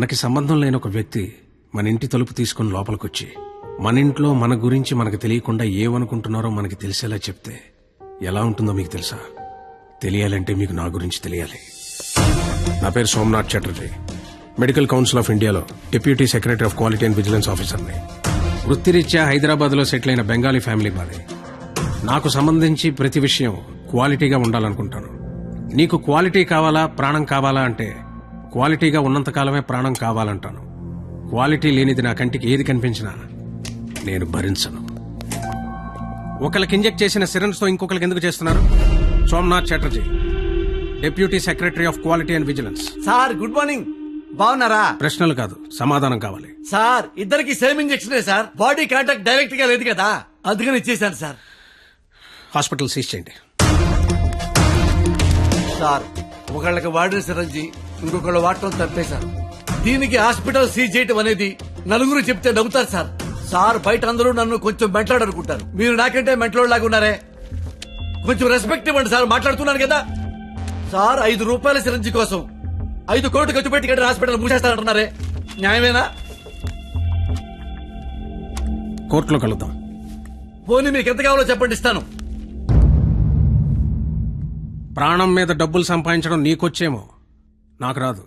మనకి సంబంధం లేని ఒక వ్యక్తి మన ఇంటి తలుపు తీసుకుని లోపలికొచ్చి మన ఇంట్లో మన గురించి మనకు తెలియకుండా ఏమనుకుంటున్నారో మనకి తెలిసేలా చెప్తే ఎలా ఉంటుందో మీకు తెలుసా? తెలియాలంటే మీకు నా గురించి తెలియాలి. నా పేరు Somnath Chatterjee. Medical council of ఇండియాలో deputy secretary of quality and vigilance ఆఫీసర్ని. వృత్తిరీత్యా హైదరాబాద్ లో సెటిల్ అయిన బెంగాలీ ఫ్యామిలీ మాది. నాకు సంబంధించి ప్రతి విషయం క్వాలిటీగా ఉండాలనుకుంటాను. నీకు క్వాలిటీ కావాలా, ప్రాణం కావాలా అంటే క్వాలిటీగా ఉన్నంతకాలమే ప్రాణం కావాలంటాను. క్వాలిటీ లేనిది నా కంటికి ఏది కనిపించినా నేను భరించను. ఒకరికి ఇంజెక్ట్ చేసిన సిరంజ్ తో ఇంకొకరికి ఎందుకు చేస్తున్నారు? Somnath Chatterjee, deputy secretary of quality and vigilance. Sir good morning. బాగున్నారా? ప్రశ్నలు కాదు, సమాధానం కావాలి. సార్ ఇద్దరికి same injection sir. Body contact direct గా లేదు కదా, అందుకని ఇచ్చేసాను సార్. హాస్పిటల్ సీజ్ చేయండి. సార్ ఒకళ్ళకి వాడిన సిరంజి ఇంకొకళ్ళు వాడటం తప్పేశారు. దీనికి హాస్పిటల్ సీజ్ చేయటం అనేది నలుగురు చెప్తే నవ్వుతారు సార్. సార్ బయట అందరూ నన్ను కొంచెం మెంట్లాడు అనుకుంటారు. మీరు నాకంటే మెంట్లోడ్ లాగా ఉన్నారే, కొంచెం రెస్పెక్ట్ ఇవ్వండి సార్. మాట్లాడుతున్నాను కదా సార్. 5 రూపాయల సిరంజి కోసం 5 కోట్లు ఖర్చు పెట్టి కట్టిన హాస్పిటల్ మూసేస్తారంటున్నారే, న్యాయమేనా? కోర్టులో కలుద్దాం. పోనీ మీకు ఎంత కావాలో చెప్పండి, ఇస్తాను. ప్రాణం మీద డబ్బులు సంపాదించడం నీకొచ్చేమో, నాకు రాదు.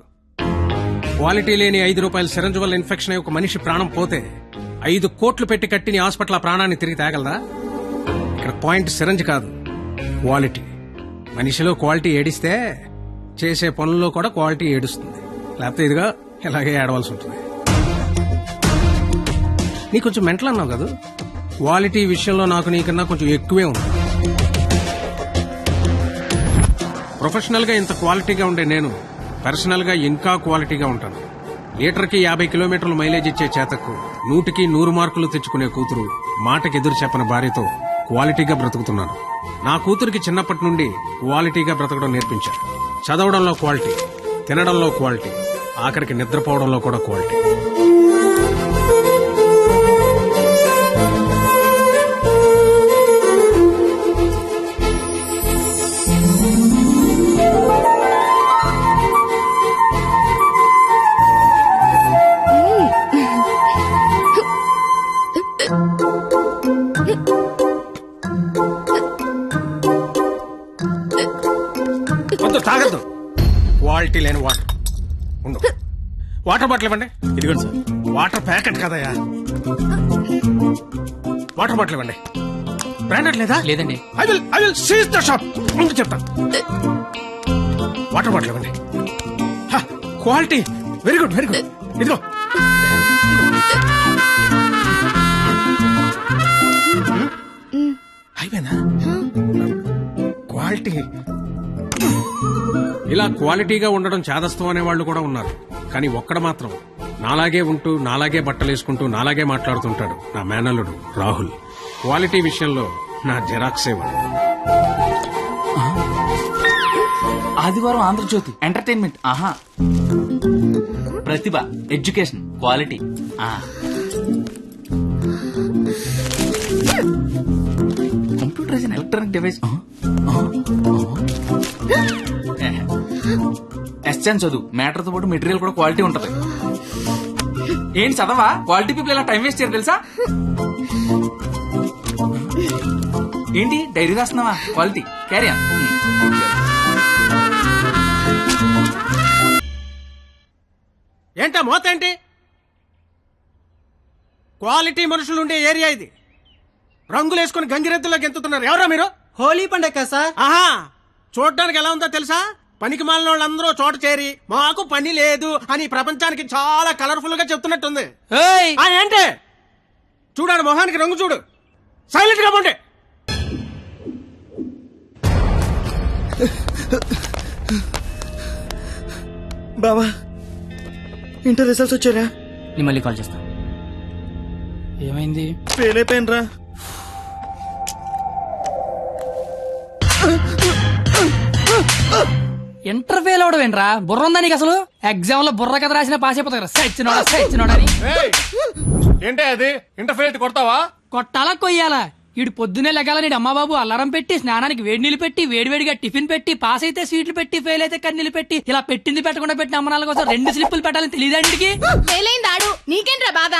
క్వాలిటీ లేని 5 రూపాయల సిరంజ్ వల్ల ఇన్ఫెక్షన్ అయ్యి ఒక మనిషి ప్రాణం పోతే 5 కోట్లు పెట్టి కట్టిన హాస్పిటల్ ఆ ప్రాణాన్ని తిరిగి తేగలదా? ఇక్కడ పాయింట్ సిరంజ్ కాదు, క్వాలిటీ. మనిషిలో క్వాలిటీ ఏడిస్తే చేసే పనుల్లో కూడా క్వాలిటీ ఏడుస్తుంది. లేకపోతే ఇదిగా ఇలాగే ఏడవలసి ఉంటుంది. నీ కొంచెం మెంటల్ అన్నావు కదా, క్వాలిటీ విషయంలో నాకు నీకన్నా కొంచెం ఎక్కువే ఉంది. ప్రొఫెషనల్ గా ఇంత క్వాలిటీగా ఉండే నేను పర్సనల్ గా ఇంకా క్వాలిటీగా ఉంటాను. లీటర్కి 50 కిలోమీటర్లు మైలేజ్ ఇచ్చే చేతకు 100కి 100 మార్కులు తెచ్చుకునే కూతురు, మాటకి ఎదురు చెప్పని భార్యతో క్వాలిటీగా బ్రతుకుతున్నాను. నా కూతురికి చిన్నప్పటి నుండి క్వాలిటీగా బ్రతకడం నేర్పించారు. చదవడంలో క్వాలిటీ, తినడంలో క్వాలిటీ, ఆఖరికి నిద్రపోవడంలో కూడా క్వాలిటీ. తాగద్దు, క్వాలిటీ లేని వాటర్ ఉండు. వాటర్ బాటిల్ ఇవ్వండి. ఇదిగోండి సార్. వాటర్ ప్యాకెట్ కదయా, వాటర్ బాటిల్ ఇవ్వండి. బ్రాండెడ్ లేదా? లేదండి. I will seize the shop. ముందు చెప్తాను. వాటర్ బాటిల్ ఇవ్వండి. Quality very good, very good. ఇదిగో అయిపోయిందా? క్వాలిటీ. ఇలా క్వాలిటీగా ఉండడం చాదస్తం అనే వాళ్ళు కూడా ఉన్నారు. కానీ ఒక్కడ మాత్రం నాలాగే ఉంటూ, నాలాగే బట్టలేసుకుంటూ, నాలాగే మాట్లాడుతుంటాడు. నా మేనల్లుడు రాహుల్. క్వాలిటీ విషయంలో నా జెరాక్సే వాడు. ఆదివారం ఆంధ్రజ్యోతి ఎంటర్టైన్మెంట్, ఆహా, ప్రతిభ, education, quality. Computer is an electronic device. SN చదువు, మ్యాటర్ తో పాటు మెటీరియల్ కూడా క్వాలిటీ ఉంటది. ఏంటి చదవా? క్వాలిటీ పీపుల్ ఇలా టైం వేస్ట్ చేయరు తెలుసా? ఏంటి డైరీ రాస్తున్నావా? Quality carry on. ఏంటా మోత ఏంటి? క్వాలిటీ మనుషులు ఉండే ఏరియా ఇది. రంగులు వేసుకుని గంగిరెద్దులో గెంతుతున్నారు. ఎవరా మీరు? హోలీ పండగ సార్. ఆహా, చూడ్డానికి ఎలా ఉందో తెలుసా? పనికి మాలిన వాళ్ళందరూ చోట చేరి మాకు పని లేదు అని ప్రపంచానికి చాలా కలర్ఫుల్ గా చెప్తున్నట్టుంది. ఏంటి చూడాడు, మొహానికి రంగు చూడు. సైలెంట్ గా ఉండే. బాబా ఇంటర్ రిజల్ట్స్ వచ్చారా? నేను మళ్ళీ కాల్ చేస్తా. ఏమైంది? ఫెయిల్ అయిపోయినరా. ఇంటర్ ఫెయిల్ అవడం ఏంట్రా? బుర్ర ఉందా నీకు అసలు? ఎగ్జామ్ లో బుర్ర కథ రాసిన పాస్ అయిపోతా కదా. సచ్చినోడని ఏంటే అది? ఇంటర్ ఫెయిల్ కొడతావా? కొట్టాలా కొయ్యాలా? ఈడు పొద్దునే లెగాల నీడు అమ్మబాబు అల్లారం పెట్టి స్నానానికి వేడి నీళ్ళు పెట్టి వేడివేడిగా టిఫిన్ పెట్టి పాస్ అయితే స్వీట్లు పెట్టి ఫెయిల్ అయితే కన్నీళ్ళు పెట్టి ఇలా పెట్టింది పెట్టకుండా పెట్టిన అమ్మనాల కోసం 2 స్లిప్పులు పెట్టాలని తెలియదండికి ఫెయిలైంది ఆడు నీకేంట్రా బాధ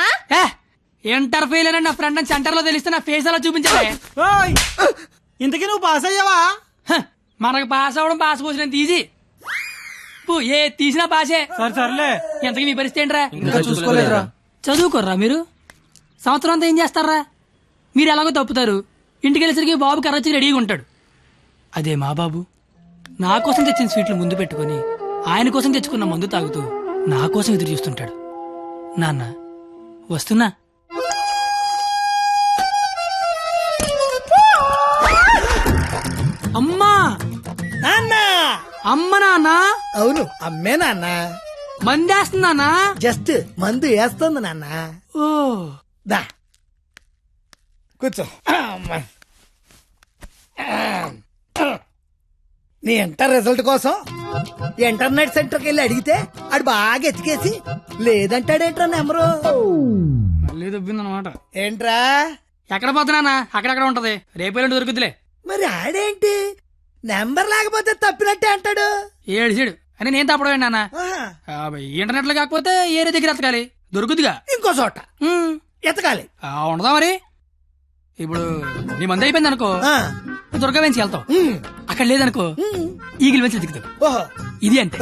ఇంటర్ ఫెయిల్ అని నా ఫ్రెండ్ అని సెంటర్ లో తెలిస్తే నా ఫేస్ అలా చూపించాలి ఇంతకీ నువ్వు పాస్ అయ్యావా? మనకు పాస్ అవడం పాస్ పోసినంత ఈజీ ఏ తీసినా పాసే సర్లే. ఎంతకీ మీ పరిస్థితి ఏంట్రా ఇంకా చూసుకోలేదురా. చదువుకోర్రా మీరు సంవత్సరం అంతా ఏం చేస్తారా మీరు ఎలాగో తప్పుతారు ఇంటికి వెళ్ళేసరికి బాబు కర్రొచ్చి రెడీగా ఉంటాడు అదే మా బాబు నా కోసం తెచ్చిన స్వీట్లు ముందు పెట్టుకుని ఆయన కోసం తెచ్చుకున్న మందు తాగుతూ నా కోసం ఎదురు చూస్తుంటాడు నాన్న వస్తున్నా అమ్మా నాన్న అమ్మ నాన్న అవును అమ్మే నాన్న మందేస్తున్నానా జస్ట్ మందు వేస్తుంది నాన్న ఓ దా కూర్చో అమ్మా. నీ ఇంటర్ రిజల్ట్ కోసం ఇంటర్నెట్ సెంటర్కి వెళ్ళి అడిగితే ఆడు బాగా ఎతికేసి లేదంటాడేంట్రా నెంబరు మళ్ళీ దొబ్బిందనమాట ఏంట్రా ఎక్కడ పోతున్నానా అక్కడక్కడ ఉంటది రేపు దొరుకుతులే మరి ఆడేంటి నెంబర్ లేకపోతే తప్పినట్టే అంటాడు ఏడు అని నేను తప్పడం నాన్న ఆహా. ఇంటర్నెట్ లో కాకపోతే ఏరే దగ్గర ఎతకాలి దొరుకుతుగా ఇంకో చోట ఎతకాలి ఉండదా మరి ఇప్పుడు నీ మంది అయిపోయింది అనుకో ఆ. దుర్గా వెంచి వెళ్తావు అక్కడ లేదనుకో ఈగిల్ వెంచి దిగుతావు ఓహో ఇది అంతే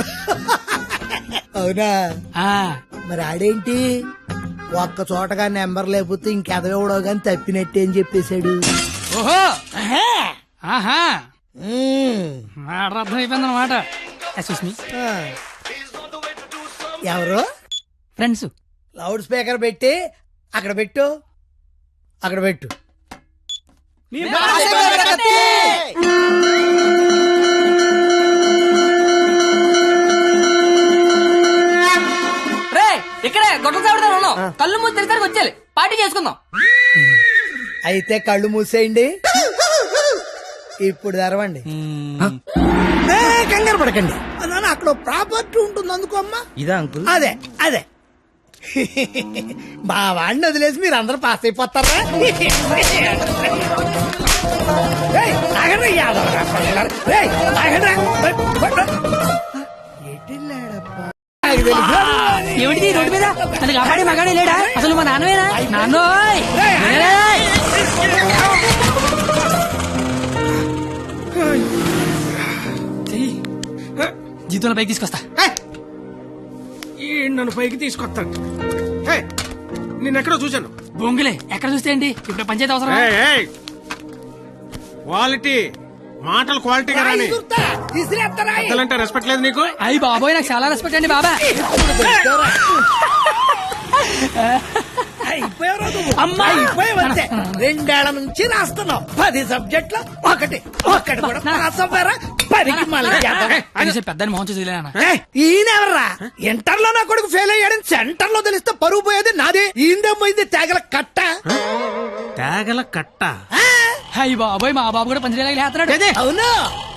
అవునా ఆ మరి ఆడేంటి ఒక్క చోటగా నెంబర్ లేకపోతే ఇంకెదవడో గాని తప్పినట్టే అని చెప్పేశాడు ఓహో ఆహా. ఆహా ఉమ్. మాట అర్థం అయిపోయింది అనమాట సుస్మి ఆ. ఎవరు ఫ్రెండ్స్ లౌడ్ స్పీకర్ పెట్టి అక్కడ పెట్టు అక్కడ పెట్టు రే ఇక్కడే గొడవ చావడతా ఉన్నాం కళ్ళు మూసి తెరిసరికి వచ్చేయాలి పార్టీ చేసుకుందాం అయితే కళ్ళు మూసేయండి ఇప్పుడు తెరవండి ఏ, కంగారు పడకండి నాన్న అక్కడ ప్రాపర్టీ ఉంటుంది అందుకో అమ్మా ఇదా అంకుల్? అదే అదే మా వాడిని వదిలేసి మీరు అందరూ పాస్ అయిపోతారా ఏయ్, ఆగండి, యాదవరా పిల్లలు. ఏయ్, ఆగండి. ఎటెళ్ళాడప్పా? నాకు తెలుసా? ఏమిటి రోడ్డు మీద అది కాపాడే మగాడే లేడా అసలు మా నాన్నవేనా నాన్నోయ్ ఏయ్! చెయ్యి. జీతంలో పైకి తీసుకొస్తా ఈ నన్ను పైకి తీసుకొస్తాడు నిన్నెక్కడో చూశాను. బొంగులే ఎక్కడ చూస్తే ఏంటి ఇప్పుడు పంచాయతీ అవసరం క్వాలిటీ మాటలు క్వాలిటీగా రాని ఇసురుతా, ఇసిరేస్తారా? పెద్దలంటే రెస్పెక్ట్ లేదు నీకు. అయ్యి బాబోయ్ నాకు చాలా రెస్పెక్ట్ అండి బాబా అయిపోయావురా నువ్వు. అమ్మా! అయిపోయావంతే. 2 ఏళ్ల నుంచి రాస్తున్నావు 10 సబ్జెక్టులు ఒకటి కూడా పాస్ అవ్వరా? 10కి మళ్ళీ చేద్దాం. అనేసి పెద్దని మోహన్ చూసి ఈయనెవర్రా ఇంటర్ లో నా కొడుకు ఫెయిల్ అయ్యాడని సెంటర్ లో తెలిస్తే పరువు పోయేది నాదే. ఈందే పోయింది తేగల కట్ట. తేగల కట్ట. అయ్యి బాబోయ్ మా బాబు కూడా పంచలేలాగా లేస్తున్నాడు అవును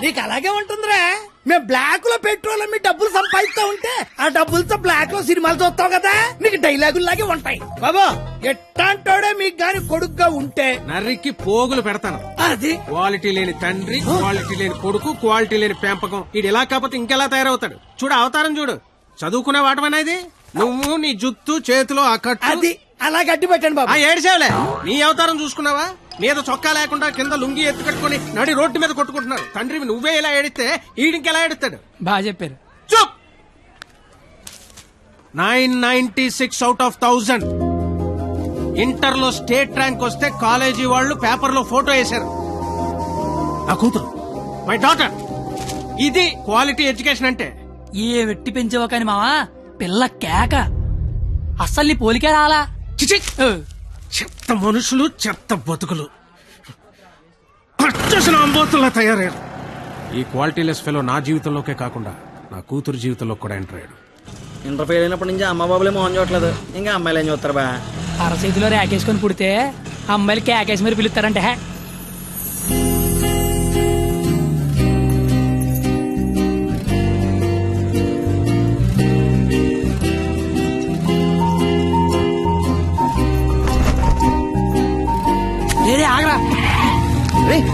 నీకు అలాగే ఉంటుందిరా. మేము బ్లాక్ లో పెట్రోల్ మీ డబ్బులు సంపాదిస్తా ఉంటే ఆ డబ్బులతో బ్లాక్ లో సినిమాలు చూస్తావు కదా నీకు డైలాగులు లాగే ఉంటాయి. బాబా ఎట్టాంటోడే మీకు గాని కొడుకుగా ఉంటే నర్రికి పోగులు పెడతాను. అది క్వాలిటీ లేని తండ్రి, క్వాలిటీ లేని కొడుకు, క్వాలిటీ లేని పెంపకం. ఇది ఎలా కాకపోతే ఇంకెలా తయారవుతాడు? చూడు అవతారం చూడు. చదువుకునే వాటమేనా ఇది? నువ్వు నీ జుత్తు చేతిలో ఆ కట్టు. అది అలా గడ్డి పెట్టండి బాబా. ఏడిసేవలే నీ అవతారం చూసుకున్నావా? మీద చొక్కా లేకుండా కింద లుంగి ఎత్తు కట్టుకుని నడి రోడ్డు మీద కొట్టుకుంటున్నారు. తండ్రివి నువ్వే ఇలా ఏడిస్తే ఈడింకెలా ఏడుస్తాడు? బాగా చెప్పారు చూప్ 996 అవుట్ ఆఫ్ 1000. ఇంటర్ లో స్టేట్ ర్యాంక్ వస్తే కాలేజీ వాళ్ళు పేపర్ లో ఫోటో వేశారు. నా కూతురు, మై డాటర్. ఇది క్వాలిటీ ఎడ్యుకేషన్ అంటే. ఏ వెట్టి పెంచావో కాని మావా పిల్ల కేక అస్సలు నీ పోలికే రాలా చిచి! చెత్త మనుషులు, చెత్త బతుకులు, పచ్చసిన అంబోతుల్లా తయారయ్యారు. ఈ క్వాలిటీలెస్ ఫెలో నా జీవితంలోకే కాకుండా నా కూతురు జీవితంలో కూడా ఎంటర్ అయ్యాడు. ఇంటర్ ఫెయిల్ అయినప్పటి నుంచి అమ్మ బాబులే మోహన్ చూడట్లేదు. ఇంకా అమ్మాయిలు ఏం చూస్తారు బా? అరచేతిలో రేకేసుకొని పుడితే అమ్మాయిలు కేకేసి మరి పిలుస్తారంటే ఆగరా రేయ్.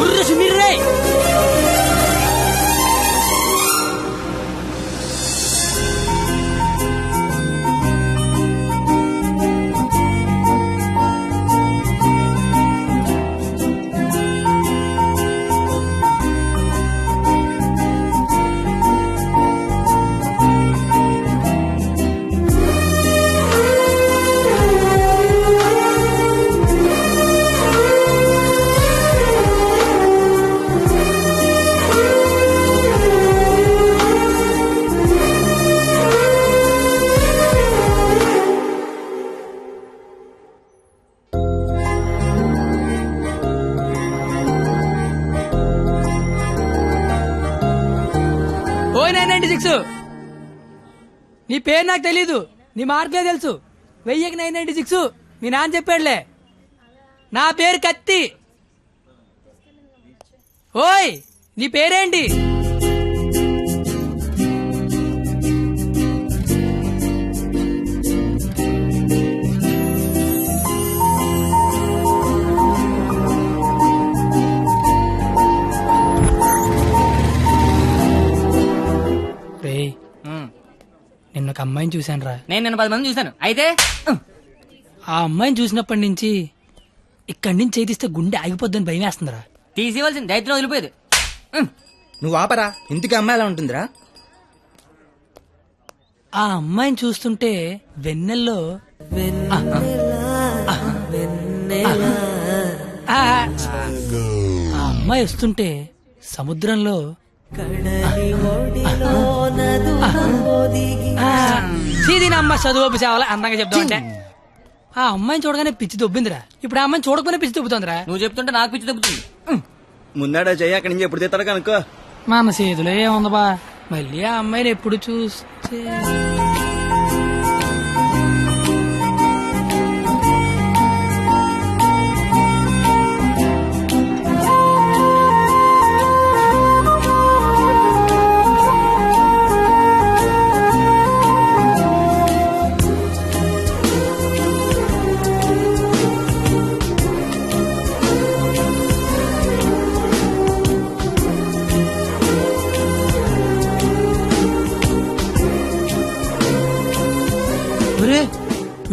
ఉర్రు సుమీర్ రే. ఓయ్ 996 నీ పేరు నాకు తెలీదు, నీ మార్కులే తెలుసు. 1000కి 996 మీ నాన్న చెప్పాడులే. నా పేరు కత్తి. ఓయ్ నీ పేరేంటి? రేయ్, నిన్న ఒక అమ్మాయిని చూశాను రా. నేను నిన్న 10 మంది చూశాను. అయితే ఆ అమ్మాయిని చూసినప్పటి నుంచి ఇక్కడి నుంచి చేతిస్తే గుండె ఆగిపోద్దని భయం వేస్తుందిరా. తీసివలసిన దైత్యం వదిలిపోయేది. నువ్వు ఆపరా, ఇంటికి అమ్మాయి ఎలా ఉంటుందిరా? ఆ అమ్మాయిని చూస్తుంటే వెన్నెల్లో ఆ అమ్మాయి వస్తుంటే సముద్రంలో సీదీనమ్మ చదువు సేవల అందంగా చెప్తామంటే ఆ అమ్మాయిని చూడగానే పిచ్చి దొబ్బిందిరా. ఇప్పుడు ఆ అమ్మాయిని చూడకపోయినా పిచ్చి దొబ్బుతుందిరా. నువ్వు చెప్తుంటే నాకు పిచ్చి తగ్గుతుంది. ముందాడా చెయ్యి, అక్కడి నుంచి ఎప్పుడు తీస్తాడు కనుక్కో. మన చేతిలో ఏముంది బా, మళ్ళీ ఆ అమ్మాయిని ఎప్పుడు చూస్తే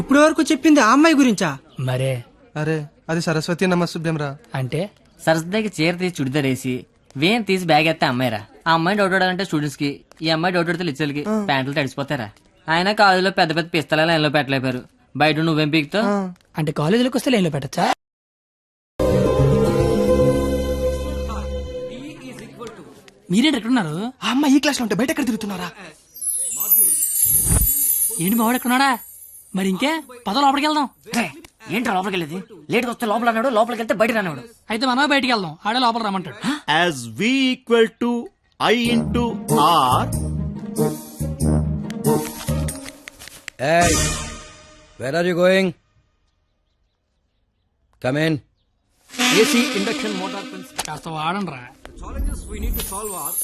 ఇప్పుడు వరకు చెప్పింది ఆ అమ్మాయి గురించా? మరే అరే అది సరస్వతి నమస్సుభ్యం రా. అంటే సరస్వతికి చీర తీసి చుడిదార్ వేసి వేన్ తీసి బ్యాగ్ ఎత్తే అమ్మాయిరా. ఆ అమ్మాయి డౌట్ ఆడాలంటే స్టూడెంట్స్ కి, ఈ అమ్మాయి డౌట్ ఆడితే లిచ్చలకి ప్యాంట్లు తడిసిపోతారా. ఆయన కాలేజీలో పెద్ద పెద్ద పిస్తల లైన్లో పెట్టలేపారు. బయట నువ్వేం పీకుతో అంటే కాలేజీలోకి వస్తే లైన్లో పెట్టచ్చా? మీరేంటి ఎక్కడున్నారు? ఆ అమ్మాయి ఈ క్లాస్ లో ఉంటే బయట ఎక్కడ తిరుగుతున్నారా? ఏంటి మావాడు ఎక్కడున్నాడా? మరి ఇంకే పద లోపలికి వెళ్దాం. ఏంట్రా లోపలికి వెళ్ళేది? లేట్గా వస్తే లోపల అన్నాడు, లోపలికి వెళ్తే బయట రానివాడు. అయితే మనమే బయటికి వెళ్దాం, ఆడే లోపల రమ్మంటాడు. as v equal to I into R. Hey, where are you going? Come in. AC induction motor principle. కాస్త వాడండి రా. Challenges we need to solve are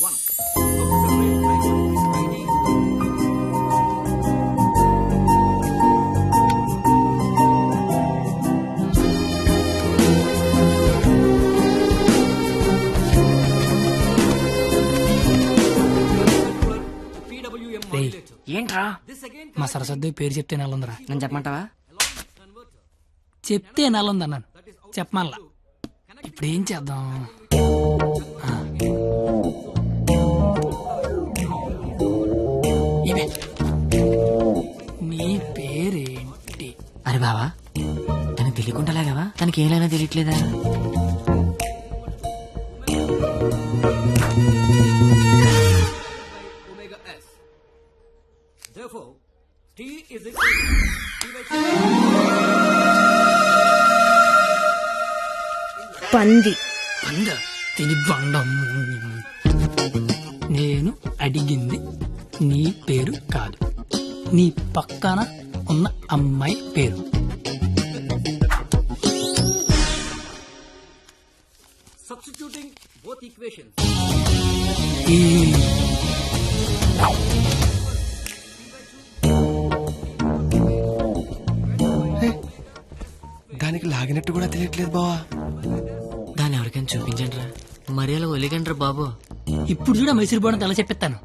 1. ఏంట్రా మా సరస్వతి పేరు చెప్తే నెలందరా. నేను చెప్పమంటావా? చెప్తే నెలంది అన్నాను, చెప్పమల్లా. ఇప్పుడు ఏం చేద్దాం? ఇవే నీ పేరేంటి? బావా తనకు తెలియకుండా లాగావా? తనకి ఏమైనా తెలియట్లేదా? పంది అంద తిని బండం. నేను అడిగింది నీ పేరు కాదు, నీ పక్కన ఉన్న అమ్మాయి పేరు. ఈ దానికి లాగినట్టు కూడా తెలియట్లేదు బావా. దాన్ని ఎవరికైనా చూపించండి రా, మరి అలా ఒలిగండి రా బాబు. ఇప్పుడు కూడా మైసూర్ బోర్డు తల చెప్పిస్తాను.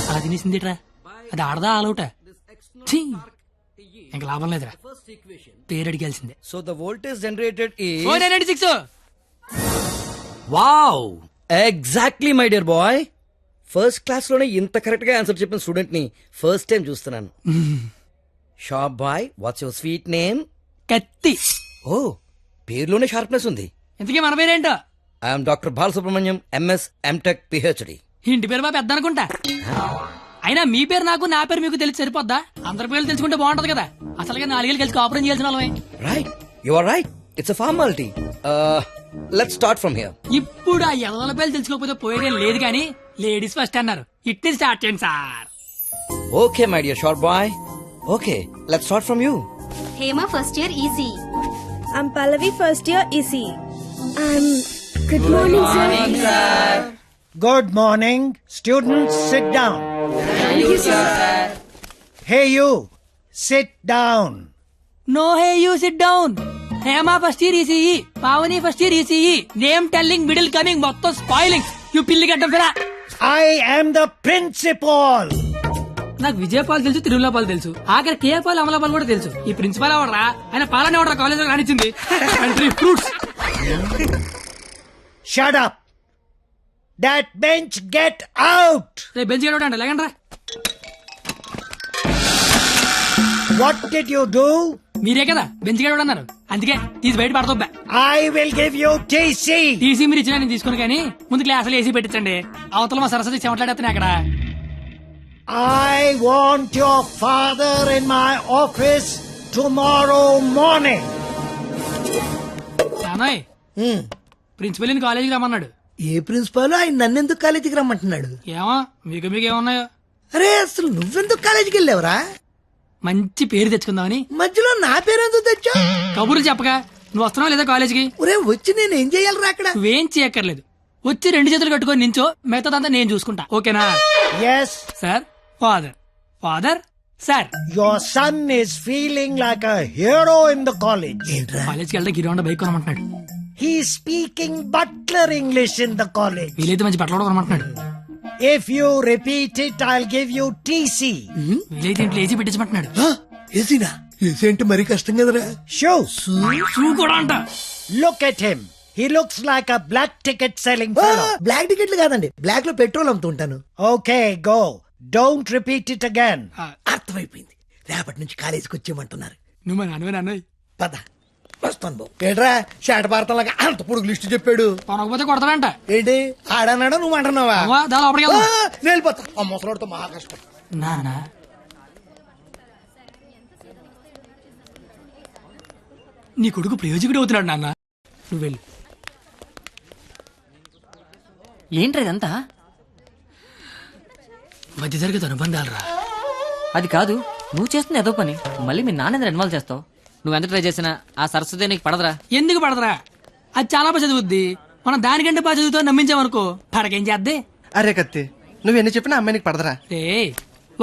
అలా తినేసిందిట్రా, అది ఆడదా ఆలౌటా? ఇంకా లాభం లేదురా, పేరు అడిగాల్సిందే. సో ద వోల్టేజ్ జనరేటెడ్ ఈ 496. Wow, exactly my dear boy. First class లోనే ఇంత కరెక్ట్ గా ఆన్సర్ చెప్పిన స్టూడెంట్ ని ఫస్ట్ టైం చూస్తున్నాను. Shop boy, what's your sweet name? కత్తి. ఓ, పేరులోనే షార్ప్నెస్ ఉంది. ఇంతకీ మన పేరేంటో? I'm doctor Balasubrahmanyam, MS, MTech, PhD. ఇంటి పేరు బాబు పెద్ద అనుకుంటా. అయినా మీ పేరు నాకు, నా పేరు మీకు తెలిసి సరిపోద్దా? అందరి పేర్లు తెలుసుకుంటే బాగుంటది కదా. అసలుగా 4 ఏళ్ళు కలిసి కాపురం చేయాల్సిన వాళ్ళమే. Right, you are right, it's a formality. Let's start from here. ఇప్పుడు ఆ ఎదల పేర్లు తెలుసుకోకపోతే పోయేదేం లేదు కానీ లేడీస్ ఫస్ట్ అన్నారు. ఇట్ని స్టార్ట్ చేయండి sir. Okay my dear short boy, okay let's start from you. Hema first year EC. I'm Pallavi, first year EC. Good morning, sir. Good morning. Students, sit down. Thank you, sir. Hey, you. Sit down. No hey you sit down. Hema first year ECE, Pavani first year ECE. Name telling, middle coming, మొత్తం spoiling. You పిల్లి గడ్డం ఫిరా. I am the principal. నాకు విజయపాల్ తెలుసు, తిరుమలపాల్ తెలుసు, ఆఖరి కేపాల్, అమలాపాల్ కూడా తెలుసు. ఈ ప్రిన్సిపాల్ ఎవడరా? ఆయన పాలన ఎవడరా కాలేజ్ లో రానిచ్చింది? Fruits. Shut up. That bench, get out. రేపు బెంచ్ గడవడం అంటే లేకండి రా. What did you do? మీరే కదా బెంచ్ గడవడం అన్నారు, అందుకే తీసి బయట పడతా. I will give you TC. TC మీరు ఇచ్చినా నేను తీసుకుని, కానీ ముందు క్లాసులు ఏసీ పెట్టించండి. అవతల మా సరస్వతి చెమట్లాడేస్తాను అక్కడ. I want your father in my office tomorrow morning. నానోయ్, ప్రిన్సిపల్ కాలేజీకి రమ్మన్నాడు. ఏ ప్రిన్సిపాల్ ఆయన నన్నెందుకు కాలేజీకి రమ్మంటున్నాడు? ఏమో మీకు ఏమన్నాయో. అరే అసలు నువ్వెందుకు కాలేజీకి వెళ్ళావురా? మంచి పేరు తెచ్చుకుందామని. మధ్యలో నా పేరెందుకు తెచ్చా? కబుర్లు చెప్పగా నువ్వు వస్తున్నావు లేదా కాలేజీకి? ఒరే వచ్చి నేను ఏం చెయ్యాలరా అక్కడ? నువ్వేం చేయక్కర్లేదు, వచ్చి 2 చేతులు కట్టుకొని నించో, మిగతాదంతా నేను చూసుకుంటా. ఓకేనా? Yes. Sir, father, father, sir. Your son is feeling like a hero in the college. కాలేజ్కి వెళ్తే గిరివండ bike కొనమంటున్నాడు. He's speaking butler English in the college. వీలైతే మంచి బట్టలు కూడా కొనమంటున్నాడు. If you repeat it, I'll give you TC. వీలైతే ఇంట్లో AC పెట్టించమంటున్నాడు. ఏసీనా? AC అంటే మరీ కష్టం కదరా. Shoes. షూ కూడా అంట. Look at him. He looks like a black ticket selling fellow. Black టికెట్లు కాదండి, బ్లాక్ లో పెట్రోల్ అమ్ముతుంటాను. Okay, go. Don't repeat it again. అర్థమైపోయింది, రేపటి నుంచి కాలేజీకి వచ్చేయమంటున్నారు. నువ్వు మా నాన్నవే నాన్న. పద వస్తాను బాబు. ఏంట్రా షాట భారతంలాగా అంత పొడుగు లిస్టు చెప్పాడు? కొనకపోతే కొడతాడంట. ఏంటి ఆడన్నాడా నువ్వు అంటున్నావా? దా లోపలికి వెళ్దాం. నేను వెళ్ళిపోతా, ఆ ముసలాడితో మహా కష్టం. నాన్న, నీ కొడుకు ప్రయోజకుడు అవుతున్నాడు నాన్న. నువ్వు వెళ్ళు. ఏంట్రా ఇదంతా? మధ్య తరగతి అనుబంధాలరా. అది కాదు, నువ్వు చేస్తున్న ఏదో పని మళ్ళీ మీ నాన్న ఇన్వాల్వ్ చేస్తావు. నువ్వెంత ట్రై చేసినా ఆ సరస్వతి నీకు పడదురా. ఎందుకు పడదురా? అది చాలా బాగా చదువుద్ది. మనం దానికంటే బాగా చదువుతో నమ్మించామనుకో, పడకేం చేద్దే. అరే కత్తి, నువ్వు ఎన్ని చెప్పినా అమ్మాయికి పడదరా. రే,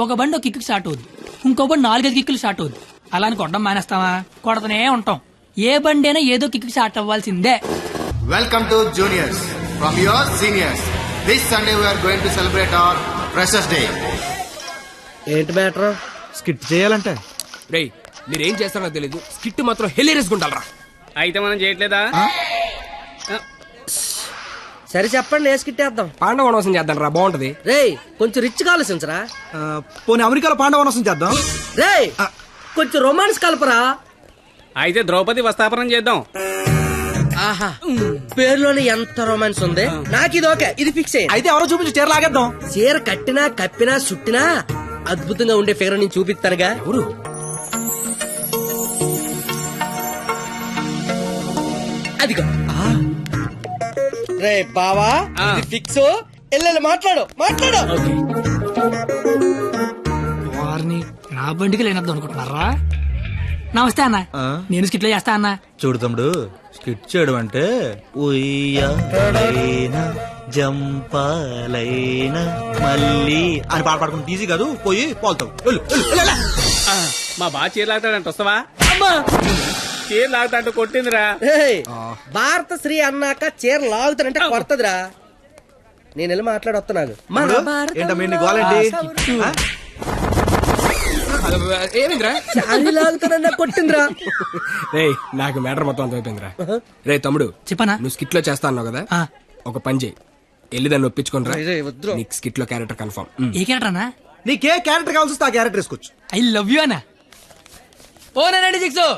ఒక బండి ఒక కిక్కు స్టార్ట్ అవుద్ది, ఇంకో బండి 4-5 కిక్కులు స్టార్ట్ అవుద్ది. అలా అని కొట్టడం మానేస్తావా? కొడతనే ఉంటాం. ఏ బండి అయినా ఏదో కిక్కు స్టార్ట్ అవ్వాల్సిందే. Welcome to juniors from your seniors. This Sunday we are going to celebrate our Freshers Day. ఏంటి మ్యాటర్? స్కిట్ చేయాలంటే రేయ్ మీరేం చేస్తారో తెలీదు, స్కిట్ మాత్రం హిలేరియస్ గుండాలరా. అయితే మనం చేయట్లేదా? సరే చెప్పండి, వేసుకిట్టేద్దాం. పాండవ వనవాసం చేద్దాం రా, బాగుంటది. రే కొంచెం రిచ్ ఆలోచించరా. పోనీ అమెరికాలో పాండవ వనవాసం చేద్దాం. రే కొంచెం రొమాన్స్ కలపరా. అయితే ద్రౌపది వస్తాపనం చేద్దాం. ఆహా, పేరులోనే ఎంత రొమాన్స్ ఉంది. నాకు ఇది ఓకే, ఇది ఫిక్స్ అయ్యింది. అయితే ఎవరో చూపించి చీర లాగేద్దాం. చీర కట్టినా కప్పినా చుట్టినా అద్భుతంగా ఉండే ఫిగర్ నేను చూపిస్తానుగా. ఎవరు? అదిగో. రే బావా, ఇది ఫిక్స్. ఎల్లెల్లి మాట్లాడు. వారిని నా బండికి లేనద్దు అనుకుంటున్నారా? నమస్తే అన్న, నేను స్కిట్లో చేస్తా అన్న. చూడు తమ్ముడు, స్కిట్ చేయడం అంటే ఉయ్యాలైనా జంపాలైనా మళ్ళీ అని పాట పాడుకుని ఈజీ కాదు, పోయి పోల్తావు. మా బాగా చీర లాగుతాడంట, వస్తావా? చీర లాగుతాంటూ కొట్టిందిరా. భారత శ్రీ అన్నాక చీర లాగుతానంటే కొడతదిరా. నేను వెళ్ళి మాట్లాడొస్తున్నాను. ఏంటమ్మా నీ గోలేంటి? ఏమిందిరా? లాగుతానన్నా కొట్టిందిరా. రే నాకు మ్యాటర్ మొత్తం అంత అయిపోయిందిరా. రే తమ్ముడు, చెప్పనా? నువ్వు స్కిట్ లో చేస్తా అన్నావు కదా, ఒక పని చేయి, వెళ్ళి దాన్ని ఒప్పించుకోనరా. నీకు స్కిట్ లో క్యారెక్టర్ కన్ఫర్మ్. ఏ క్యారెక్టర్ అన్నా? నీకే క్యారెక్టర్ కావాల్సి వస్తే ఆ క్యారెక్టర్ వేసుకోవచ్చు. ఐ లవ్ యూ అన్న. ఓ 96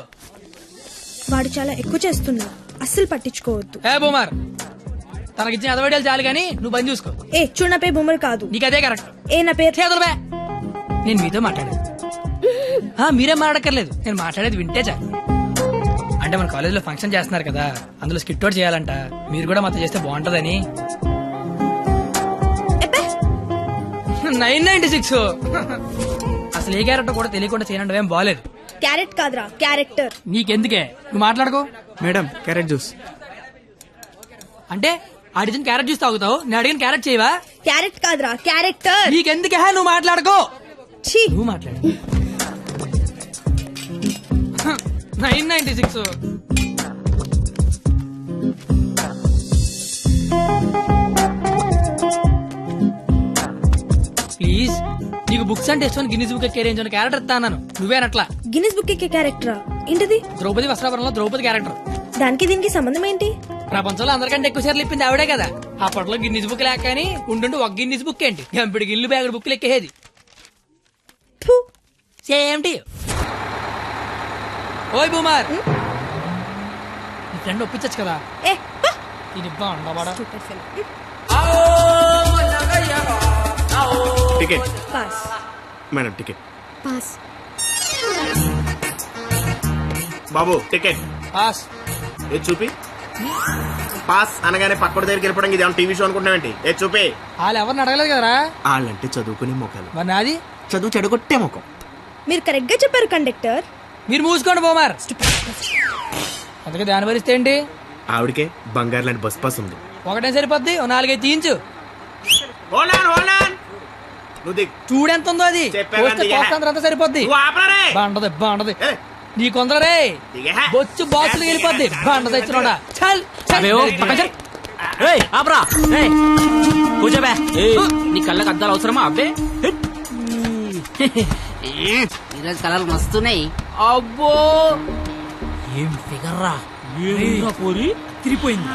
వాడు చాలా ఎక్కువ చేస్తున్నాడు, అస్సలు పట్టించుకోవద్దు. ఏ బూమర్, తనకిచ్చిన అదవడాలు చాలు గానీ నువ్వు పని చూసుకో. ఏ చూడు, నా పేరు బొమ్మరు కాదు. నీకు అదే కరెక్ట్. ఏ నా పేరు చేతులు బే. నేను మీతో మాట్లాడేది మీరేం మాట్లాడక్కర్లేదు, నేను మాట్లాడేది వింటే చాలు. అంటే మన కాలేజీలో ఫంక్షన్ చేస్తున్నారు కదా, అందులో స్కిట్ అవుట్ చేయాలంట. మీరు కూడా మాతో చేస్తే బాగుంటదని. 996 అసలు ఏ క్యారెక్టర్ కూడా తెలియకుండా చేయనంటే ఏం బాలేదు. క్యారెట్ కాదురా, క్యారెక్టర్. నీకెందుకే, నువ్వు మాట్లాడుకో. Madam carrot juice. అంటే అడిగిన క్యారెట్ జ్యూస్ తాగుతావు, నేను అడిగిన క్యారెట్ చేయవా? క్యారెట్ కాదురా, క్యారెక్టర్. నీకెందుకే, నువ్వు మాట్లాడుకో. నువ్వు మాట్లాడు. 996 ప్లీజ్. నీకు బుక్స్ అంటే ఇష్టం, గిన్నీస్ బుక్ రేంజ్ ఉన్న క్యారెక్టర్ ఇస్తాను. నువ్వేనట్లా గిన్నిస్ బుక్ ఎక్కే క్యారెక్టరా? ఏంటిది? ద్రౌపది వస్త్రాపురంలో ద్రౌపది క్యారెక్టర్. దానికి దీనికి సంబంధం ఏంటి? ప్రపంచంలో అందరికంటే ఎక్కువ సార్లు ఇప్పింది ఆవిడే కదా. అప్పట్లో గిన్నీస్ బుక్ లేక కానీ ఉండుండి ఒక గిన్నీస్ బుక్ ఏంటి, గంపిడి గిల్లు బ్యాగుడు బుక్లు ఎక్కేది. Same to you. ఓయ్ బూమర్, నీ ఫ్రెండ్ ఒప్పించచ్చు కదా. ఇది బాగుండవాడా? Ticket pass. Madam ticket. Pass. బాబు టికెట్. పాస్. ఏ చూపి. పాస్ అనగానే పక్కడి దగ్గరికి వెళ్ళిపోవడం ఇది ఏమన్నా టీవీ షో అనుకుంటున్నావేంటి? ఏ చూపి. వాళ్ళు ఎవరిని అడగలేదు కదరా. వాళ్ళంటే చదువుకునే మొక్కలు, మరి నాది చదువు చెడగొట్టే మొక్కం. మీరు కరెక్ట్ గా చెప్పారు కండక్టర్. మీరు మూసుకోండి బోమార్. అందుకే దాని భరిస్తే ఏంటి? ఆవిడకే బంగారు లాంటి బస్ పాస్ ఉంది. ఒకటే సరిపోద్ది, 4-5 తీయించు. చూడెంత ఉందో అది. అంతా సరిపోద్ది. బాగుంటది బాగుంటది. నీ కొందరే బొచ్చు బాక్సులు వెళ్ళిపోద్ది. బాగుంట తెచ్చినోడా. కూర్చోబే. నీ కళ్ళకి అద్దాలు అవసరమా? అబ్బే ఈరోజు కలర్లు మస్తున్నాయి. అబ్బో ఏం ఫిగర్ రా. పోరి తిరిగిపోయింది.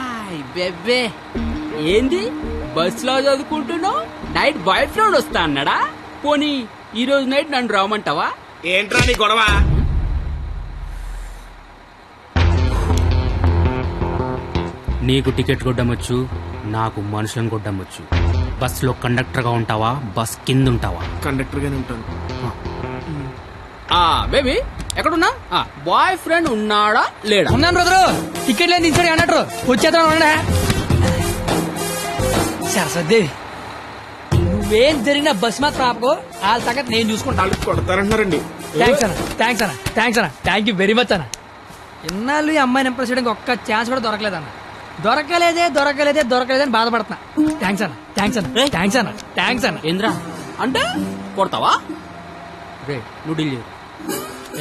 బెబ్బే ఏంది బస్ లో చదువుకుంటున్నావు? నైట్ బాయ్ ఫ్రెండ్ వస్తా అన్నాడా? పోనీ ఈ రోజు నైట్ నన్ను రామంటావా? ఏంట్రా నీ గొడవ? నీకు టికెట్ కొట్టమొచ్చు, నాకు మనుషులను కొట్టమొచ్చు. బస్ లో కండక్టర్ గా ఉంటావా, బస్ కింద ఉంటావా? కండక్టర్ గానే ఉంటాను. బేబీ ఎక్కడున్నా? బాయ్ ఫ్రెండ్ ఉన్నాడా లేడా? ఉన్నాను బ్రదరు. టికెట్ లేని దించాడు అన్నట్టు వచ్చేద్దాం. సరస్వదేవి, నువ్వేం జరిగిన బస్ మాత్రం ఆపకో. వాళ్ళ సంగతి నేను చూసుకుంటాను. కొడతారంటున్నారండి. థ్యాంక్స్ అన్న, థ్యాంక్స్ అన్న, థ్యాంక్స్ అన్న, థ్యాంక్ యూ వెరీ మచ్ అన్న. ఇన్నాళ్ళు ఈ అమ్మాయిని ఇంప్రెస్ చేయడానికి ఒక్క ఛాన్స్ కూడా దొరకలేదన్న. దొరకలేదని బాధపడుతున్నా. థ్యాంక్స్ అన్న, థ్యాంక్స్ అన్న, థ్యాంక్స్ అన్న, థ్యాంక్స్ అన్న. ఏంద్రా అంటే కొడతావా? రే నువ్వు డీల్ చేయు.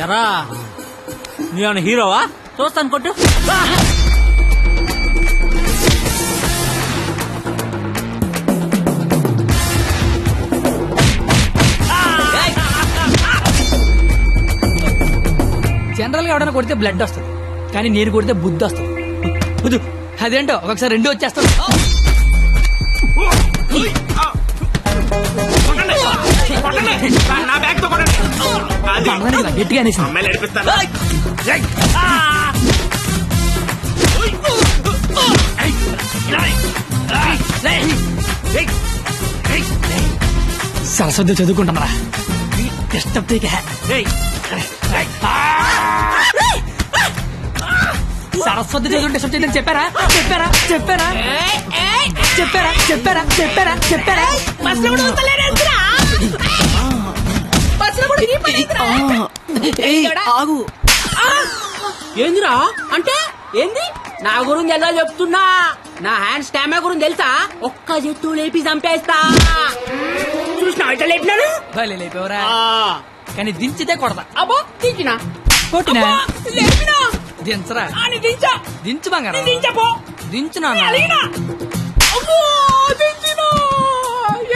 ఎరా నేను హీరోవా? చూస్తాను కొట్టు. గా ఎవడైనా కొడితే బ్లడ్ వస్తుంది, కానీ నేను కొడితే బుద్ధి వస్తుంది. వద్దు. అదేంటో ఒకసారి రెండు వచ్చేస్తాను. గట్టిగా అనేసి సరస్వతి చదువుకుంటున్నారా? డిస్టర్బ్ సరస్వతి చదువు డిస్టర్బ్ చేయడం చెప్పారా? చెప్పారా? చెప్పారా? చెప్పారా? చెప్పారా? చెప్పారా? చెప్పారా? ఆగు. ఏందిరా అంటే ఏంది? నా గురించి ఎలా చెప్తున్నా? నా హ్యాండ్ స్టామినా గురించి తెలుసా? ఒక్క చెట్టు లేపి చంపేస్తా. చూసినా ఎట్లా లేపినాను? లేపేవరా? కానీ దించితే కొడతా. అబ్బో దించినా కొట్టినా లేపినా దించరా? దించా దించు బంగారం. దించపో దించునా?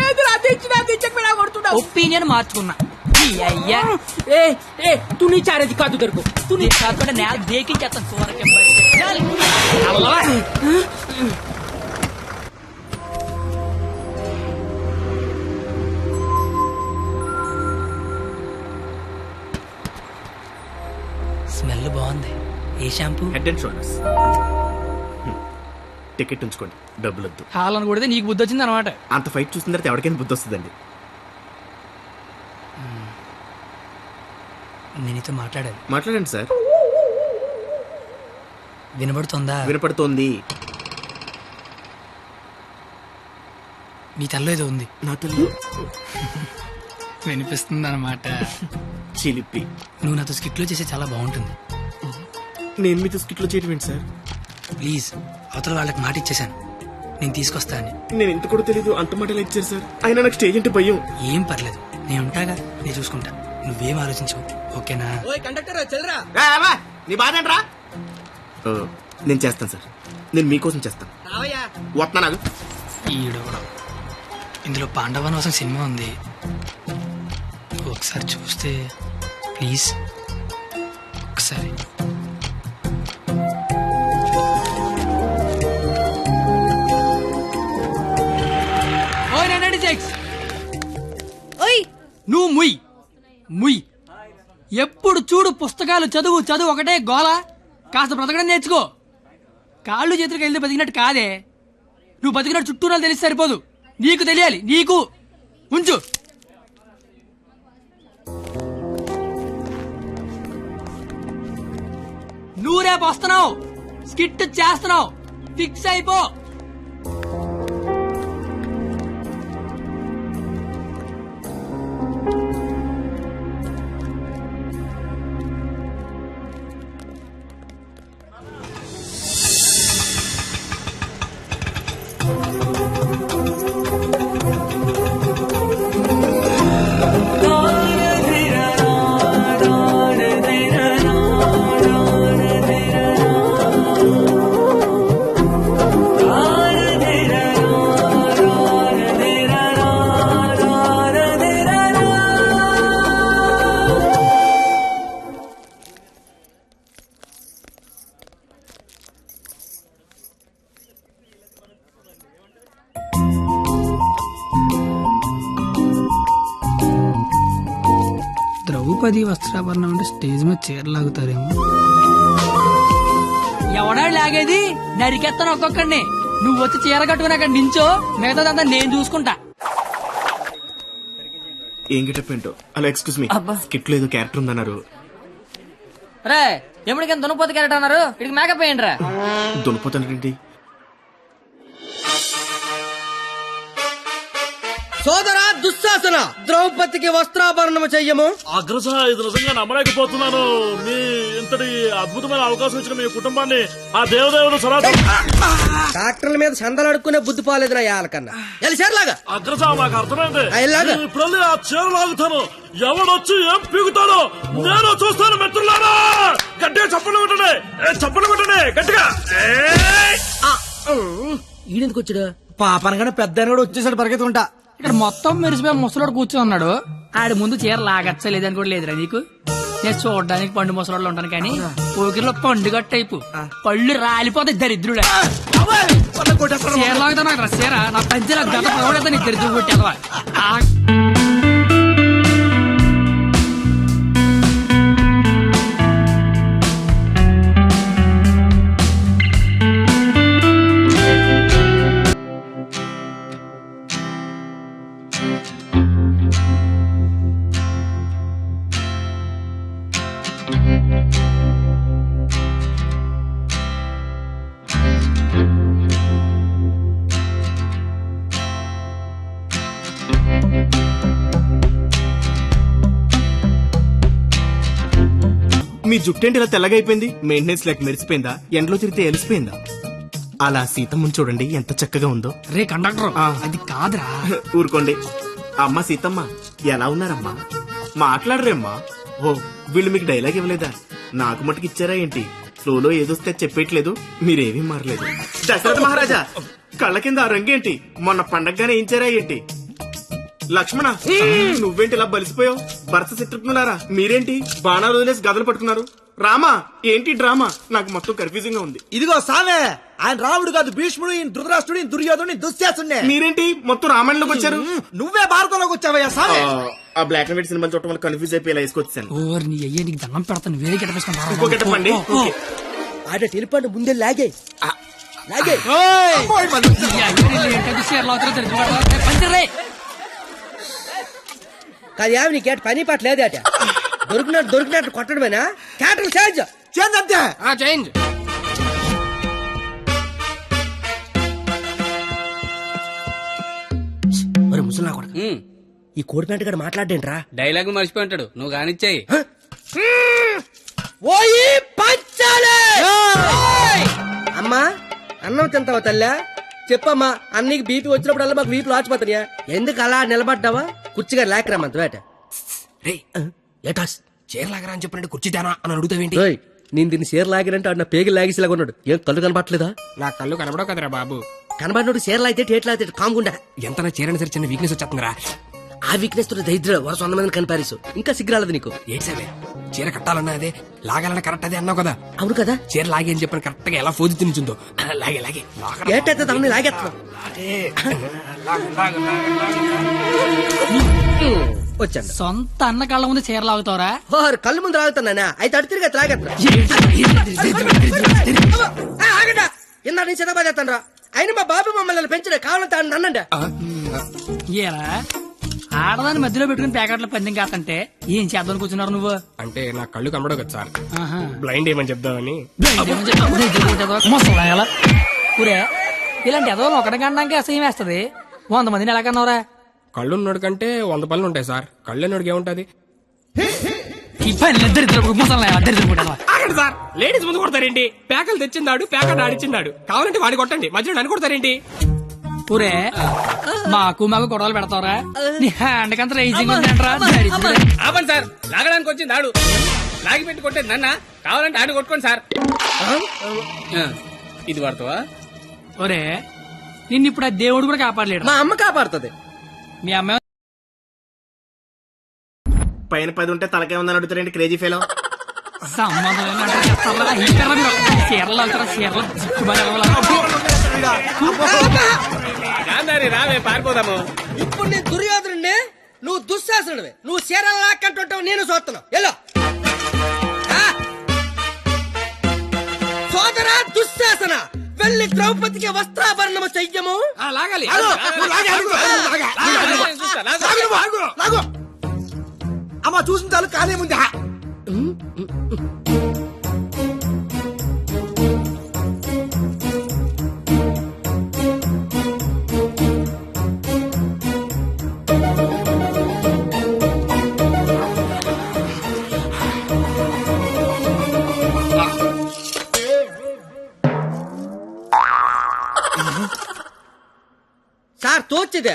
ఏదిరా దించినా దించకపోయినా కొడుతున్నా. ఒపీనియన్ మార్చుకున్నా. అయ్యా తు నీ చారేది కాదు దొరుకు. తు నీ కాకుండా నేల దేకించేస్తాను. సూరకే స్మెల్ బాగుంది. ఏ shampoo? Head and Shoulders. Ticket ఉంచుకోండి, డబ్బులు వద్దు. హాలను కొడితే నీకు బుద్ధి వచ్చింది అనమాట. అంత ఫైట్ చూసిన తర్వాత ఎవరికైనా బుద్ధి వస్తుందండి. నేను నీతో మాట్లాడాలి. మాట్లాడండి సార్. వినబడుతుందా? వినపడుతోంది. నీ తల్లో ఏదో ఉంది. నా తల్లి వినిపిస్తుంది అనమాట. చిలిపి. నువ్వు నాతో స్కిట్లో చేసే చాలా బాగుంటుంది. నేను మీతో స్కిట్లో చేయడం ఏంటి సార్? ప్లీజ్, అవతల వాళ్ళకి మాట ఇచ్చేసాను, నేను తీసుకొస్తా అని. నేను ఇంత కూడా తెలీదు, అంత మాట ఎలా ఇచ్చారు సార్? అయినా నాకు స్టేజ్ అంటే భయం. ఏం పర్లేదు, నేను ఉంటాగా, నేను చూసుకుంటా. నువ్వేం ఆలోచించవు, ఓకేనా? నీ బాధ ఏంట్రా? నేను చేస్తాను సార్, నేను మీకోసం చేస్తాను. వస్తున్నా నాకు. ఈడవడం. ఇందులో పాండవనవాసం సినిమా ఉంది, ఒకసారి చూస్తే ప్లీజ్. ఒకసారి నువ్వు ముయ్ ముయ్. ఎప్పుడు చూడు పుస్తకాలు చదువు చదువు ఒకటే గోల. కాస్త బ్రతకడం నేర్చుకో. కాళ్ళు చేతులకు వెళ్తే బతికినట్టు కాదే. నువ్వు బతికినట్టు చుట్టూరా తెలిసి సరిపోదు, నీకు తెలియాలి. నీకు ఉంచు. నువ్వు రేపు వస్తున్నావు, స్కిట్ చేస్తున్నావు, ఫిక్స్ అయిపో. ద్రౌపది వస్త్రాభరణం అంటే స్టేజ్ మీద చీరలాగుతారేమో. ఎవడా లాగేది? నరికెత్తాను ఒక్కొక్కడిని. నువ్వు వచ్చి చీర కట్టుకుని అక్కడ నించో, మిగతాదంతా నేను చూసుకుంటా. ఏం గెటప్ ఏంటో. అలా ఎక్స్క్యూజ్ మీ, స్కిట్ లో ఏదో క్యారెక్టర్ ఉందన్నారు. రే ఎప్పటికైనా దున్నపోతు క్యారెక్టర్ అన్నారు, ఇక్కడికి మేకప్ వేయండి రా. దున్నపోతానండి. సోదరా దుశ్శాసన, ద్రౌపదికి వస్త్రాభరణము చెయ్యము. అగ్రస, ఇది నిజంగా నమ్మలేకపోతున్నాను. మీ ఇంతటి అద్భుతమైన అవకాశం ఇచ్చిన మీ కుటుంబాన్ని ఆ దేవదేవుడు డాక్టర్ల మీద చందలు అడుక్కునే బుద్ధి పోలేదు నా యాలకన్నా. చీరలాగా అగ్రస, మాకు అర్థమైంది. ఇలాగా ఇప్పుడు ఆ చీర లాగుతాను, ఎవడొచ్చి ఏం పీగుతాడో నేను చూస్తాను. మిత్రులారా, గట్టిగా చప్పట్లు పెట్టండి, చప్పట్లు పెట్టండి గట్టిగా. ఈడెందుకు వచ్చాడు? పాపనగానే పెద్ద కూడా వచ్చేసాడు పరిగెత్తుకుంటా. ఇక్కడ మొత్తం మెరిసిపోయి ముసలోడు కూర్చొని ఉన్నాడు. ఆడి ముందు చీర లాగచ్చలేదని కూడా లేదురా నీకు. నేను చూడడానికి పండు ముసలాళ్ళు ఉంటాను కానీ పోకిరిలో పండుగ టైపు పళ్ళు రాలిపోతాయి దరిద్రుడే. చీరలాగుతా నాకు చీర నా పంచల గత పడతా నీకు దరిద్రుడు కొట్టేదవా. మీ జుట్టేంటి ఇలా తెల్లగా అయిపోయింది? మెయింటెనెన్స్ లేక మెరిసిపోయిందా? ఎండలో తిరిగితే ఎలిసిపోయిందా? అలా సీతమ్మని చూడండి ఎంత చక్కగా ఉందో. రే కండక్టర్ అది కాదురా. ఊరుకోండి. అమ్మ సీతమ్మ ఎలా ఉన్నారమ్మా? మాట్లాడరేమ్మా? ఓ వీళ్ళు మీకు డైలాగ్ ఇవ్వలేదా? నాకు మటుకు ఇచ్చారా ఏంటి? ఫ్లోలో ఏదొస్తే చెప్పేయట్లేదు, మీరేమీ మారలేదు. దశరథ మహారాజా కళ్ళ కింద ఆ రంగేంటి? మొన్న పండగగానే ఏంచారా ఏంటి? లక్ష్మణ నువ్వేంటి ఇలా బలిసిపోయావు? భరత శత్రుఘ్నులారా మీరేంటి బాణాలు వదిలేసి గదలు పట్టుకున్నారు? రామా ఏంటి డ్రామా? నాకు మొత్తం కన్ఫ్యూజింగ్ గా ఉంది. ఇదిగో సామే, ఆయన రాముడు కాదు, భీష్ముడు, ఈయన ధృతరాష్ట్రుడు, ఈయన దుర్యోధనుడు, దుశ్శాసుడే. మీరేంటి మొత్తం రామాయణంలోకి వచ్చారు? నువ్వే భారతంలోకి వచ్చావయ్యా సామే. ఆ బ్లాక్ అండ్ వైట్ సినిమాలు చూడటం వల్ల కన్ఫ్యూజ్ అయిపోయి ఇలా వేసుకొచ్చాను. ఓర్ నీ అయ్యే నీకు దండం పెడతాను వేరే గిట్టపేసుకుంటా. ఇంకో గెటప్పండి. ఆడ టెలిపండి ముందే లాగే లాగే. కాదు యావి నీ కేట పని పాట లేదే అట. దొరికినట్టు కొట్టడమేనా? క్యాటర్ చేంజ్ చేంజ్ అంతే. చేంజ్. మరి ముసలా కొడక ఈ కోడి ప్యాంట్ గడ మాట్లాడేంట్రా? డైలాగ్ మర్చిపోయి ఉంటాడు, నువ్వు కానిచ్చాయి. ఓయి పంచాలే. అమ్మా అన్నం తింటావా తల్లా? చెప్పమ్మా, అన్నీకి బీపీ వచ్చినప్పుడల్లా మాకు వీపులు ఆచిపోతాయా? ఎందుకు అలా నిలబడ్డావా? కుర్చీగా లేకరామంత వేట. ఏటాస్ చీర లాగరా అని చెప్పినట్టు కుర్చీ తేనా అని అడుగుతావేంటి? నేను దీన్ని చీర లాగినంటే అన్న పేగి లాగేసేలాగా ఉన్నాడు. ఏం కళ్ళు కనబట్టలేదా? నా కళ్ళు కనబడవు కదరా బాబు. కనబడినోడు చీర లాగితే టేట్ లాగితే కాముకుండా. ఎంత నా చీరని సరే చిన్న వీక్నెస్ వచ్చేస్తుందిరా. ఆ వీక్నెస్ తో దరిద్ర వరుస 100 మందిని కనిపారేసు. ఇంకా సిగ్గురాలదు నీకు. ఏంటి సరే చీర కట్టాలన్నా అదే, లాగాలన్నా కరెక్ట్ అదే అన్నావు కదా. అవును కదా. చీర లాగే అని చెప్పిన కరెక్ట్ గా ఎలా ఫోజు తినిచుందో లాగే లాగే ఏటైతే దాన్ని లాగేస్తున్నావు. వచ్చాను. సొంత అన్న కళ్ళ ముందు చీర లాగుతావరా? కళ్ళు ముందు లాగుతున్నానా? అయితే అటు తిరిగి లాగేస్తున్నా. ఇందా నేను చిన్నబాదేస్తాను రా. అయినా మా బాబు మమ్మల్ని పెంచడే కావాలంటే అన్నండి. ఏరా ఆడదాన్ని మధ్యలో పెట్టుకుని ప్యాకెట్ల పందెం కాదంటే ఏం చేద్దాం కూర్చున్నారు నువ్వు? అంటే నా కళ్ళు కనబడవు కదా సార్, బ్లైండ్ ఏమని చెప్దామని. ఊరే ఇలాంటి ఎదో ఒకటి కనడానికి అసహ్యం వేస్తది. 100 మందిని ఎలా కన్నావురా? కళ్ళు ఉన్నోడు కంటే 100 పనులు ఉంటాయి సార్. కళ్ళు ఉన్నోడికి ఏముంటది? ఈ పని ఆగండి సార్, లేడీస్ ముందు కొడతారేంటి? ప్యాకలు తెచ్చిందాడు, ప్యాకెట్ ఆడిచ్చిందాడు. కావాలంటే వాడి కొట్టండి, మధ్యలో నన్ను కొడతారేంటి? ఊరే మాకు గొడవలు పెడతావరా? నీ హ్యాండ్ కంత రైజింగ్ ఆపండి సార్, లాగడానికి వచ్చింది ఆడు. లాగి పెట్టి కొట్టేది నన్న. కావాలంటే ఆడు కొట్టుకోండి సార్. ఇది వాడతావా? ఒరే నిన్ను ఇప్పుడు ఆ దేవుడు కూడా కాపాడలేడు. మా అమ్మ కాపాడుతుంది. మీ అమ్మ పైన 10 ఉంటే తలకే ఉందని అడుగుతారండి క్రేజీ ఫెలో. రావే పారిపోదాము. ఇప్పుడు నేను దుర్యోధనుడే, నువ్వు దుశ్శాసనుడివే. నువ్వు చీరలు లాక్కంటుంటావు, నేను చూస్తున్నావు. ఎలా సోదరా దుశ్శాసన, వెళ్ళి ద్రౌపదికి వస్త్రాభరణము చెయ్యము. లాగాలి. అమ్మా చూసిన చాలు కానీ ముందు. సార్ తోచిదే,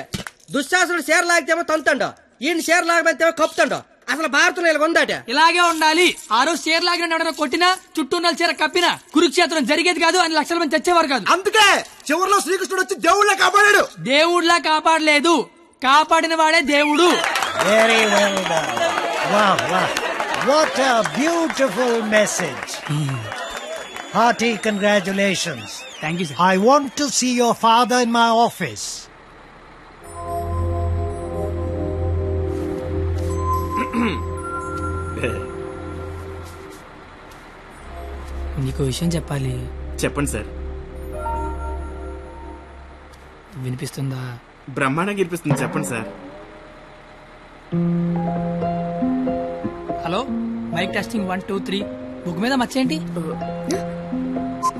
దుశ్శాసనుడు చీర లాగితేమో తంతండో, ఈయన చీర లాగమంతేమో కప్పుతండో. అసలు భారతంలో ఇలా ఉందాట. ఇలాగే ఉండాలి. ఆ రోజు చీర లాగిన ఎవడైనా కొట్టినా చుట్టూ ఉన్న చీర కప్పినా కురుక్షేత్రం జరిగేది కాదు, అని లక్షల మంది చచ్చేవారు కాదు. అందుకే చివరిలో శ్రీకృష్ణుడు వచ్చి దేవుళ్ళ కాపాడాడు. దేవుళ్ళ కాపాడలేదు, కాపాడిన వాడే దేవుడు. What a beautiful message. Hearty congratulations. Thank you, sir. I want to see your father in my office. నీకు విషయం చెప్పాలి. చెప్పండి సార్. వినిపిస్తుందా? బ్రహ్మాండంగా వినిపిస్తుంది, చెప్పండి sir. Hello, mike testing 1 2 3. Book మీద మర్చేంటి?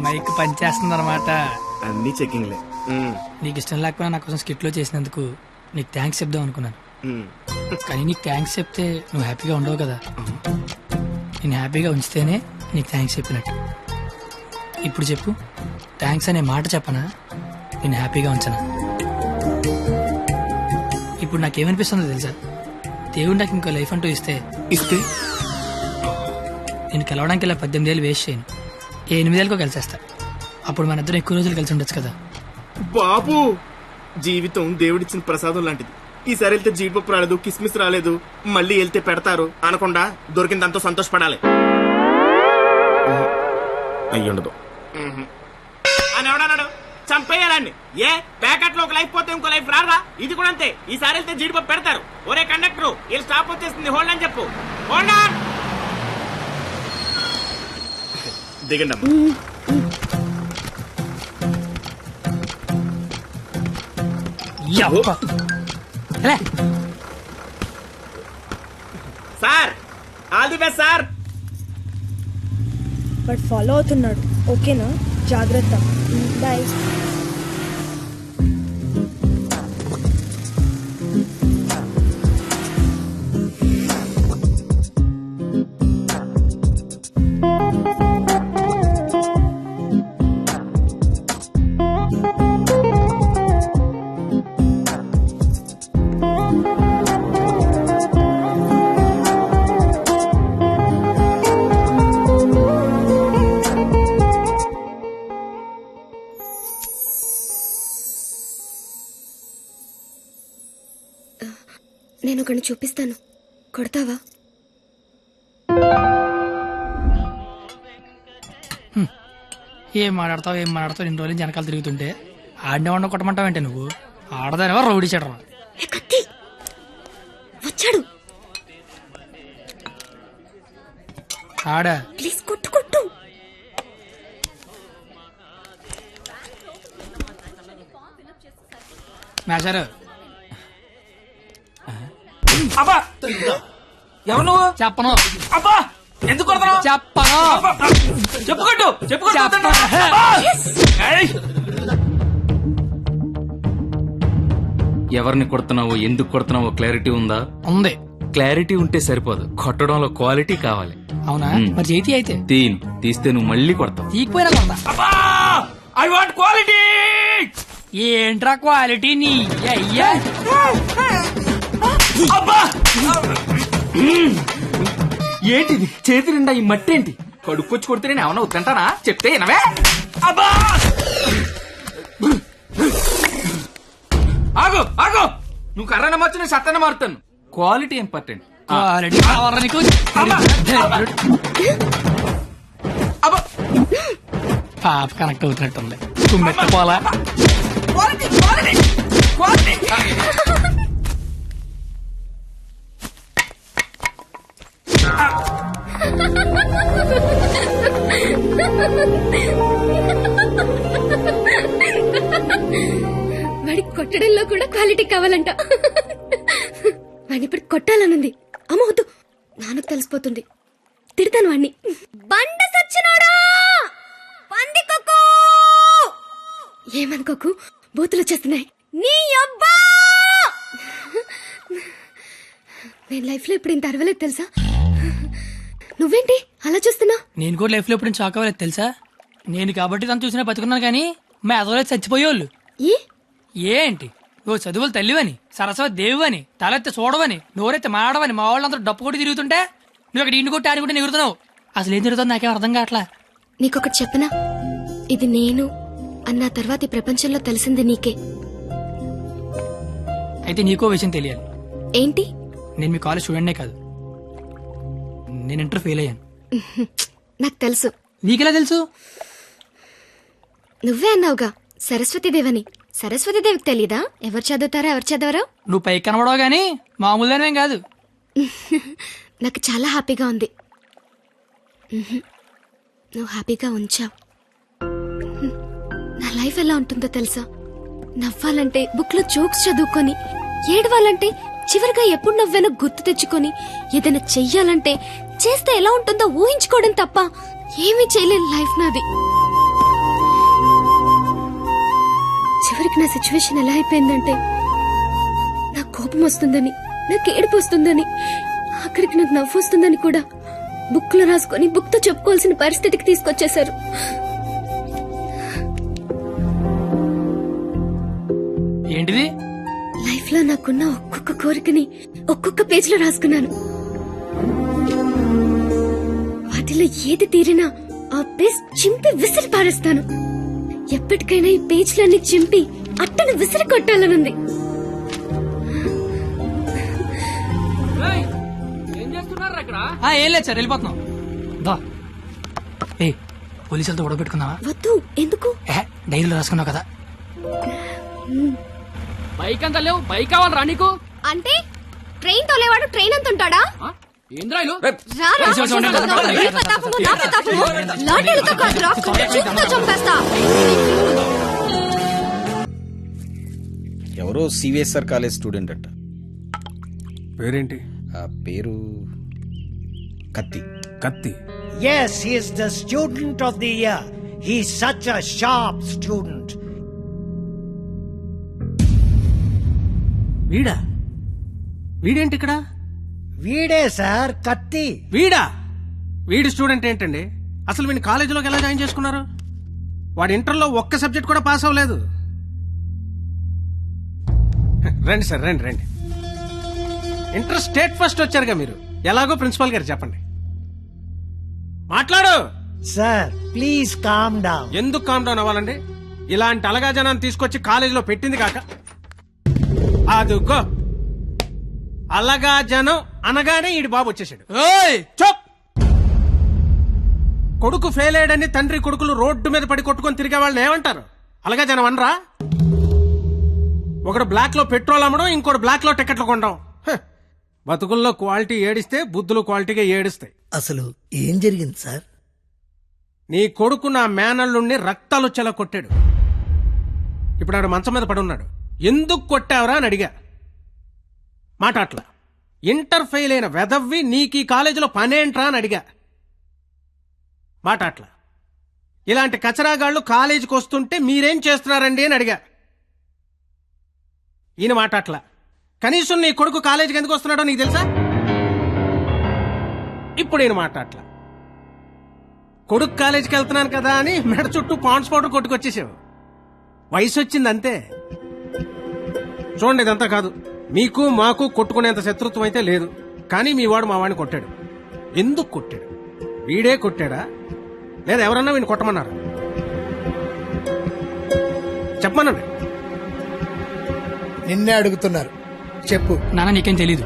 మైక్ పనిచేస్తుంది అనమాట. అన్ని చెకింగ్లే. నీకు ఇష్టం లేకపోయినా నా కోసం స్కిట్ లో చేసినందుకు నీకు థ్యాంక్స్ చెప్దాం అనుకున్నాను. కానీ నీకు థ్యాంక్స్ చెప్తే నువ్వు హ్యాపీగా ఉండవు కదా. నేను హ్యాపీగా ఉంచితేనే నీకు థ్యాంక్స్ చెప్పినట్టు. ఇప్పుడు చెప్పు, థ్యాంక్స్ అనే మాట చెప్పనా, నేను హ్యాపీగా ఉంచనా? ఇప్పుడు నాకేమనిపిస్తుందో తెలుసా? దేవుడు నాకు ఇంకో లైఫ్ అంటూ ఇస్తే నేను కలవడానికి ఇలా 18 ఏళ్ళు వేస్ట్ చేయను. 8 ఏళ్ళకో కలిసేస్తా. అప్పుడు మన ఇద్దరం ఎక్కువ రోజులు కలిసి ఉండొచ్చు కదా. బాబు, జీవితం దేవుడిచ్చిన ప్రసాదం లాంటిది. ఈసారి వెళ్తే జీడిపప్పు రాలేదు, కిస్మిస్ రాలేదు, మళ్ళీ వెళ్తే పెడతారు అనకుండా దొరికిందంతో సంతోషపడాలి. అయ్యుండదు అని ఎవడన్నాడు? చంపేయాలండి. ఏ ప్యాకెట్ లో ఒక లైఫ్ పోతే ఇంకో లైఫ్ రారా? ఇది కూడా అంతే. ఈసారి వెళ్తే జీడిపప్పు పెడతారు. ఒరే కండక్టర్, వీళ్ళు స్టాప్ వచ్చేస్తుంది, హోల్డ్ అని చెప్పు. Hold on. దిగండి అమ్మా. Sir, all the best sir. But follow అవుతున్నాడు. ఓకేనా? జాగ్రత్త. బాయ్. నేను ఒకరిని చూపిస్తాను, కొడతావా? ఏం మాట్లాడతావు ఇన్ని రోజులు వెనకాల తిరుగుతుంటే ఆడినే వండ కొట్టమంటావంటే నువ్వు ఆడదానివా రౌడీ చెడరా? వచ్చాడు. ఆడా ప్లీజ్ కొట్టు కొట్టు. మేషారు. అబ్బా, ఎవరు నువ్వు? చెప్పను. అబ్బా, ఎందుకు కొడతావు? చెప్పను. చెప్పుకోట్టు చెప్పుకోట్టు. ఎవరిని కొడుతున్నావో, ఎందుకు కొడుతున్నావో క్లారిటీ ఉందా? ఉంది. క్లారిటీ ఉంటే సరిపోదు, కొట్టడంలో క్వాలిటీ కావాలి. అవునా? మరి చేతి అయితే తీస్తే నువ్వు మళ్ళీ కొడతావు. తీకపోయినా కొడతా. I want quality. ఏంట్రా క్వాలిటీ నీ అయ్యా? అబ్బా, ఏంటిది చేతి నిండా ఈ మట్టి ఏంటి? కడుక్కొచ్చి కొడితే నేను ఏమన్నా వద్దంటానా? చెప్తే వినవే? అబ్బా, ఆగు ఆగు, నువ్వు కర్రన మార్చు, నేను సత్తన మారుతాను. Quality important. క్వాలిటీ కావాలా నీకు? పాప కనెక్ట్ అవుతున్నట్టుంది. కుమ్మెత్తపోలా. వాడి కొట్టడంలో కూడా క్వాలిటీ కావాలంట. వాడిని ఇప్పుడు కొట్టాలనుంది. అమ్మ వద్దు, నాన్నకు తెలిసిపోతుంది. తిడతాను వాడిని. బండ సచ్చినోడా, పందికొక్కు. ఏమనుకోకు, బూతులు వచ్చేస్తున్నాయి. నీ అబ్బా, నేను లైఫ్ లో ఇప్పుడు ఇంత అరవలేదు తెలుసా? నువ్వేంటి అలా చూస్తున్నా? నేను కూడా లైఫ్ లో ఎప్పుడు షాక్ అవ్వలేదు తెలుసా? నేను కాబట్టి తను చూసినా బతుకున్నాను, కానీ మా ఎదవలేదు చచ్చిపోయేవాళ్ళు. ఏంటి నువ్వు చదువులు తల్లివని, సరస్వతి దేవివని, తలెత్తి చూడవని, నోరెత్తి మాడవని మా వాళ్ళందరూ డప్పు కొట్టి తిరుగుతుంటే నువ్వు అక్కడ ఇంటి కొట్టి ఆడి కూడా ఎగురుతున్నావు. అసలు ఏం తిరుగుతుంది నాకేం అర్థం కావట్లా. నీకొకటి చెప్పనా? ఇది నేను అన్న తర్వాత ఈ ప్రపంచంలో తెలిసింది నీకే. అయితే నీకో విషయం తెలియాలి. ఏంటి? నేను మీ కాలేజ్ స్టూడెంట్నే కాదు, నేను ఇంటర్ ఫెయిల్ అయ్యాను. నాకు తెలుసు. నీకెలా తెలుసు? నువ్వే అన్నావుగా సరస్వతీదేవని. సరస్వతీదేవికి తెలీదా ఎవరు చదువుతారో ఎవరు చదవరో? నువ్వు పైకి కనబడవు గానీ మామూలుగానేం కాదు. నాకు చాలా హ్యాపీగా ఉంది. నువ్వు హ్యాపీగా ఉంచావు. నా లైఫ్ ఎలా ఉంటుందో తెలుసా? నవ్వాలంటే బుక్ లో జోక్స్ చదువుకొని, ఏడవాలంటే చివరిగా ఎప్పుడు నవ్వానో గుర్తు తెచ్చుకొని, ఏదైనా చెయ్యాలంటే చేస్తే ఎలా ఉంటుందో ఊహించుకోవడం తప్ప ఏమీ చేయలేని లైఫ్ నాది. చివరికి నా సిచ్యువేషన్ ఎలా అయిపోయిందంటే, నాకు కోపం వస్తుందని, నాకు ఏడుపు వస్తుందని, అక్కడికి నాకు నవ్వు వస్తుందని కూడా బుక్ లో రాసుకొని బుక్ తో చెప్పుకోవాల్సిన పరిస్థితికి తీసుకొచ్చేశారు. ఏంటిది? లైఫ్ లో నాకున్న ఒక్కొక్క కోరికని ఒక్కొక్క పేజ్ లో రాసుకున్నాను. వాటిలో ఏది తీరినా ఆ పేజ్ చింపి విసిరి పారేస్తాను. ఎప్పటికైనా ఈ పేజ్లన్నీ చింపి అట్టను విసిరి కొట్టాలనుంది. ఏం లేదు సార్, వెళ్ళిపోతున్నాం. ఏ పోలీసులతో గొడవ పెట్టుకున్నావా? వద్దు. ఎందుకు? డైరీలో రాసుకున్నావు కదా. బైక్ అంతా లేవు, బైక్ కావాలరా నీకు? అంటే ట్రైన్ తోలేవాడు ట్రైన్ అంత ఉంటాడా? ఏంద్రాయిలు ఎవరో సివిఎస్ఆర్ కాలేజ్ స్టూడెంట్ అంట. పేరేంటి? ఆ పేరు కత్తి. కత్తి. Yes, he is the student of the year. He's such a sharp student. వీడా? వీడేంటి ఇక్కడ? వీడే సార్ కత్తి. వీడా? వీడి స్టూడెంట్ ఏంటండి? అసలు వీడిని కాలేజీలోకి ఎలా జాయిన్ చేసుకున్నారు? వాడు ఇంటర్లో ఒక్క సబ్జెక్ట్ కూడా పాస్ అవ్వలేదు. రండి సార్, రండి రండి. ఇంటర్ స్టేట్ ఫస్ట్ వచ్చారుగా మీరు. ఎలాగో ప్రిన్సిపాల్ గారు చెప్పండి. మాట్లాడు సార్. Please calm down. ఎందుకు కామ్ డౌన్ అవ్వాలండి? ఇలాంటి అలగా జనాన్ని తీసుకొచ్చి కాలేజీలో పెట్టింది కాక అదుగో అలగా జనం అనగానే ఈడి బాబు వచ్చేసాడు. చప్! కొడుకు ఫెయిల్ అయ్యాడని తండ్రి కొడుకులు రోడ్డు మీద పడి కొట్టుకొని తిరిగే వాళ్ళని ఏమంటారు? అలగా జనం అనరా? ఒకడు బ్లాక్ లో పెట్రోల్ అమ్మడం, ఇంకోటి బ్లాక్ లో టికెట్లు కొనడం. బతుకుల్లో క్వాలిటీ ఏడిస్తే బుద్ధులు క్వాలిటీగా ఏడుస్తాయి. అసలు ఏం జరిగింది సార్? నీ కొడుకు నా మేనల్లుణ్ణి రక్తాలు వచ్చేలా కొట్టాడు. ఇప్పుడు ఆడు మంచం మీద పడి ఉన్నాడు. ఎందుకు కొట్టావురా అని అడిగా. మాట అట్లా. ఇంటర్ ఫెయిల్ అయిన వెదవ్వి నీకు ఈ కాలేజీలో పనేంట్రా అని అడిగా. మాట అట్లా. ఇలాంటి కచరాగాళ్ళు కాలేజీకి వస్తుంటే మీరేం చేస్తున్నారండి అని అడిగా. ఈయన మాట అట్లా. కనీసం నీ కొడుకు కాలేజీకి ఎందుకు వస్తున్నాడో నీకు తెలుసా? ఇప్పుడు ఈయన మాట అట్లా. కొడుకు కాలేజీకి వెళ్తున్నాను కదా అని మెడ చుట్టూ పాండ్స్ పౌడర్ కొట్టుకొచ్చేసావు. వయసు వచ్చింది అంతే. చూడండి, ఇదంతా కాదు. మీకు మాకు కొట్టుకునేంత శత్రుత్వం అయితే లేదు. కానీ మీ వాడు మా వాడిని కొట్టాడు. ఎందుకు కొట్టాడు? వీడే కొట్టాడా లేదా ఎవరన్నా వీడిని కొట్టమన్నారు? చెప్పమనండి. నిన్నే అడుగుతున్నారు. చెప్పు. నాన్న నీకేం తెలీదు.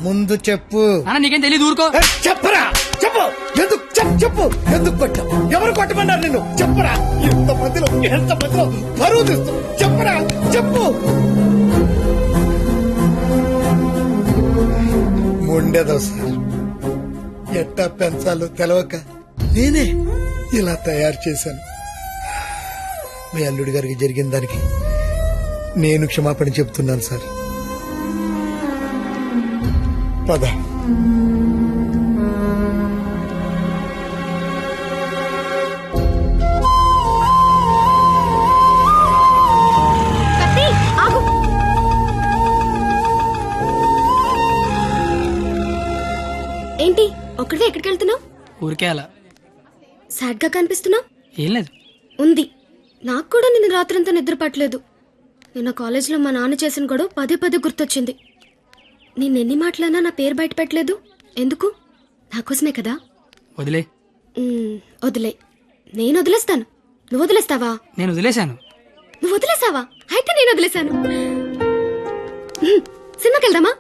ముందు చెప్పు. నాన్న నీకేం తెలీదు, ఊరుకో. చెప్పరా, చెప్పు. ఎందుకు చెప్పు. ఎందుకు కొట్టావు? ఎవరు కొట్టమన్నారు నిన్ను? చెప్పరా. ఎంత మందిలో బరువు తీస్తూ చెప్పరా, చెప్పు. మొండేదో సార్. ఎట్టా పెంచాలో తెలవక నేనే ఇలా తయారు చేశాను. మీ అల్లుడి గారికి జరిగిన దానికి నేను క్షమాపణ చెప్తున్నాను సార్. పద. ఏంటి ఒక్కడే ఎక్కడికి వెళ్తున్నావు? ఊరికే అలా. సాడ్ గా కనిపిస్తున్నావు. ఏం లేదు. ఉంది. నాకు కూడా నిన్న రాత్రంతా నిద్ర పట్టలేదు. నిన్న కాలేజీలో మా నాన్న చేసిన గొడవ పదే పదే గుర్తొచ్చింది. నిన్నెన్ని మాటలన్నా నా పేరు బయట పెట్టలేదు. ఎందుకు? నాకోసమే కదా. వదిలే. వదిలే. నేను వదిలేస్తాను. నువ్వు వదిలేస్తావా? నేను వదిలేశాను. నువ్వు వదిలేసావా? అయితే నేను వదిలేశాను. సినిమాకి వెళ్దామా?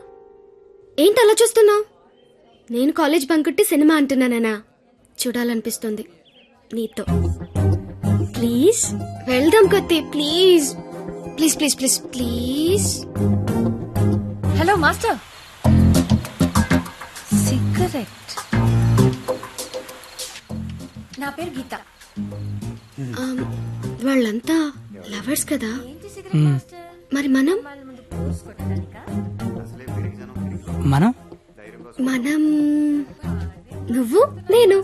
ఏంటి అలా చూస్తున్నావు? నేను కాలేజ్ బంకొట్టి సినిమా అంటున్నానా చూడాలనిపిస్తుంది నీతో. ప్లీజ్ వెళ్దాం కత్తి, please please please please please. Hello master, cigarette. నా పేరు గీత. వాళ్ళంతా లవర్స్ కదా, మరి మనం మనం మనం నువ్వు నేను.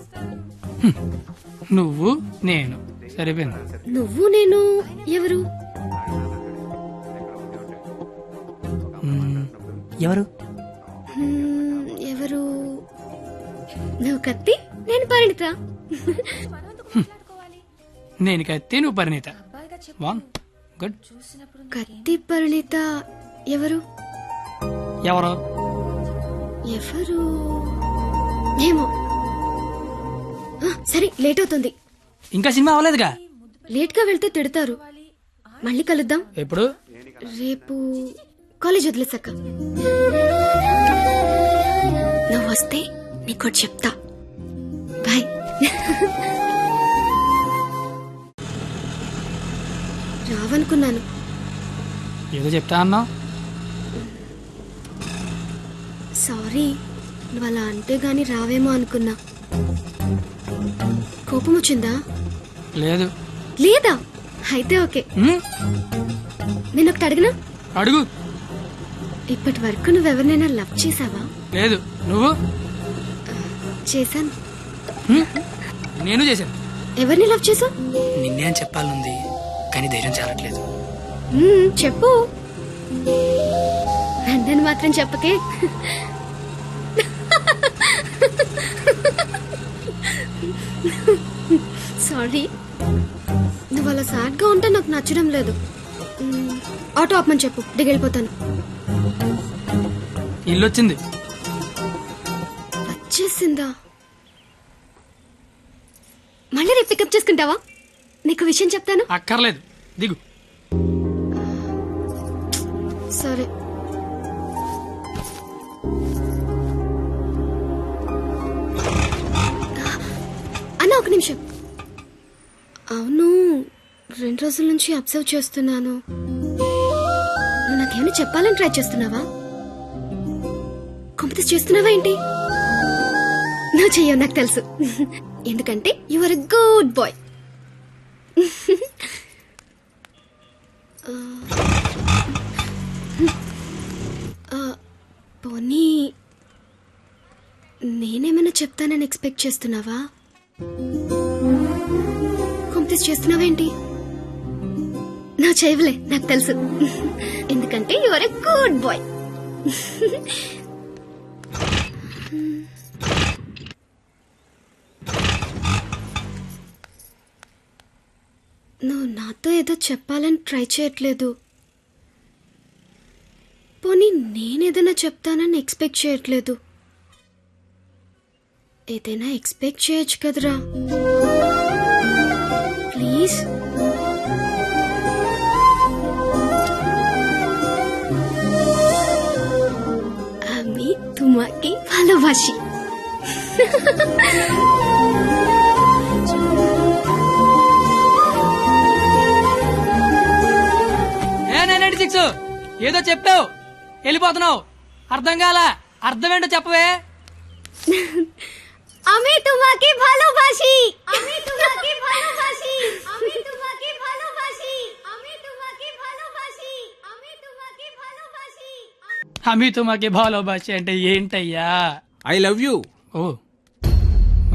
నువ్వు నేను సరిపోయింది. నువ్వు నేను ఎవరు? ఎవరు? ఎవరు? నువ్వు కత్తి, నేను పరిణిత. నేను కత్తి, నువ్వు పరిణీత. గుడ్. కత్తి పరిణిత ఎవరు? ఎవరు? ఎవరు ఏమో. సరే, లేట్ అవుతుంది. ఇంకా సినిమా అవ్వలేదుగా. లేట్ గా వెళ్తే తిడతారు. మళ్ళీ కలుద్దాం. ఎప్పుడు? రేపు కాలేజ్ వదిలేసాక. నువ్వు వస్తే నీకోటి చెప్తా. బాయ్. రావనుకున్నాను. ఏదో చెప్తా అన్నావు. సారీ, నువ్వు అలా అంటే గాని రావేమో అనుకున్నా. కోపం వచ్చిందా? లేదు. లేదా? అయితే ఓకే. నేను ఒకటి అడిగినా? అడుగు. ఇప్పటి వరకు నువ్వెవరినైనా లవ్ చేసావా? లేదు. నువ్వు? చేశాను. నేను చేశాను. ఎవరిని లవ్ చేసావు? నిన్నే అని చెప్పాలనుంది, కానీ ధైర్యం చాలట్లేదు. చెప్పు. నన్ను మాత్రం చెప్పకే. సారీ, నువ్వు అలా సాడ్ గా ఉంటే నాకు నచ్చడం లేదు. ఆటో ఆపమని చెప్పు, దిగెళ్ళిపోతాను. ఇల్లు వచ్చింది. వచ్చేసిందా? మళ్ళీ రేపు పికప్ చేసుకుంటావా? నీకు విషయం చెప్తాను. అక్కర్లేదు, దిగు. సరే. అన్న, ఒక నిమిషం. అవును, 2 రోజుల నుంచి అబ్జర్వ్ చేస్తున్నాను. నువ్వు నాకేమైనా చెప్పాలని ట్రై చేస్తున్నావా? కాంపిటీస్ చేస్తున్నావా ఏంటి? నువ్వు చెయ్యవు, నాకు తెలుసు. ఎందుకంటే you are a good boy. పోనీ నేనేమైనా చెప్తానని ఎక్స్పెక్ట్ చేస్తున్నావా? కాంపిటీస్ చేస్తున్నావా ఏంటి? నువ్వు చేయవులే, నాకు తెలుసు. ఎందుకంటే you are a good boy. నువ్వు నాతో ఏదో చెప్పాలని ట్రై చేయట్లేదు. పోనీ నేనేదైనా చెప్తానని ఎక్స్పెక్ట్ చేయట్లేదు. ఏదైనా ఎక్స్పెక్ట్ చేయొచ్చు కదరా, ప్లీజ్. আমি তোমাকে ভালোবাসি. ఏదో చెప్పావు, వెళ్ళిపోతున్నావు. అర్థం కాల. అర్థం ఏంటో చెప్పవే. আমি তোমাকে ভালোবাসি. আমি তোমাকে ভালোবাসি. আমি তোমাকে ভালোবাসি. আমি তোমাকে ভালোবাসি. আমি তোমাকে ভালোবাসি. అమి తుమాకి భాలోబాషి అంటే ఏంటయ్యా? I love you. ఓ,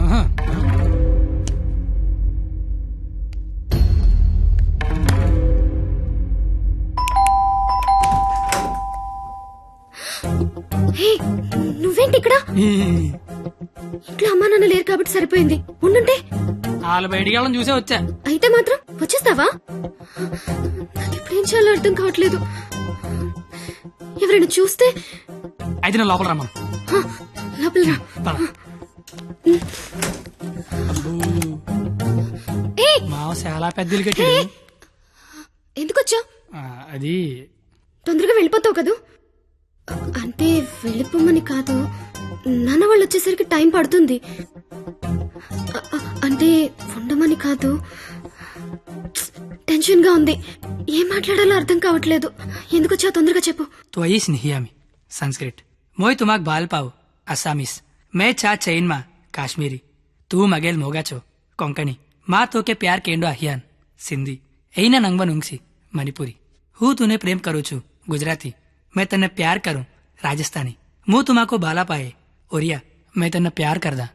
ఆహా. హే, నువ్వేంటి ఇక్కడ? ఇంట్లో అమ్మా నాన్న లేరు కాబట్టి సరిపోయింది. ఉండుంటే వాళ్ళ బయటికి వెళ్ళడం చూసే వచ్చా. అయితే మాత్రం వచ్చేస్తావా? నాకు ఇప్పుడేం చేయాలో అర్థం కావట్లేదు. ఎవరైనా చూస్తే? అయితే నేను లోపల రమ్మను. లోపల రా. మావ చాలా పెద్దలు కట్టాడు. ఎందుకొచ్చా? అది తొందరగా వెళ్ళిపోతావు కదూ. అంటే వెళ్ళిపోమని కాదు, నాన్న వాళ్ళు వచ్చేసరికి టైం పడుతుంది. అంటే ఉండమని కాదు, టెన్షన్ గా ఉంది. ఏం మాట్లాడాలో అర్థం కావట్లేదు. ఎందుకు వచ్చావు తొందరగా చెప్పు. तो आइस नहीं आमी संस्कृत मोय तुमाक बाल पाव असामीस मैं चा चैन मा काश्मीरी तू मगेल मोगाचो कोंकणी माँ तो के प्यार केंडो अहियान सिंधी ऐना नंगवन उंगसी मणिपुरी हूँ तूने प्रेम करू छू गुजराती मैं तन्ने प्यार करूं राजस्थानी मुँह तुमाको बाला पाए ओरिया मैं तन्ने प्यार करदा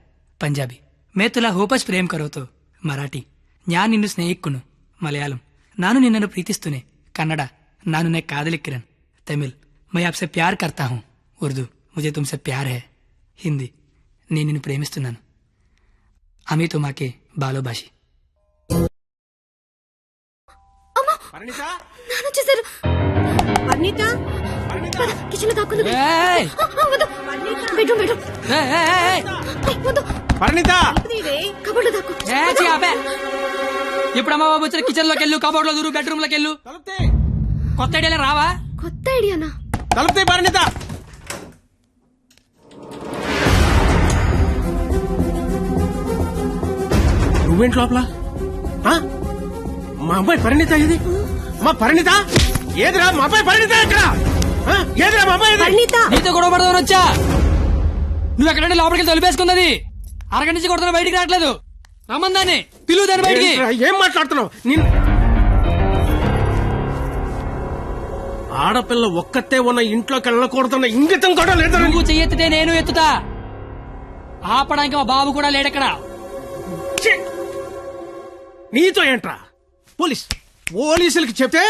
पंजाबी मैं तुला होपच प्रेम करो तो मराठी न्यान निन्नु स्नेहिक्कुनु मलयालम नानु निन्ननु प्रीतिस्तुने कन्नड नानु ने कादलिक्किरन तमिल मैं आपसे प्यार करता हूँ उर्दू मुझे तुमसे प्यार है हिंदी నేను నిన్ను ప్రేమిస్తున్నాను అమీ తుమాకే బాలోబాషి కిచెన్ లో దాక్కుంది. ఏయ్! బెడ్రూమ్ బెడ్రూమ్ కబోర్డ్ లో దాక్కు. ఇప్పుడు అమ్మ బాబు వచ్చిన కిచెన్ లోకి వెళ్ళు, కబోర్డ్ లో దూరు, బెడ్రూమ్ లోకి వెళ్ళు. కొత్త ఐడియాలు రావా? కొత్త ఐడియానా? తలుపుతే పరిణిత. నువ్వేంటి లోపల? ఆ? మా అమ్మాయి పరిణిత ఇది? మా పరిణిత ఏదిరా? మా అమ్మాయి పరిణిత ఎక్కడ? ఆ? ఏదిరా మా అమ్మాయి ఇది? నీతో గొడవ పడదామని వచ్చా. నువ్వు ఎక్కడంటే లోపలికి తొలిపేసుకున్నది. అరగంట నుంచి కొడుతున్నా, బయటికి రావట్లేదు. రమ్మందాన్ని పిలువు దాన్ని బయటికి. ఏంట్రా, ఏం మాట్లాడుతున్నావు? ఆడపిల్ల ఒక్కతే ఉన్న ఇంట్లోకి వెళ్ళకూడదన్న ఇంగితం కూడా లేదు. నువ్వు చెయ్యెత్తితే నేను ఎత్తుతా. ఆపడానికి మా బాబు కూడా లేడెక్కడ. నీతో ఏంట్రా? పోలీసులకి చెప్తే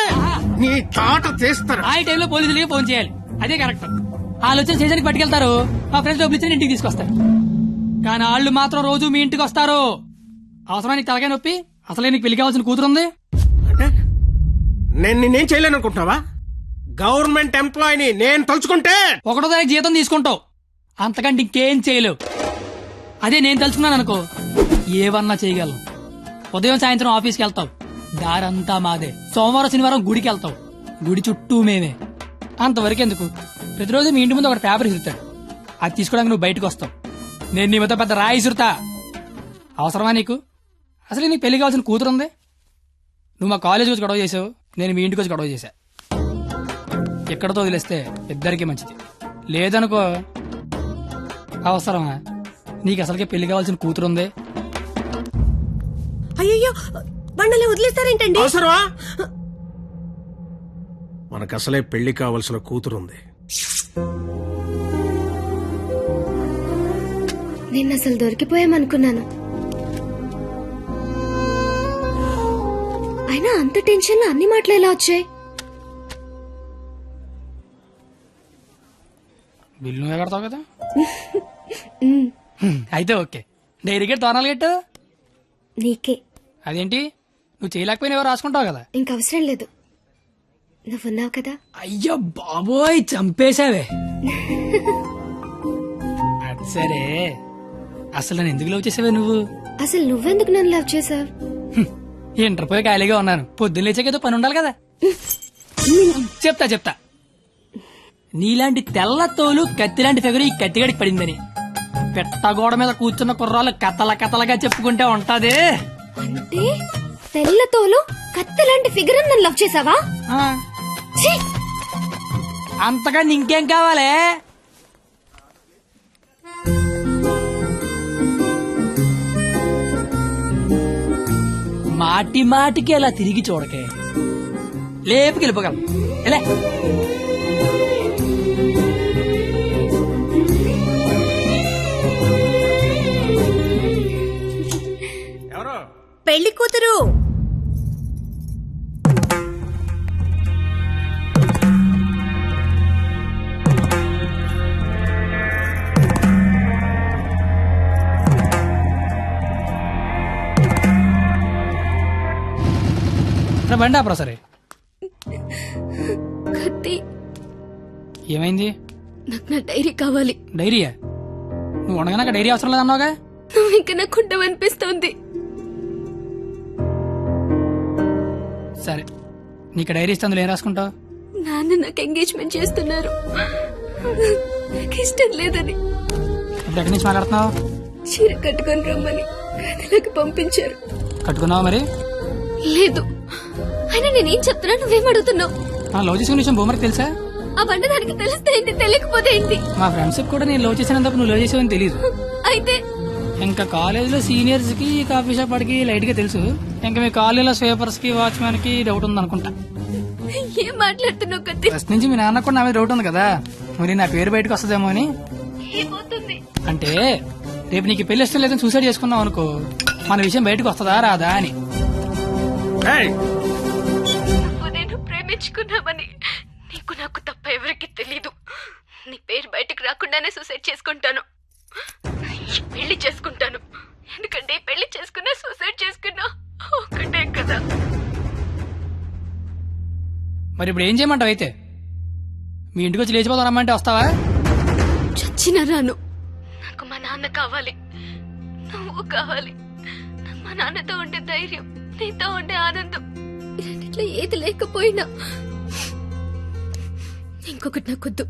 నీ తాట తీస్తారు. ఆ టైంలో పోలీసులకి ఫోన్ చేయాలి, అదే కరెక్ట్. వాళ్ళు వచ్చి స్టేషన్కి పట్టుకెళ్తారు, మా ఫ్రెండ్స్ డబ్బులు ఇచ్చి ఇంటికి తీసుకొస్తారు. కానీ వాళ్ళు మాత్రం రోజు మీ ఇంటికి వస్తారు. అవసరమా నీకు తలకాయ నొప్పి? అసలే నీకు పెళ్లి కావాల్సిన కూతురుంది. అంటే నేను నేనేం చేయలేను అనుకుంటున్నావా? గవర్నమెంట్ ఎంప్లాయీని నేను తలుచుకుంటే 1వ తారీఖు జీతం తీసుకుంటావు, అంతకంటే ఇంకేం చేయలేవు. అదే నేను తలుచుకున్నాను అనుకో, ఏవన్నా చేయగలను. ఉదయం సాయంత్రం ఆఫీస్కి వెళ్తావు, దారంతా మాదే. సోమవారం శనివారం గుడికి వెళ్తావు, గుడి చుట్టూ మేమే. అంతవరకు ఎందుకు, ప్రతిరోజు మీ ఇంటి ముందు ఒక పేపర్ ఇసురుతాడు, అది తీసుకోవడానికి నువ్వు బయటకు వస్తావు. నేను నీ మీద పెద్ద రాయి ఇసురుతా. అవసరమా నీకు? అసలు నీకు పెళ్లి కావాల్సిన కూతురుంది. నువ్వు మా కాలేజ్ వచ్చి గొడవ చేసావు, నేను మీ ఇంటికి వచ్చి గొడవ చేశా. ఎక్కడతో వదిలేస్తే ఇద్దరికీ మంచిది. లేదనుకో, అవసరమా? నీకు అసలుకే పెళ్లి కావాల్సిన కూతురుంది. అయ్యో బండలే వదిలేస్తారేంటండి? అవసరమా? మనకు అసలే పెళ్లి కావాల్సిన కూతురుంది. నేను అసలు దొరికిపోయామనుకున్నాను. అయినా అంత టెన్షన్ లో అన్ని మాటలు ఎలా వచ్చాయి? బిల్లు నువ్వే కడతావు కదా. అయితే ఓకే. డైరీ గేట్ తోరణాలు గట్టు నీకే. అదేంటి, నువ్వు చేయలేకపోయినా ఎవరు రాసుకుంటావు కదా. ఇంకవసరం లేదు, నువ్వున్నావు కదా. అయ్యో బాబోయ్, చంపేశావే. అది సరే, అసలు నన్ను ఎందుకు లవ్ చేసావే నువ్వు? అసలు నువ్వెందుకు నన్ను లవ్ చేసావు? ఇంటర్ పోయి ఖాళీగా ఉన్నాను, పొద్దున్న లేచాకేదో పని ఉండాలి కదా. చెప్తా. నీలాంటి తెల్ల తోలు కత్తిలాంటి ఫిగర్ ఈ కత్తిగడికి పడిందని పెట్టగోడ మీద కూర్చున్న కుర్రాలు కథలుగా చెప్పుకుంటే ఉంటది. అంటే తెల్లతోలు కత్తిలాంటి ఫిగర్ నన్ను లవ్ చేసావా? అంతగా ఇంకేం కావాలే? మాటికి అలా తిరిగి చూడకే, లేపుకి వెళ్ళిపోగలం. ఎలా పెళ్లి కూతురు బండి ఆపరా. సరే, కత్తి. ఏమైంది? నాకు నా డైరీ కావాలి. డైరీయా? నువ్వు ఉండగా డైరీ అవసరం లేదన్నావుగా. నువ్వు ఇంకా నాకు ఉండవనిపిస్తోంది. సరే, నీకు డైరీ ఇస్తే అందులో ఏం రాసుకుంటావు? నాన్న నాకు ఎంగేజ్మెంట్ చేస్తున్నారు, నాకు ఇష్టం లేదని. ఇప్పుడు ఎక్కడి నుంచి మాట్లాడుతున్నావు? చీర కట్టుకొని రమ్మని గదిలోకి పంపించారు. కట్టుకున్నావా మరి? లేదు. అయినా నేనేం చెప్తున్నా, నువ్వేం అడుగుతున్నావు? లవ్ చేసుకున్న విషయం బొమ్మకి తెలుసా? ఆ బండ దానికి తెలిస్తే ఏంటి, తెలియకపోతే ఏంటి? మా ఫ్రెండ్స్ కూడా నేను లవ్ చేసినందుకు నువ్వు లవ్ చేసావని తెలియదు. అయితే ఇంకా కాలేజీలో సీనియర్స్ కి కాఫీ షాప్ వాడికి లైట్ గా తెలుసు. ఇంకా మీ కాలేజీలో స్వీపర్స్ కి వాచ్మెన్ కి డౌట్ ఉంది అనుకుంటా. ఏం మాట్లాడుతున్నావు కత్తి? ఫస్ట్ నుంచి మీ నాన్న కూడా నా మీద డౌట్ ఉంది కదా, మరి నా పేరు బయటకు వస్తుందేమో అని. ఏమవుతుంది అంటే రేపు నీకు పెళ్లి ఇష్టం లేదని సూసైడ్ చేసుకున్నావు అనుకో, మన విషయం బయటకు వస్తుందా రాదా అని. నువ్వు నేను ప్రేమించుకున్నామని నీకు నాకు తప్ప ఎవరికి తెలీదు. నీ పేరు బయటకు రాకుండానే సూసైడ్ చేసుకుంటాను. పెళ్లి చేసుకుంటాను. ఎందుకంటే పెళ్లి చేసుకున్నా సూసైడ్ చేసుకున్నా ఒకటే కదా. మరి ఇప్పుడు ఏం చేయమంటావు? అయితే మీ ఇంటికి వచ్చి లేచిపోతాను రమ్మంటే వస్తావా? చచ్చినా రాను. నాకు మా నాన్న కావాలి, నువ్వు కావాలి. మా నాన్నతో ఉండే ధైర్యం, నీతో ఉండే ఆనందం, ఈ రెండిట్లో ఏది లేకపోయినా ఇంకొకటి నాకొద్దు.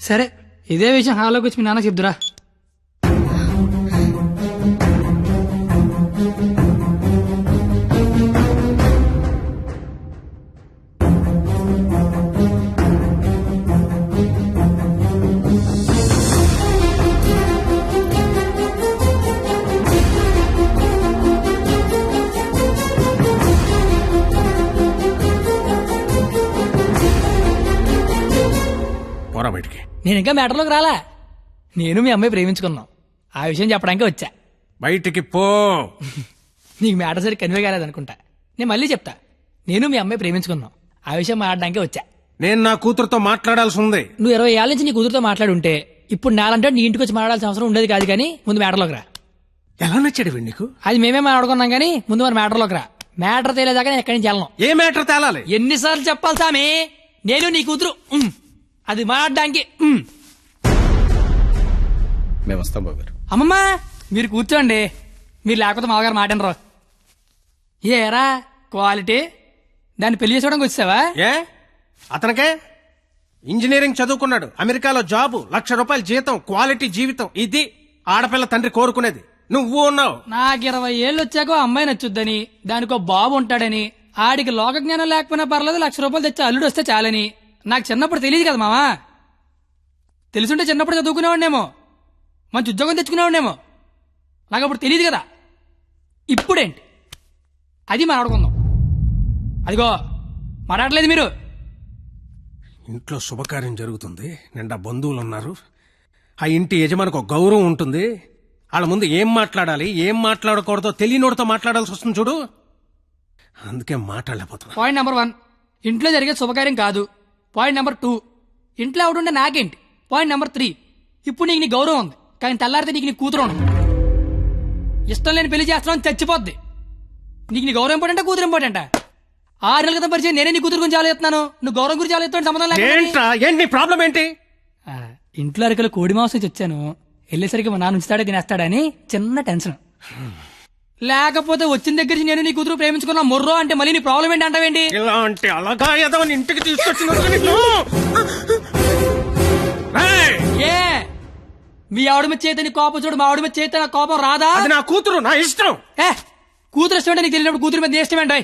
సరే, ఇదే విషయం హాల్లోకి వచ్చి మీ నాన్న చెప్దురా. పోరా బయటికి. నేను ఇంకా మ్యాటర్లోకి రాలా. నేను మీ అమ్మాయి ప్రేమించుకున్నాం, ఆ విషయం చెప్పడానికి వచ్చా. బయటికి పో. నీకు మ్యాటర్ సరి కన్వే కాలేదనుకుంటా. నేను మళ్ళీ చెప్తా, నేను మీ అమ్మాయి ప్రేమించుకున్నాం, ఆ విషయం మాట్లాడడానికి వచ్చా. నేను నా కూతురుతో మాట్లాడాల్సి ఉంది. నువ్వు 20 ఏళ్ళ నుంచి నీ కూతురుతో మాట్లాడుంటే ఇప్పుడు నాలంటే నీ ఇంటికి వచ్చి మాట్లాడాల్సిన అవసరం ఉండేది కాదు. కానీ ముందు మ్యాటర్లోకి రా. ఎలా నచ్చాడు వీడు నీకు? అది మేమే మాట్లాడుకున్నాం, కానీ ముందు మరి మ్యాటర్లోకి రా. మ్యాటర్ తేలేదాకా నేను ఎక్కడి నుంచి వెళ్ళను. ఏ మ్యాటర్ తేలాలి? ఎన్నిసార్లు చెప్పాలి సామి? నేను నీ కూతురు అది మాట్లాడడానికి. మేము వస్తాం బాబు గారు. అమ్మమ్మ మీరు కూర్చోండి, మీరు లేకపోతే మామగారు మాటనరు. ఏరా క్వాలిటీ, దాన్ని పెళ్లి చేసుకోవడానికి వచ్చావా? ఏ అతనికే ఇంజనీరింగ్ చదువుకున్నాడు, అమెరికాలో జాబు, ₹1,00,000 జీతం, క్వాలిటీ జీవితం. ఇది ఆడపిల్ల తండ్రి కోరుకునేది. నువ్వు ఉన్నావు. నాకు 20 ఏళ్ళు వచ్చాక అమ్మాయి నచ్చుద్దని, దానికో బాబు ఉంటాడని, ఆడికి లోక జ్ఞానం లేకపోయినా పర్లేదు ₹1,00,000 తెచ్చి అల్లుడు వస్తే చాలని. నాకు చిన్నప్పుడు తెలియదు కదా మావా. తెలుసుంటే చిన్నప్పుడు చదువుకునేవాడినేమో, మంచి ఉద్యోగం తెచ్చుకునేవాడినేమో. నాకు అప్పుడు తెలియదు కదా. ఇప్పుడేంటి అది మాట్లాడుకుందాం. అదిగో మాట్లాడలేదు మీరు. ఇంట్లో శుభకార్యం జరుగుతుంది, నిండా బంధువులు ఉన్నారు. ఆ ఇంటి యజమానికి ఒక గౌరవం ఉంటుంది. వాళ్ళ ముందు ఏం మాట్లాడాలి ఏం మాట్లాడకూడదో తెలియనోడితో మాట్లాడాల్సి వస్తుంది చూడు. అందుకే మాట్లాడలేకపోతున్నా. పాయింట్ నెంబర్ 1, ఇంట్లో జరిగే శుభకార్యం కాదు. పాయింట్ నెంబర్ 2, ఇంట్లో ఎవడుండే నాకేంటి. పాయింట్ నెంబర్ 3, ఇప్పుడు నీకు నీ గౌరవం ఉంది, కానీ తెల్లారితే నీకు నీ కూతురు ఉండదు. ఇష్టం లేని పెళ్లి చేస్తున్నావు చచ్చిపోద్ది. నీకు నీ గౌరవం ఇంపార్టెంటా కూతురు ఇంపార్టెంటా? 6 నెలల క్రితం పరిచయం నేనే నీ కూతురు గురించి ఆలోచిస్తున్నాను, నువ్వు గౌరవం గురించి ఆలోచిస్తాను. సంబంధం ఏంటి ప్రాబ్లం ఏంటి? ఇంట్లో అరకలు కోడి మాంసం తెచ్చాను, వెళ్ళేసరికి మా నాన్న ఉంచుతాడే తినేస్తాడని చిన్న టెన్షన్. లేకపోతే వచ్చిన దగ్గర నేను నీ కూతురు ప్రేమించుకున్నా మొర్రో అంటే మళ్ళీ నీ ప్రాబ్లం ఏంటి అంటావేంటి? ఇలాంటి అలాగా ఏదో ఇంటికి తీసుకొచ్చిన ఏ మీ ఆవిడ మీద చేత నీ కోపం చూడు, మా ఆవిడ మీద చేత నా కోపం రాదా? అది నా కూతురు, నా ఇష్టం. కూతురు ఇష్టం అంటే నీకు తెలియనప్పుడు కూతురు మీద ఇష్టం ఏంటి?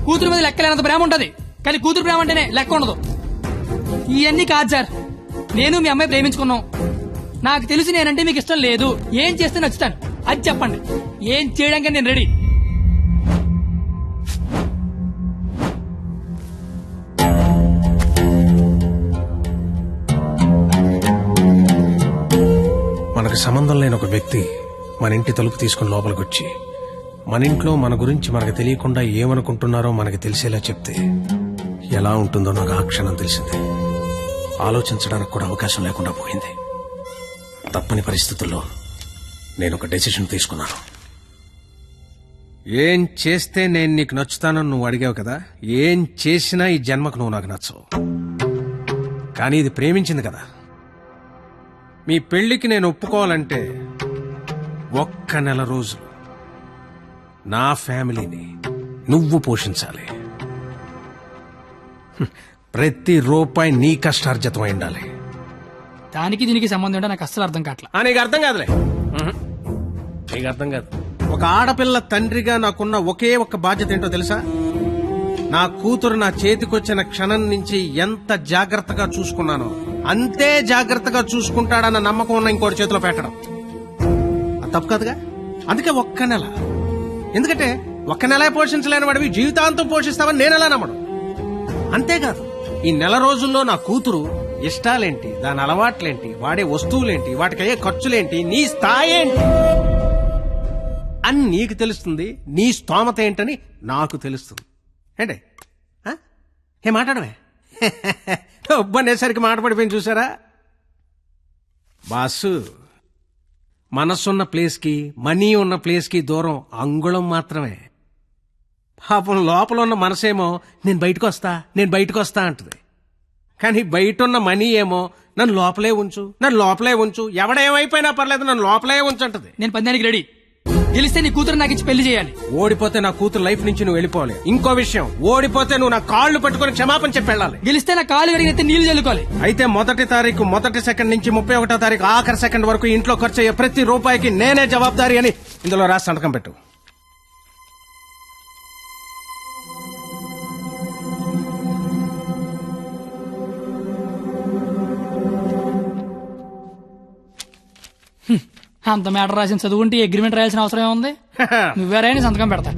కూతురు మీద లెక్కలేనంత ప్రేమ ఉంటది, కానీ కూతురు ప్రేమ అంటేనే లెక్క ఉండదు. ఇవన్నీ కాదు సార్, నేను మీ అమ్మాయి ప్రేమించుకున్నాం. నాకు తెలిసి నేనంటే మీకు ఇష్టం లేదు. ఏం చేస్తే నచ్చుతాను అది చెప్పండి, ఏం చేయడానికి నేను రెడీ. మనకు సంబంధం లేని ఒక వ్యక్తి మన ఇంటి తలుపు తీసుకుని లోపలికి వచ్చి మన ఇంట్లో మన గురించి మనకు తెలియకుండా ఏమనుకుంటున్నారో మనకి తెలిసేలా చెప్తే ఎలా ఉంటుందో నాకు ఆ క్షణం తెలిసింది. ఆలోచించడానికి కూడా అవకాశం లేకుండా పోయింది. తప్పని పరిస్థితుల్లో నేను ఒక డెసిషన్ తీసుకున్నాను. ఏం చేస్తే నేను నీకు నచ్చుతానని నువ్వు అడిగావు కదా, ఏం చేసినా ఈ జన్మకు నువ్వు నాకు నచ్చవు. కానీ ఇది ప్రేమించింది కదా. మీ పెళ్లికి నేను ఒప్పుకోవాలంటే 1 నెల రోజులు నా ఫ్యామిలీని నువ్వు పోషించాలి. ప్రతి రూపాయి నీ కష్టార్జితం అయి ఉండాలి. దానికి దీనికి సంబంధం ఏంటో నాకు అస్సలు అర్థం కావట్లా. నీకు అర్థం కాదులే. నీకు అర్థం కాదు. ఒక ఆడపిల్ల తండ్రిగా నాకున్న ఒకే ఒక్క బాధ్యత ఏంటో తెలుసా? నా కూతురు నా చేతికొచ్చిన క్షణం నుంచి ఎంత జాగ్రత్తగా చూసుకున్నానో అంతే జాగ్రత్తగా చూసుకుంటాడన్న నమ్మకం ఉన్న ఇంకోటి చేతిలో పెట్టడం అది తప్పు కాదుగా. అందుకే ఒక్క నెల. ఎందుకంటే ఒక్క నెల పోషించలేని వాడివి జీవితాంతం పోషిస్తావని నేను ఎలా నమ్మడం. అంతేకాదు ఈ నెల రోజుల్లో నా కూతురు ఇష్టాలేంటి, దాని అలవాట్లేంటి, వాడే వస్తువులేంటి, వాటికయ్యే ఖర్చులేంటి, నీ స్థాయి ఏంటి అని నీకు తెలుస్తుంది. నీ స్తోమత ఏంటని నాకు తెలుస్తుంది. ఏంటి ఏ మాట్లాడమే ఒబ్బనేసరికి మాట పడిపోయింది చూసారా? బాసు, మనసున్న ప్లేస్కి మనీ ఉన్న ప్లేస్కి దూరం అంగుళం మాత్రమే. పాపం లోపల ఉన్న మనసేమో నేను బయటకు వస్తా అంటుంది. కానీ బయట ఉన్న మనీ ఏమో నన్ను లోపలే ఉంచు, ఎవడేమైపోయినా పర్లేదు నన్ను లోపలే ఉంచంటది. నేను పందానికి రెడీ. గెలిస్తే నీ కూతురు నాకు ఇచ్చి పెళ్లి చేయాలి. ఓడిపోతే నా కూతురు లైఫ్ నుంచి నువ్వు వెళ్ళిపోవాలి. ఇంకో విషయం, ఓడిపోతే నువ్వు నా కాళ్ళు పట్టుకుని క్షమాపణ చెప్పి వెళ్ళాలి. గెలిస్తే నా కాళ్ళు కడిగితే నీళ్లు చల్లుకోవాలి. అయితే 1వ తారీఖు 1వ సెకండ్ నుంచి 31వ తారీఖు ఆఖరి సెకండ్ వరకు ఇంట్లో ఖర్చు అయ్యే ప్రతి రూపాయికి నేనే జవాబారి అని ఇందులో రాసి సంతకం పెట్టు. అంత మ్యాటర్ రాసిన చదువుకుంటే అగ్రిమెంట్ రాయాల్సిన అవసరం ఏముంది? నువ్వేరైనా సంతకం పెడతా.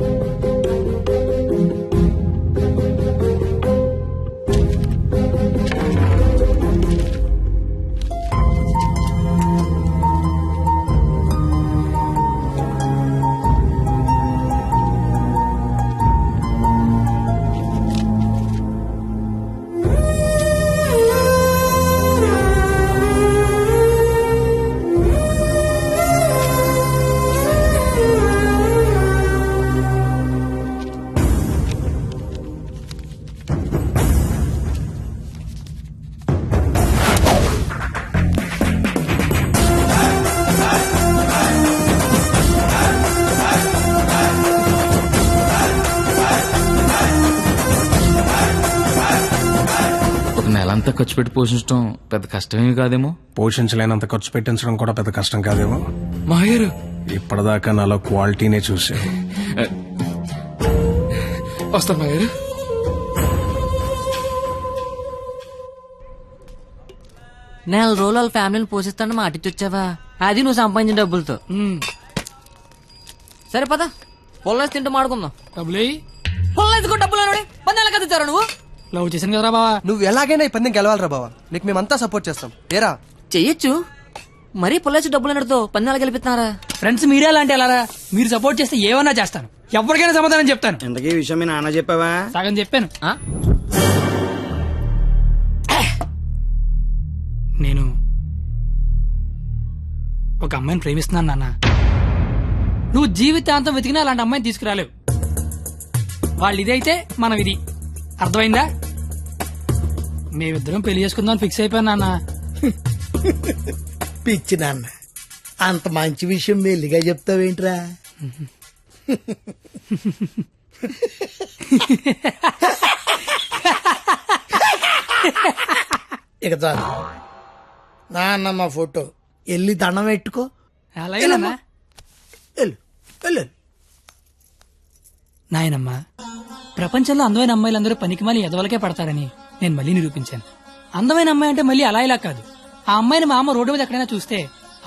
నెలంతా ఖర్చు పెట్టి పోషించడం పెద్ద కష్టమేమి కాదేమో. పోషించలేనంత ఖర్చు పెట్టించడం కూడా పెద్ద కష్టం కాదేమో. మాయరు ఇప్పటిదాకా నాలో క్వాలిటీనే చూసావు. వస్తాను మాయరు. నెల రోజులు వాళ్ళ ఫ్యామిలీని పోషిస్తాను మాటిచ్చొచ్చావా? అది నువ్వు సంపాదించిన డబ్బులతో. సరే పద, పొల్లేసి తింటూ మాడుకుందాం. డబ్బులు పొల్లేసుకో డబ్బులు పందాలు కదా ఇచ్చారా నువ్వు? లవ్ చేశాను కదరా బావా. నువ్వు ఎలాగైనా ఈ పందెం గెలవాలరా బావా. నీకు మేమంతా సపోర్ట్ చేస్తాం. ఏరా చెయ్యొచ్చు. మరీ పొల్లేసి డబ్బులు అన్నతో పందాలు గెలిపిస్తున్నారా? ఫ్రెండ్స్ మీరే అలాంటి ఎలారా? మీరు సపోర్ట్ చేస్తే ఏమన్నా చేస్తాను. ఎవరికైనా సమాధానం చెప్తాను. ఇంతకీ ఈ విషయం మీ నాన్న చెప్పావా? సగం చెప్పాను. నేను ఒక అమ్మాయిని ప్రేమిస్తున్నాను నాన్న. నువ్వు జీవితాంతం వెతికినా అలాంటి అమ్మాయిని తీసుకురాలేవు. వాళ్ళు ఇదైతే మనం ఇది. అర్థమైందా? మేమిద్దరం పెళ్లి చేసుకుందాం ఫిక్స్ అయిపోయాను నాన్న. పిచ్చి నాన్న, అంత మంచి విషయం మెల్లిగా చెప్తావేంట్రా? ఇక చాలు నాన్న, మా ఫోటో వెళ్ళి దండం పెట్టుకో. అలాగే నాయనమ్మా, ప్రపంచంలో అందమైన అమ్మాయిలందరూ పనికిమాలి ఎదవలకే పడతారని నేను మళ్ళీ నిరూపించాను. అందమైన అమ్మాయి అంటే మళ్ళీ అలా ఇలా కాదు. ఆ అమ్మాయిని మా అమ్మ రోడ్డు మీద ఎక్కడైనా చూస్తే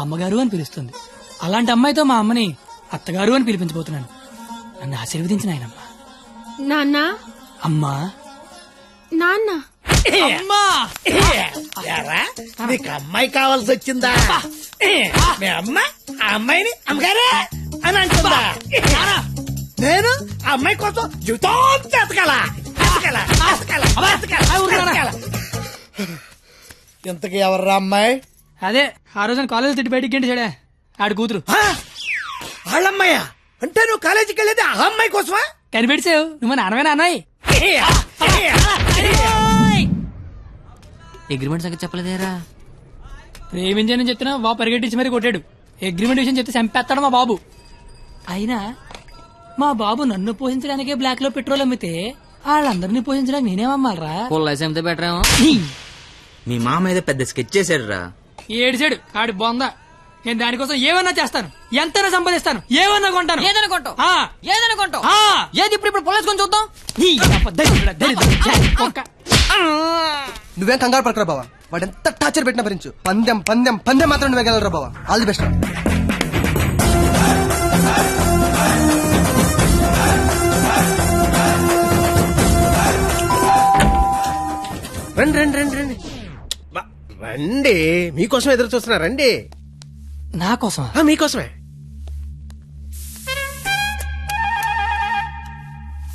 అమ్మగారు అని పిలుస్తుంది. అలాంటి అమ్మాయితో మా అమ్మని అత్తగారు అని పిలిపించబోతున్నాను. నన్ను ఆశీర్వదించిన ఆయనమ్మా. నాన్న, అమ్మా, నాన్న, అమ్మా. ఏరా, నీకు అమ్మాయి కావాల్సి వచ్చిందా? మీ అమ్మ ఆ అమ్మాయిని అమ్మగారే అని అంటుందా? నేను ఆ అమ్మాయి కోసం జీవితం ఎతకాల. ఇంతకీ ఎవర్రా అమ్మాయి? అదే ఆ రోజున కాలేజ్ తిట్టి బయటికి గంట చెడే ఆడి కూతురు. వాళ్ళమ్మాయా? అంటే నువ్వు కాలేజీకి వెళ్ళేది ఆ అమ్మాయి కోసమా? కనిపెడిసావు. నువ్వు నాన్నవేనా అన్నాయి? అగ్రిమెంట్ సంగతి చెప్పలేదేరా? ప్రేమించని చెప్తున్నా బాబు పరిగెట్టించి మరీ కొట్టాడు. అగ్రిమెంట్ విషయం చెప్తే చంపేస్తాడు మా బాబు. అయినా మా బాబు నన్ను పోషించడానికే బ్లాక్ లో పెట్రోల్ అమ్మితే వాళ్ళందరినీ పోషించడానికి నేనేమమ్మాలరా? పొల్లేసి అమ్మితే బెటర్ ఏమో. మీ మామ ఏదో పెద్ద స్కెచ్ చేశాడు రా. ఏడిచాడు ఆడి బొంద. నేను దానికోసం ఏమన్నా చేస్తాను, ఎంతైనా సంపాదిస్తాను, ఏమన్నా కొంటాను. ఏదైనా కొంటావు, ఆ. ఏదైనా కొంటావు. ఆ. ఏది ఇప్పుడు పొలేసుకొని చూద్దాం. ఈ దరిద్రుడా, దరిద్రుడా, కుక్క. నువ్వేం కంగారు పడకరా బావా, వాడు ఎంత టార్చర్ పెట్టినా భరించు. పందెం పందెం పందెం మాత్రం నువ్వే గెలరా బావా. All the best. రండి రండి రండి రండి రండి, మీకోసం ఎదురు చూస్తున్నా. రండి. నా కోసం? మీకోసమే.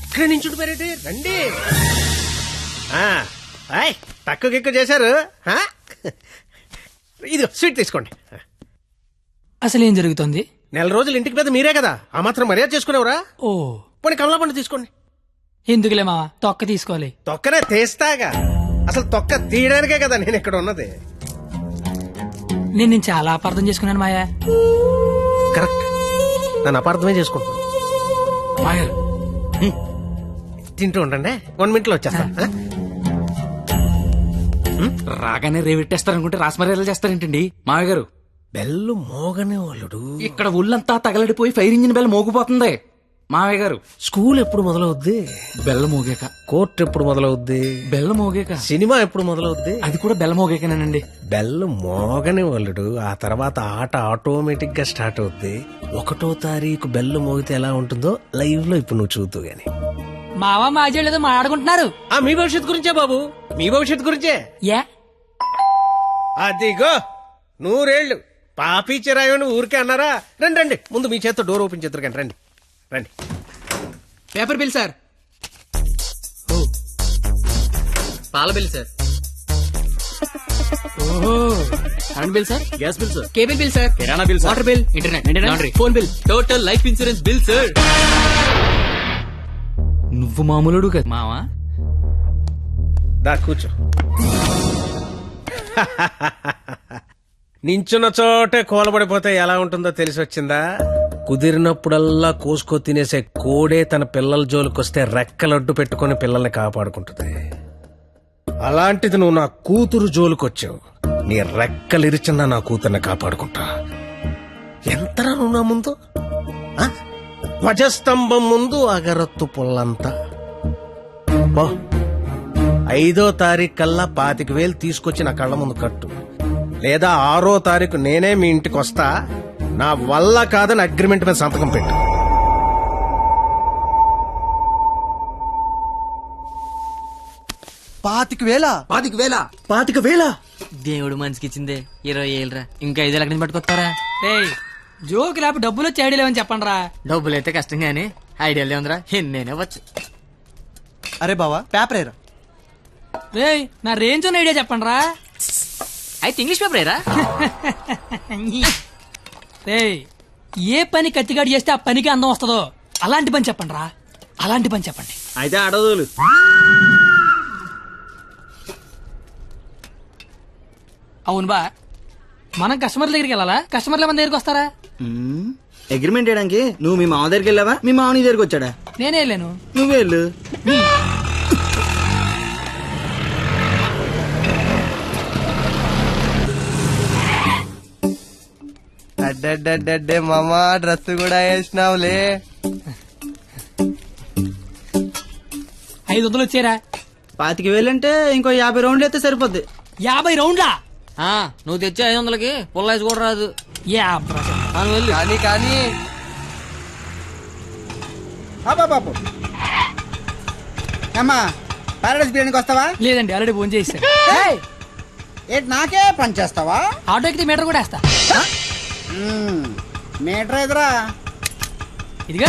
ఇక్కడ నించుంటున్నారేంటి? రండి. తక్కువ ఎక్కువ చేశారు. ఇది స్వీట్ తీసుకోండి. అసలు ఏం జరుగుతుంది? నెల రోజులు ఇంటికి పెద్ద మీరే కదా, ఆ మాత్రం మర్యాద చేసుకునేవరా? ఓ పోనీ కమలా పండు తీసుకోండి. ఎందుకులే మావా, తొక్క తీసుకోవాలి. తొక్కనే తీస్తాగా, అసలు తొక్క తీయడానికే కదా నేను ఇక్కడ ఉన్నది. నేను చాలా అపార్థం చేసుకున్నాను మాయా. కరెక్ట్, నన్ను అపార్థమే చేసుకుంటున్నాను. తింటూ ఉండండి, 1 minute లో వచ్చేస్తా. రాగానే రేవెట్టేస్తారనుకుంటే రాస్మర్యాలు చేస్తారేంటండి మావయ్య గారు? బెల్లు మోగనే వాళ్ళుడు. ఇక్కడ ఒళ్ళంతా తగలడిపోయి ఫైర్ ఇంజిన్ బెల్ మోగిపోతుంది మావయ్య గారు. స్కూల్ ఎప్పుడు మొదలవుద్ది? బెల్ల మోగాక. కోర్టు ఎప్పుడు మొదలవుద్ది? బెల్ల మోగాక. సినిమా ఎప్పుడు మొదలవుద్ది? అది కూడా బెల్ల మోగాకనేనండి. బెల్లు మోగని వాళ్ళుడు, ఆ తర్వాత ఆట ఆటోమేటిక్ గా స్టార్ట్ అవుద్ది. 1వ తారీఖు బెల్లు మోగితే ఎలా ఉంటుందో లైవ్ లో ఇప్పుడు నువ్వు చూద్దు గాని. మావా మాజీ లేదో మాట్లాడుకుంటున్నారు. మీ భవిష్యత్తు గురించే బాబు, మీ భవిష్యత్తు గురించే. అదిగో 100 ఏళ్ళు పాపి చిరాయని ఊరికే అన్నారా? రండి రండి, ముందు మీ చేత్తో డోర్ ఓపెన్ చేద్దరు కానీ. రండి రండి. Paper bill sir. పాల bill sir. Current bill sir. Gas bill sir. Cable bill sir. కిరాణా bill sir. Water bill. Internet, laundry, phone bill, total life insurance bill sir. నువ్వు మామూలుడు కదా మావా. దా కూర్చో. నించున్న చోటే కూలబడిపోతే ఎలా ఉంటుందో తెలిసి వచ్చిందా? కుదిరినప్పుడల్లా కోసుకో తినేసే కోడే తన పిల్లల జోలికొస్తే రెక్కలడ్డు పెట్టుకుని పిల్లల్ని కాపాడుకుంటుంది. అలాంటిది నువ్వు నా కూతురు జోలికొచ్చావు, నీ రెక్కలిరిచినా నా కూతుర్ని కాపాడుకుంటా. ఎంతరా నువ్వు నా ముందు? ధ్వజస్తంభం ముందు అగరత్తు పుల్లంతా. 5వ తారీఖు కల్లా 25,000 తీసుకొచ్చి నా కళ్ళ ముందు కట్టు, లేదా 6వ తారీఖు నేనే మీ ఇంటికి వస్తా. నా వల్ల కాదని అగ్రిమెంట్ మీద సంతకం పెట్టు. పాతిక వేల దేవుడు మనిషికి ఇచ్చిందే 20 ఏళ్ళరా, ఇంకా 5 లక్షలు పట్టుకొస్తారా? జోకి లేపు డబ్బులు వచ్చి ఐడియా లేవని చెప్పండి రా. డబ్బులు అయితే కష్టం గానీ ఐడియా ఉందిరా, నేనే వచ్చు. అరే బావా పేపర్ ఏరా. రే నా రేంజ్ ఉన్న ఐడియా చెప్పండి రా. అయితే ఇంగ్లీష్ పేపర్ ఏరా. రే ఏ పని కత్తిగాడు చేస్తే ఆ పనికి అందం వస్తుందో అలాంటి పని చెప్పండి రా, అలాంటి పని చెప్పండి. అయితే అడవులు. అవును బా, మనం కస్టమర్ల దగ్గరికి వెళ్ళాలా, కస్టమర్ల మన దగ్గరికి వస్తారా? అగ్రిమెంట్ చేయడానికి నువ్వు మీ మామ దగ్గరికి వెళ్ళావా, మీ మామ నీ దగ్గరికి వచ్చాడా? నేనే వెళ్ళాను. నువ్వే వెళ్ళు. అడ్డే మామా డ్రెస్ కూడా వేసినావులే. 500 వచ్చారా? 25,000 అంటే ఇంకో 50 రౌండ్లు అయితే సరిపోద్ది. 50 రౌండ్లా? నువ్వు తెచ్చే 500కి పుల్లాయిస్ కూడా రాదు. కానీ కానీ బాబు అమ్మా పారాడైస్ బిర్యానీకి వస్తావా? లేదండి, ఆల్రెడీ ఫోన్ చేశాను. ఏంటి నాకే పని చేస్తావా? ఆటో ఎక్కితే మీటర్ కూడా వేస్తా. మీటర్ ఎదురా ఇదిగా.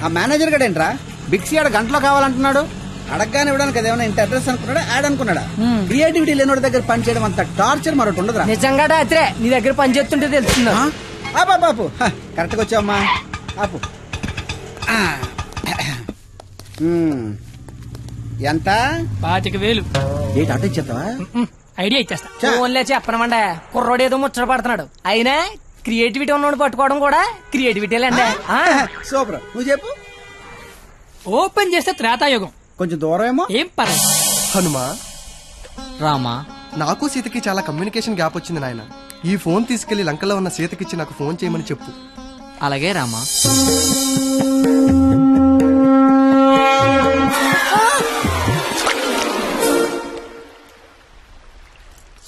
ఆ మేనేజర్ గడేంట్రా బిక్సీ ఆడ గంటలో కావాలంటున్నాడు. అడగగానే ఇవ్వడానికి అదేమన్నా ఇంత అడ్రస్ అనుకున్నాడా, యాడ్ అనుకున్నాడా? క్రియేటివిటీ లేనివాడి దగ్గర పని చేయడం అంత టార్చర్ మరొకటి ఉండదురా. నిజంగా రాత్రే నీ దగ్గర పని చేస్తుంటే తెలుస్తుందా? బాపు కరెక్ట్గా వచ్చావమ్మా. ఆపు. ఎంత? 25,000. ఏంటి అటు ఇచ్చేస్తావా? ఐడియా ఇచ్చేస్తా. ఫోన్లే చెప్పనమండే, కుర్రోడు ఏదో ముచ్చట పడుతున్నాడు. అయినా క్రియేటివిటీ ఉన్నోడు పట్టుకోవడం కూడా క్రియేటివిటీలేండి. సూపర్, నువ్వు చెప్పు. ఓపెన్ చేస్తే త్రేతాయుగం, కొంచెం దూరం ఏమో. ఏం పర్లేదు. హనుమా రామా నాకు సీతకి చాలా కమ్యూనికేషన్ గ్యాప్ వచ్చింది నాయన. ఈ ఫోన్ తీసుకెళ్లి లంకలో ఉన్న సీతకిచ్చి నాకు ఫోన్ చేయమని చెప్పు. అలాగే రామా.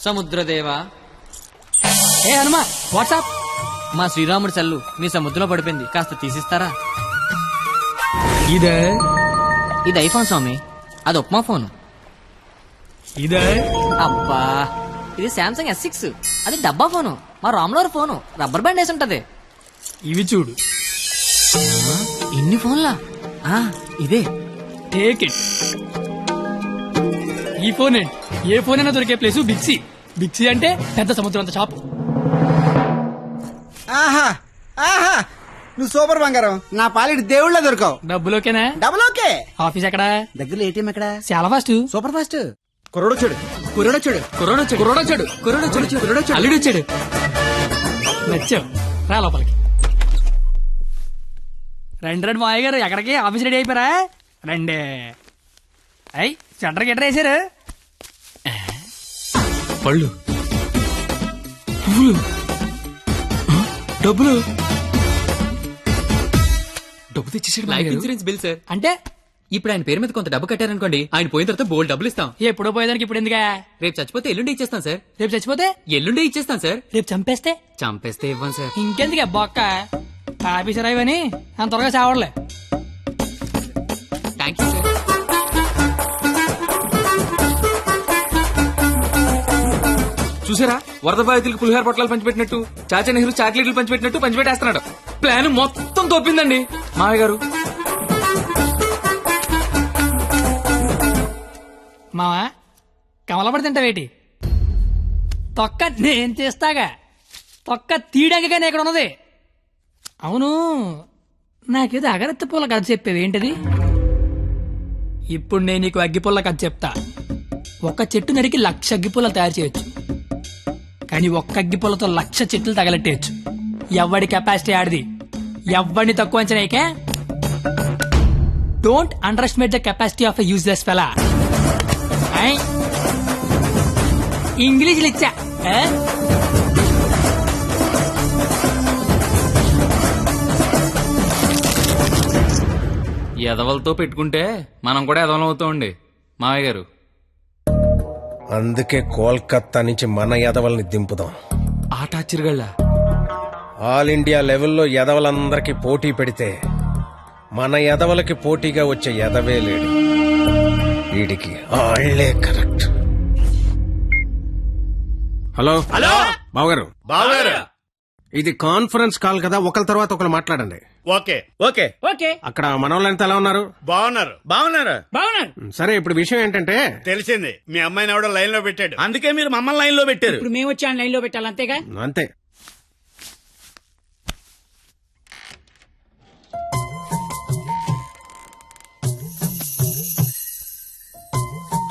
సముద్రదేవా. ఏ హనుమా వాట్సాప్. మా శ్రీరాముడి సెల్లు మీ సముద్రంలో పడిపోయింది, కాస్త తీసిస్తారా? ఇదే ఇది ఐఫోన్ స్వామి, అది ఉప్మా ఫోను. ఇదే అబ్బా ఇది శాంసంగ్ S6, అది డబ్బా ఫోను. మా రామ్లోర్ ఫోను రబ్బర్ బ్యాండ్ వేసి ఉంటది. ఇవి చూడు. ఇన్ని ఫోన్లా? ఇదే టేక్ ఇట్. ఈ ఫోన్ ఏంటి? ఏ ఫోన్ అయినా దొరికే ప్లేసు బిక్సీ. బిక్సీ అంటే పెద్ద సముద్రం అంత షాపు. ఆహా ఆహా, నువ్వు సూపర్ బంగారం. నా పాలిటి దేవుళ్ళ దొరకవు. డబ్బులోకేనా? Double okay. ఆఫీస్ ఎక్కడ? దగ్గరలో ఏటీఎం ఎక్కడ? చాలా ఫాస్ట్. Super fast. కుర్రోడొచ్చాడు. అల్లుడొచ్చాడు. నచ్చావు, రా లోపలికి. రండి మాయ గారు, ఎక్కడికి? ఆఫీస్ రెడీ అయిపోయారా? రండి. అయ్యి సెంటర్ గిట్టర్ వేసారు. పళ్ళు, పువ్వులు, డబ్బులు. డబ్బు తెచ్చేసాడు. Life insurance bill sir. అంటే ఇప్పుడు ఆయన పేరు మీద కొంత డబ్బు కట్టారనుకోండి, ఆయన పోయిన తర్వాత బోల్డ్ డబ్బులు ఇస్తాం. ఎప్పుడో పోయేదానికి ఇప్పుడు ఎందుకా? రేపు చచ్చిపోతే ఎల్లుండి ఇచ్చేస్తాం సార్. రేపు చచ్చిపోతే ఎల్లుండి ఇచ్చేస్తాం సార్. రేపు చంపేస్తే చంపేస్తే ఇవ్వం సార్. ఇంకెందుకు బొక్క? ఆఫీసర్ అయ్యని అంత త్వరగా చావడలే. Thank you sir. చూసారా, వరద బాధితులకు పులిహార పొట్లాలు పంచిపెట్టినట్టు చాచా నెహ్రూ చాక్లెట్లు పంచిపెట్టినట్టు పంచిపెట్టేస్తున్నాడు. ప్లాన్ మొత్తం తోపిందండి మావయ్య గారు. మావా కమలపడి తింటావేటి? తొక్క నేను తీస్తాగా. తొక్క తీయడానికనే ఇక్కడ ఉన్నది. అవును, నాకేదో అగరత్తి పూల కథ చెప్పేవి ఏంటిది? ఇప్పుడు నేను నీకు అగ్గిపుల్ల కథ చెప్తా. ఒక చెట్టు నరికి 1,00,000 అగ్గిపుల్లలు తయారు చేయొచ్చు, కానీ ఒక్క అగ్గిపుల్లతో 1,00,000 చెట్లు తగలెట్టేయచ్చు. ఎవడి కెపాసిటీ ఆడిది. ఎవడిని తక్కువ అంచనాయికే. Don't underestimate the capacity of a useless fellow. ఇంగ్లీష్లు ఇచ్చా. ఎదవలతో పెట్టుకుంటే మనం కూడా ఎదవలం అవుతామండి మావయ్య గారు. అందుకే కోల్కత్తా నుంచి మన ఎదవల్ని దింపుదాం. ఆట చిరుగళ్ళ ఆల్ ఇండియా లెవెల్లో ఎదవలందరికీ పోటీ పెడితే మన ఎదవలకి పోటీగా వచ్చే ఎదవే లేడు. వీడికి ఆళ్లే కరెక్ట్. హలో హలో బావగారు. బావగారు, ఇది కాన్ఫరెన్స్ కాల్ కదా, ఒకరి తర్వాత ఒకరు మాట్లాడండి. Okay okay okay. అక్కడ మనోళ్ళంతా ఎలా ఉన్నారు? బాగున్నారు బాగున్నారు. సరే, ఇప్పుడు విషయం ఏంటంటే తెలిసింది, మీ అమ్మాయిని ఎవడో లైన్ లో పెట్టాడు. అందుకే మీరు మమ్మల్ని లైన్ లో పెట్టారు. ఇప్పుడు మేము వచ్చి లైన్ లో పెట్టాలి, అంతేగా? అంతే.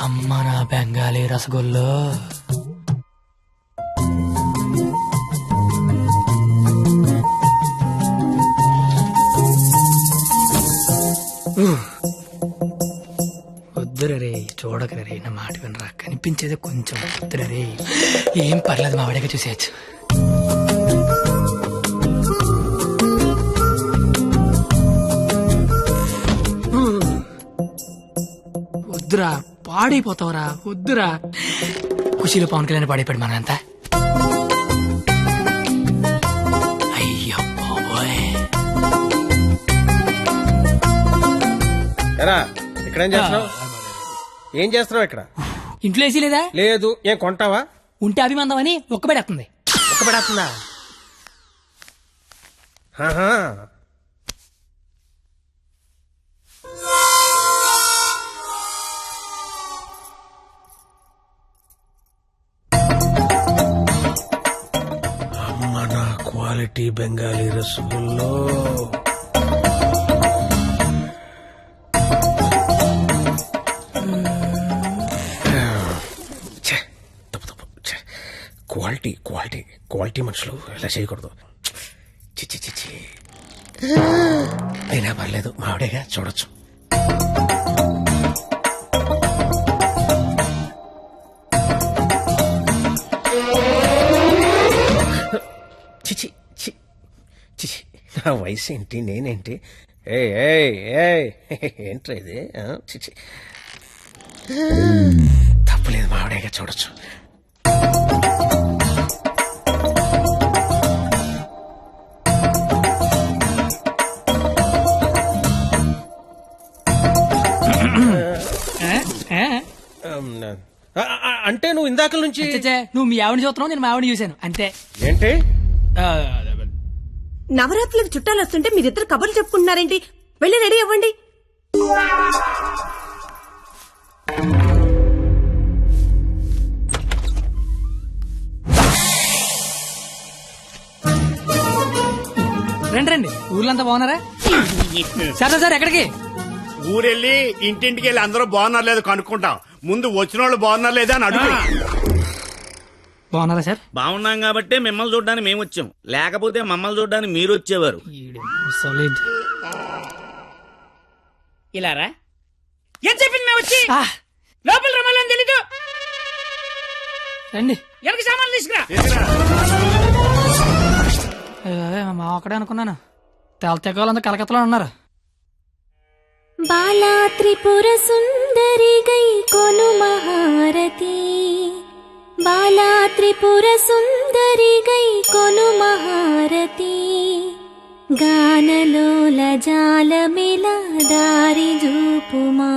అమ్మ నా బెంగాలీ రసగుల్లో. వద్దురే, చూడకరే, నా మాట వినరా. కనిపించేది కొంచెం వద్దురే. ఏం పర్లేదు, మా వాడిగా చూసేయచ్చు. వద్దురా, పాడైపోతావురా. వద్దురా. ఖుషీలో పవన్ కళ్యాణ్ పాడైపోయాడు మనంతా. అయ్యో బాబోయ్. ఎరా, ఇక్కడేం చేస్తున్నావు? ఏం చేస్తున్నావు ఇక్కడ? ఇంట్లో వేసి లేదా? లేదు. ఏం కొంటావా? ఉంటే అభిమందం అని ఒక్కబెడేస్తుంది. ఒక్కబెడేస్తుందా? అమ్మ నా క్వాలిటీ బెంగాలీ రసగుల్లో. క్వాలిటీ క్వాలిటీ క్వాలిటీ మనుషులు ఇలా చేయకూడదు. చిచ్చి చిచ్చి. అయినా పర్లేదు, మావిడేగా, చూడొచ్చు. వయసు ఏంటి నేనేంటి ఏ ఏంట్రా ఇది చిచి తప్పలేదు మావిడేగా చూడొచ్చు. అంటే నువ్వు ఇందాక నుంచి నువ్వు మీ ఆవిడ చూస్తున్నావు, నేను మా ఆవిడ చూశాను అంతే. ఏంటి నవరాత్రులకు చుట్టాలు వస్తుంటే మీరిద్దరు కబుర్లు చెప్పుకుంటున్నారేంటి? వెళ్ళి రెడీ అవ్వండి. రండి రండి, ఊర్లంతా బాగున్నారా? సార్ ఎక్కడికి? ఊరెళ్ళి ఇంటింటికి వెళ్ళి అందరూ బాగున్నారు లేదు కనుక్కుంటాం. ముందు వచ్చిన వాళ్ళు బాగున్నారు లేదా అని అడుగు. బాగున్నారా సార్? బాగున్నాం కాబట్టి మిమ్మల్ని చూడడానికి మేము వచ్చాం, లేకపోతే మమ్మల్ని చూడడానికి మీరు వచ్చేవారు. ఇలారా ఏం చెప్పింది మేము వచ్చి లోపల రమ్మని తెలీదు. రండి ఎవరికి సామాన్లు తీసుకురా. మా ఒక్కడే అనుకున్నాను, తెగలంతా కలకత్తలో ఉన్నారు. బాలా త్రిపుర సుందరి గై కొను మహారతి, బాలా త్రిపుర సుందరి గై కొను మహారతి, గానలోల జాలమిల దారి జూపుమా,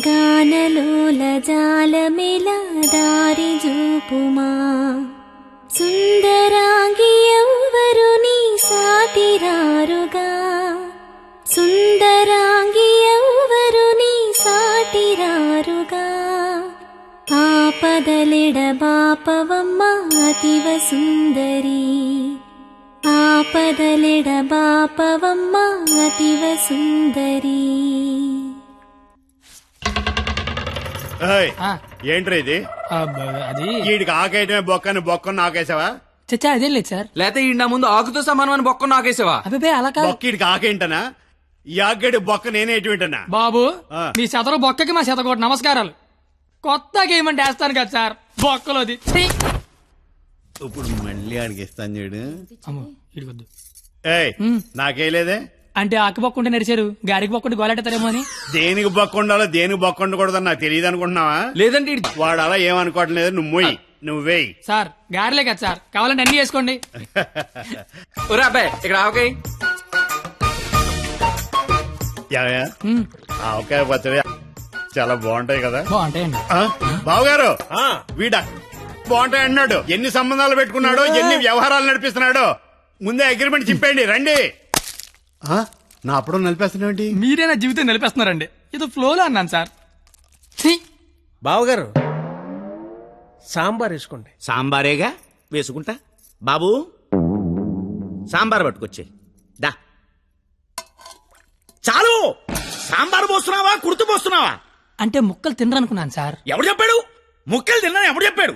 గానలోల జాలమిల దారి జూపుమా, సుందరాంగి ఎవ్వరు నీ సాటిరారుగా, సుందరాంగి ఎవ్వరు నీ సాటిరారుగా, ఆపదలెడ బాపవమ్మ అతివ సుందరి, ఆపదలెడ బాపవమ్మ అతివ సుందరి. ఏంట్రా ఇది? అది వీడికి ఆకేయటమే బొక్కని బొక్కను ఆకేసావా? చచ్చా అదేం లేదు సార్. లేకపోతే ఈ నా ముందు ఆకుతో సమానమైన బొక్క నాకేసావా? అబ్బే అలా కాదు. బొక్కీడికి ఆకేంటనా? ఈ ఆకేడు బొక్క నేనే ఎటువంటనా? బాబు మీ శతరు బొక్కకి మా శతకోటి నమస్కారాలు. కొత్త గేమ్ అంటే వేస్తాను కదా సార్ బొక్కలోది. ఇప్పుడు మళ్ళీ అడిగిస్తాను చూడు. ఇడికొద్దు నాకేలేదే అంటే ఆకు బొక్క ఉంటే నడిచారు, గారికి బొక్క ఉంటే గోలెట్టారేమో అని. దేనికి బొక్క ఉండాలో దేనికి బొక్క ఉండకూడదని నాకు తెలియదు అనుకుంటున్నావా? లేదంటే వాడు అలా ఏమనుకోవట్లేదు. నువ్వు మొయ్యి, నువ్వేయి సార్. గారిలే కదా సార్, కావాలంటే అన్ని చేసుకోండి. అబ్బాయి ఇక్కడ ఆవకాయ ఆవకాయ పచ్చడి చాలా బాగుంటాయి కదా? బాగుంటాయండి. బావగారు వీడ బాగుంటాయి అన్నాడు. ఎన్ని సంబంధాలు పెట్టుకున్నాడో, ఎన్ని వ్యవహారాలు నడిపిస్తున్నాడో. ముందే అగ్రిమెంట్ చెప్పండి. రండి. నా అప్పుడు నలిపేస్తున్నాండి. మీరే నా జీవితం నిలిపేస్తున్నారండి. ఇది ఫ్లోలో అన్నాను సార్. బావగారు సాంబార్ వేసుకోండి. సాంబారేగా వేసుకుంటా. బాబు సాంబార్ పట్టుకొచ్చే దా. చాలు. సాంబార్ పోస్తున్నావా కుర్తు పోస్తున్నావా? అంటే ముక్కలు తినరనుకున్నాను సార్. ఎవడు చెప్పాడు ముక్కలు తిన్నా? ఎవడు చెప్పాడు?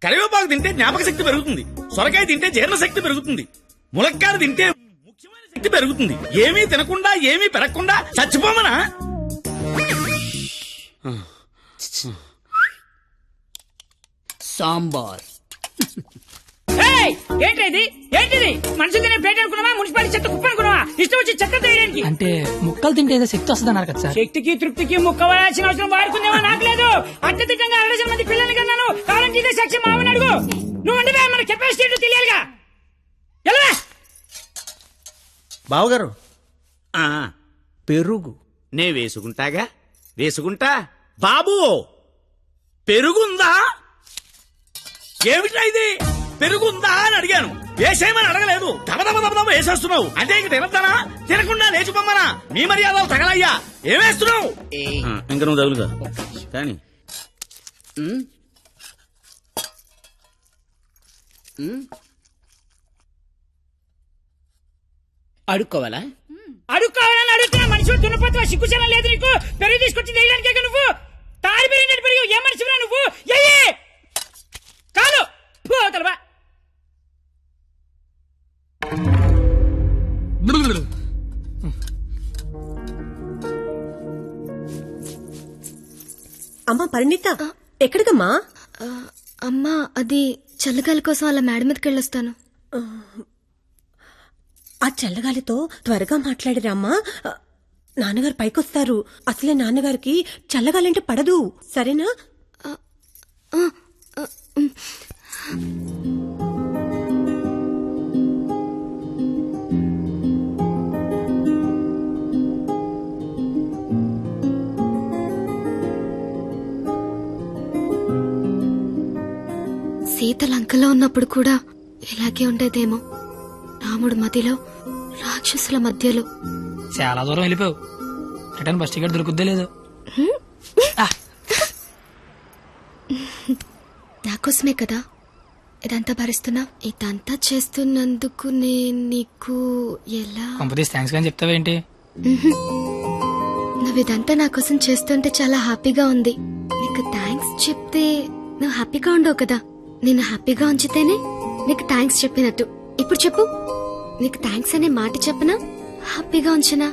కరివేపాకు తింటే జ్ఞాపక శక్తి పెరుగుతుంది, సొరకాయ తింటే జీర్ణ శక్తి పెరుగుతుంది, ములక్కాయ తింటే ముఖ్యమైన శక్తి పెరుగుతుంది. ఏమీ తినకుండా ఏమీ పెరగకుండా చచ్చిపోమనా? సాంబార్ ఏంటిది? ఏంటిది? మనుషులు తినే ప్లేట్ అనుకున్నావా? మున్సిపాలిటీ చెత్త కుప్ప అనుకున్నావా? ఇష్టం వచ్చి చెత్త తీయడానికి. అంటే ముక్కలు తింటే ఏదో శక్తి వస్తుంది అన్నారు కదా సార్. శక్తికి తృప్తికి ముక్కవలసిన అవసరం వాడుకుందేమో నాకు లేదు. అత్యధికంగా 60 మంది పిల్లల్ని కన్నాను. కావాలంటే ఇదే సాక్షి మామని అడుగు. నువ్వు అంటే మన కెపాసిటీ తెలియాలిగా. ఎలా బావగారు పెరుగు నే వేసుకుంటాగా. వేసుకుంటా. బాబు పెరుగుందా? ఏమిటా ఇది? పెరుగుందా అని అడిగాను, వేసేయమని అడగలేదు. దబదబ వేసేస్తున్నావు. అంటే ఇంక తినద్దానా? తినకుండా లేచిపోమ్మనా? మీ మర్యాదలు తగలయ్యా. ఏమేస్తున్నావు? ఇంక నువ్వు తగులుగా కానీ అడుక్కోవాలా? అడుక్కోవాలని అడుగుతున్నా. మనిషి దున్నపోతున్నా, సిగ్గుచనం లేదు నీకు. పెరుగు తీసుకొచ్చి వేయడానికి నువ్వు తాడి పెరిగినట్టు పెరుగు. ఏ మనిషిరా నువ్వు? కాదు పోతలవా. అమ్మా పరిణిత ఎక్కడికమ్మా? అమ్మా అది చల్లగాలి కోసం అలా మేడ మీదకి వెళ్ళొస్తాను. ఆ చల్లగాలితో త్వరగా మాట్లాడిరామ్మా. నాన్నగారు పైకొస్తారు. అసలే నాన్నగారికి చల్లగాలంటే పడదు, సరేనా? సీత లంకలో ఉన్నప్పుడు కూడా ఇలాగే ఉండేదేమో. రాముడు మదిలో, రాక్షసుల మధ్యలో. చాలా దూరం వెళ్ళిపోయావు. రిటర్న్ బస్ టికెట్ దొరుకుద్దే లేదు. నాకోసమే కదా ఇదంతా భరిస్తున్నా. ఇదంతా చేస్తున్నందుకు నేను నీకు ఎలా కంపెనీస్ థ్యాంక్స్ కానీ చెప్తావేంటి? నువ్వు ఇదంతా నా కోసం చేస్తుంటే చాలా హ్యాపీగా ఉంది. నీకు థ్యాంక్స్ చెప్తే నువ్వు హ్యాపీగా ఉండవు కదా. నేను హ్యాపీగా ఉంచితేనే నీకు థ్యాంక్స్ చెప్పినట్టు. ఇప్పుడు చెప్పు, నీకు థ్యాంక్స్ అనే మాట చెప్పనా, హ్యాపీగా ఉంచనా?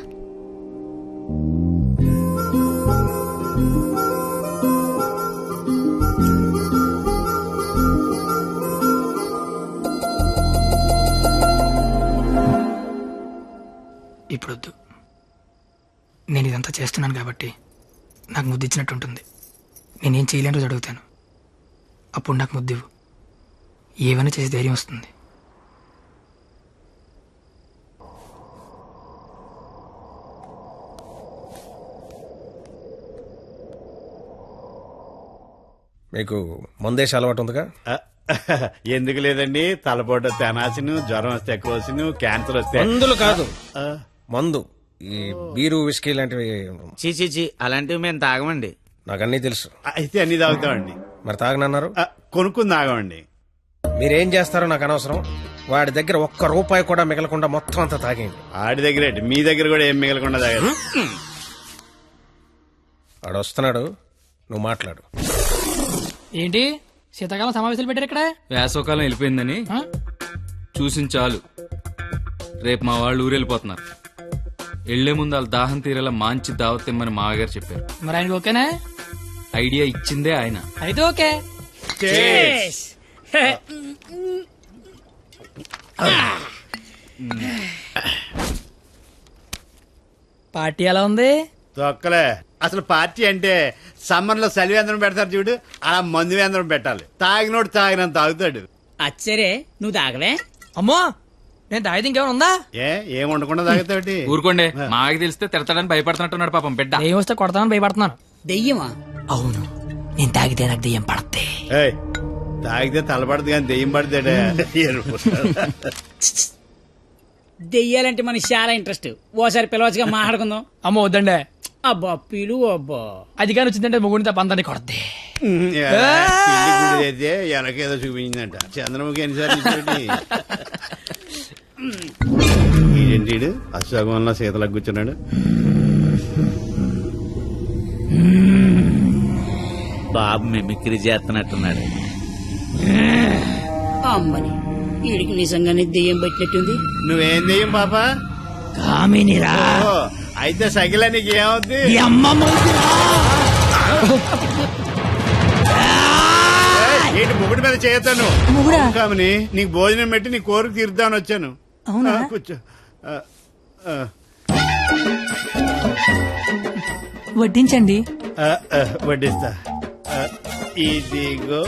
ఇప్పుడొద్దు. నేను ఇదంతా చేస్తున్నాను కాబట్టి నాకు ముద్దు ఇచ్చినట్టు ఉంటుంది. నేనేం చేయలేని రోజు అడుగుతాను, అప్పుడు నాకు ముద్దివ్వు. ఏమైనా చేసి ధైర్యం వస్తుంది. మీకు మందేసి అలవాటు ఉందిగా? ఎందుకు లేదండి, తలపోట తెనాసిను, జ్వరం వస్తే ఎక్కువ, క్యాన్సర్ వస్తే మందులు కాదు, మందు. ఈ బీరు, విస్కీ లాంటివి. చీచీ అలాంటివి మేము తాగమండి. నాకు అన్నీ తెలుసు. అయితే అన్ని తాగుతామండి. మరి తాగనన్నారు? కొనుక్కుని తాగమండి. మీరేం చేస్తారో నాకు అనవసరం. వాడి దగ్గర ఒక్క రూపాయి కూడా మిగలకుండా మొత్తం అంతా తాగేయండి. ఆడి దగ్గర మీ దగ్గర కూడా ఏం మిగలకుండా తాగారు. వాడు వస్తున్నాడు, నువ్వు మాట్లాడు. ఏంటి శీతాకాలం సమావేశాలు పెట్టారు ఇక్కడ? వేసవకాలం వెళ్ళిపోయిందని చూసిన చాలు. రేపు మా వాళ్ళు ఊరెళ్ళిపోతున్నారు. వెళ్లే ముందు వాళ్ళ దాహం తీరేలా మంచి దావత్ ఇమ్మని మామగారు చెప్పారు. మరి ఆయనకి ఓకేనా? ఐడియా ఇచ్చిందే ఆయన. అయితే ఓకే. పార్టీ ఎలా ఉంది? తొక్కలే. అసలు పార్టీ అంటే సమ్మర్ లో చలివేంద్రం పెడతారు చూడు, అలా మందు వేంద్రం పెట్టాలి. తాగినోడు తాగినంత తాగుతాడు. అచ్చరే నువ్వు తాగలే? అమ్మో, నేను తాగితే ఇంకేమైనా ఉందా? ఏం ఉండకుండా తాగుతాడు. ఊరుకోండి, మాకు తెలిస్తే తిడతాడని భయపడుతున్నట్టున్నాడు పాపం బిడ్డ. దెయ్యం వస్తే కొడతామని భయపడుతున్నాను. దెయ్యమా? అవును, నేను తాగితే నాకు దెయ్యం పడతాయి. తాగితే తలపడదు కానీ దెయ్యం పడతాడే. దెయ్యాలంటే మనకి చాలా ఇంట్రెస్ట్. ఓసారి పిలవచ్చుగా మాట్లాడుకుందాం. అమ్మ వద్దండే. అబ్బా పిలు. అబ్బా అది కానీ వచ్చిందంటే ముగ్గురితో పంతాన్ని కొడద్ది. అయితే ఎనకేదో చూపించిందంట. చంద్రముఖి ఎన్నిసార్లు ఏంటి అశోకంలో సీతలకు కూర్చున్నాడు. బాబు మిమిక్రీ చేస్తున్నట్టున్నాడు. అమ్మని వీడికి నిజంగానే దెయ్యం పట్టినట్టుంది. నువ్వేం దెయ్యం పాప? కామినిరా. అయితే సగిల నీకు ఏమవుద్ది? ఏంటి ముగుడి మీద చేయతాను కామని? నీకు భోజనం పెట్టి నీ కోరిక తీర్దామని వచ్చాను. అవునా? కూర్చో. వడ్డించండి. వడ్డిస్తా. ఇదిగో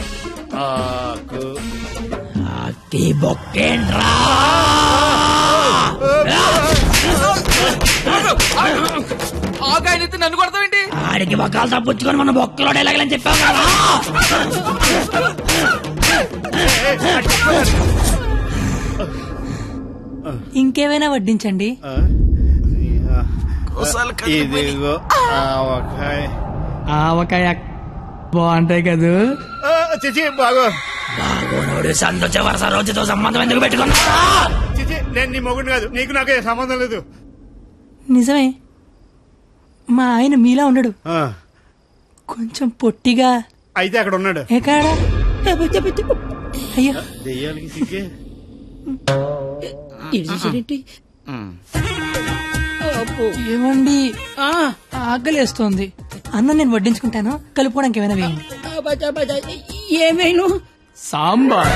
ఆకు. ఆకాయనైతే నన్ను కొడతావేంటి? ఆడికి బొక్కలు తప్పించుకొని మన బొక్కలో ఎలాగలని చెప్పావు కదా. ఇంకేమైనా వడ్డించండి. ఇదిగో ఆవకాయ. ఆవకాయ బాగుంటాయి కదా. చిచి బాగో. బాగోనోడు సంతోష వరుస రోజుతో సంబంధం ఎందుకు పెట్టుకున్నా? చిచి నేను నీ మొగుడు కాదు, నీకు నాకు సంబంధం లేదు. నిజమే, మా ఆయన మీలా ఉండడు, కొంచెం పొట్టిగా. అయితే అక్కడ ఉన్నాడు. ఎక్కడ? అయ్యో దెయ్యాలకి సిగ్గే. ఏమండి, ఆకలేస్తోంది. అన్నం నేను వడ్డించుకుంటాను, కలుపుకోవడానికి ఏమైనా వేయండి. ఏమైనా సాంబార్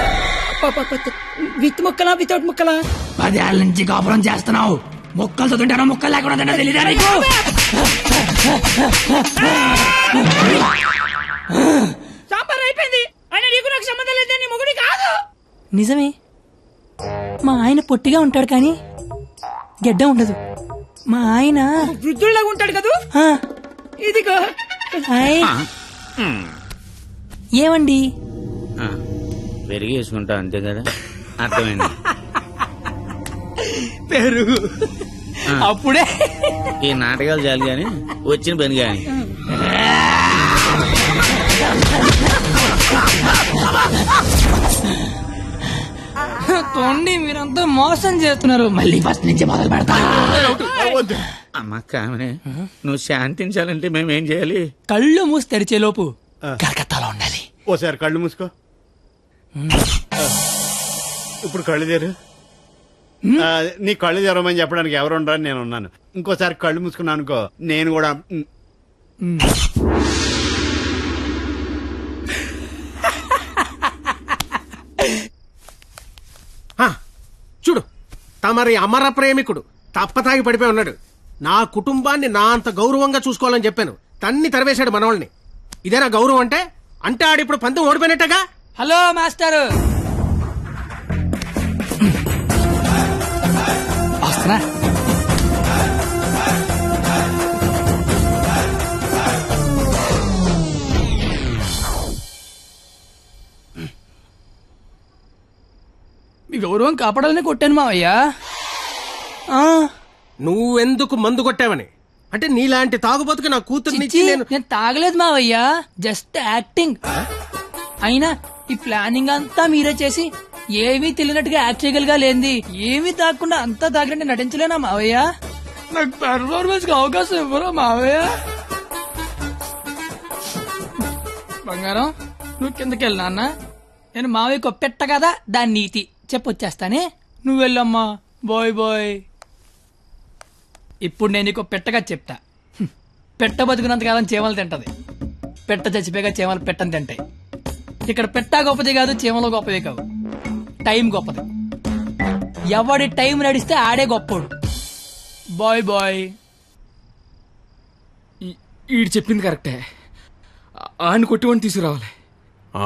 విత్ ముక్కలా వితౌట్ ముక్కలా? 10 ఏళ్ల నుంచి కాపురం చేస్తున్నావు, ముక్కలు చదువుంటానో ముక్కలు లేకుండా తెలియదా నీకు? సాంబార్ అయిపోయింది అయినా నీకు నాకు సంబంధం లేదు, నీ మొగుడి కాదు. నిజమే, మా ఆయన పొట్టిగా ఉంటాడు కానీ గెడ్డ ఉండదు. మా ఆయన వృద్ధుల్లాగా ఉంటాడు కదా. ఆ, ఇదిగో హాయ్. ఏమండి పెరిగి వేసుకుంటా అంతే కదా, అర్థమైంది. పెరుగు అప్పుడే ఈ నాటకాలు చాలు గాని వచ్చిన పని గాని. తోండి మీరంతా మోసం చేస్తున్నారు. మళ్ళీ ఫస్ట్ నుంచి మొదలు పెడతా. అమ్మ కామనే, నువ్వు శాంతించాలంటే మేమేం చేయాలి? కళ్ళు మూసి తెరిచే లోపు కలకత్తాలో ఉండాలి. ఓసారి కళ్ళు మూసుకో. ఇప్పుడు కళ్ళు తెరు. నీ కళ్ళు తెరవమని చెప్పడానికి ఎవరు ఉండరని నేను ఉన్నాను. ఇంకోసారి కళ్ళు మూసుకున్నాను అనుకో, నేను కూడా. చూడు, తమరి అమర ప్రేమికుడు తప్పతాగి పడిపోయి ఉన్నాడు. నా కుటుంబాన్ని నా అంత గౌరవంగా చూసుకోవాలని చెప్పాను, తన్ని తరివేశాడు మనవాళ్ళని. ఇదేనా గౌరవం అంటే? అంటే ఆడిప్పుడు పంతం ఓడిపోయినట్టగా. హలో మాస్టర్, వస్తున్నా. మీ గౌరవం కాపాడాలని కొట్టాను మావయ్యా. నువ్వెందుకు మందు కొట్టావని? అంటే నీలాంటి తాగుబోతుకి నా కూతుర్నిచ్చి నేను తాగలేదు మావయ్యా, జస్ట్ యాక్టింగ్. అయినా ఈ ప్లానింగ్ అంతా మీరే చేసి ఏమీ తెలియనట్టుగా యాక్ట్ చేయగలిగా లేంది. ఏమీ తాగకుండా అంతా తాగినట్టు నటించలేనా మావయ్య? నాకు పెర్ఫార్మెన్స్ కి అవకాశం ఇవ్వరా మావయ్య? బంగారం, నువ్వు కిందకి వెళ్ళి నాన్న, నేను మావయ్యకు పెట్ట కదా దాని నీతి చెప్పొచ్చేస్తానే. నువ్వు వెళ్ళమ్మా. Bye bye. ఇప్పుడు నేను నీకు పెట్టగా చెప్తా. పెట్ట బతుకున్నంతకాలం చీమలు తింటది, పెట్ట చచ్చిపోయాక చీమలు పెట్టని తింటాయి. ఇక్కడ పెట్ట గొప్పది కాదు, చీమలు గొప్పది కావు, టైం గొప్పది. ఎవడి టైం నడిస్తే ఆడే గొప్పోడు. Bye bye. ఈడు చెప్పింది కరెక్టే, ఆడిని కొట్టేవాడిని తీసుకురావాలి.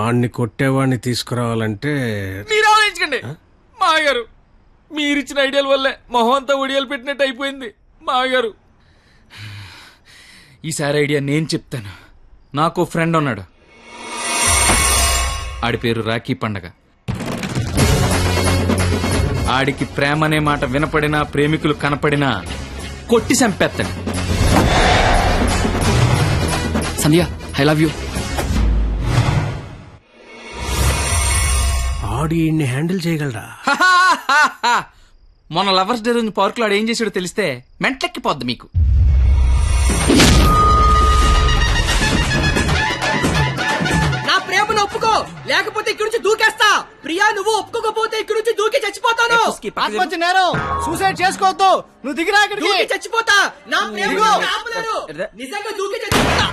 ఆడిని కొట్టేవాడిని తీసుకురావాలంటే మీరు ఆలోచించండి మాగారు. మీరిచ్చిన ఐడియాల వల్లే మొహం అంతా ఒడియాలు పెట్టినట్టు అయిపోయింది మాగారు. ఈసారి ఐడియా నేను చెప్తాను. నాకు ఫ్రెండ్ ఉన్నాడు, ఆడి పేరు రాఖీ పండగ. ఆడికి ప్రేమ అనే మాట వినపడినా, ప్రేమికులు కనపడినా కొట్టి చంపేస్తాడు. Sandhya, I love you. ఆడి హ్యాండిల్ చేయగలరా? మొన్న లవర్స్ డే రోజు పార్క్ లో ఏం చేసాడో తెలిస్తే మెంట్లెక్కిపోద్ది మీకు. నా ప్రేమను ఒప్పుకో, లేకపోతే ఇక్కడి నుంచి దూకేస్తా. ప్రియా, నువ్వు ఒప్పుకోకపోతే ఇక్కడి నుంచి దూకి చచ్చిపోతాను. ఆత్మహత్య నేరం, సూసైడ్ చేసుకోవద్దు. నువ్వు దిగిరా, దూకి చచ్చిపోతా. నా ప్రేమను ఆపలేరు. నిజంగా దూకి చచ్చిపోతా.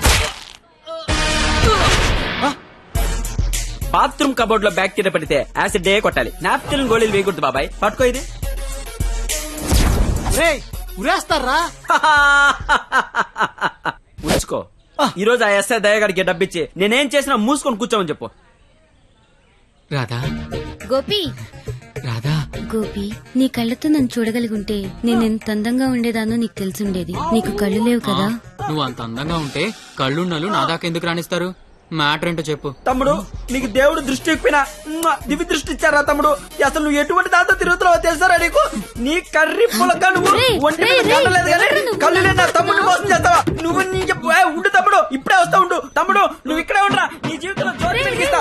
బాత్రూమ్ కబోర్డ్ లో బ్యాక్టీరియా పడితే యాసిడ్ డే కొట్టాలి, నాప్కిన్ గోళీలు వేయకూడదు. బాబాయ్ పట్టుకో ఇది. ఉరేస్తారా? ఉంచుకో. ఈ రోజు ఆ ఎస్ఐ దయగాడికి డబ్బిచ్చి నేనేం చేసినా మూసుకొని కూర్చోమని చెప్పు. రాధా, గోపి, రాధా, గోపి, నీ కళ్ళతో నన్ను చూడగలిగుంటే నేను ఎంత అందంగా ఉండేదానో నీకు తెలిసుండేది. నీకు కళ్ళు లేవు కదా. నువ్వు అంత అందంగా ఉంటే కళ్ళున్నలు నా దాకా ఎందుకు రాణిస్తారు? మ్యాటర్ ఏంటో చెప్పు. తమ్ముడు, నీకు దేవుడు దృష్టి ఎక్కిపోయినా దివి దృష్టి ఇచ్చారా తమ్ముడు? అసలు నువ్వు ఎటువంటి దాంతో తిరుగుతున్నావో తెలుసారా నీకు? నీ కర్రీ పులక నువ్వు ఒంటి మీద కళ్ళలేదు కానీ కళ్ళు లేని నా తమ్ముడు మోసం చేస్తావా నువ్వు? నీ ఉండు తమ్ముడు, ఇప్పుడే వస్తా ఉండు. తమ్ముడు నువ్వు ఇక్కడే ఉండరా, నీ జీవితంలో జోరు పెరిగిస్తా.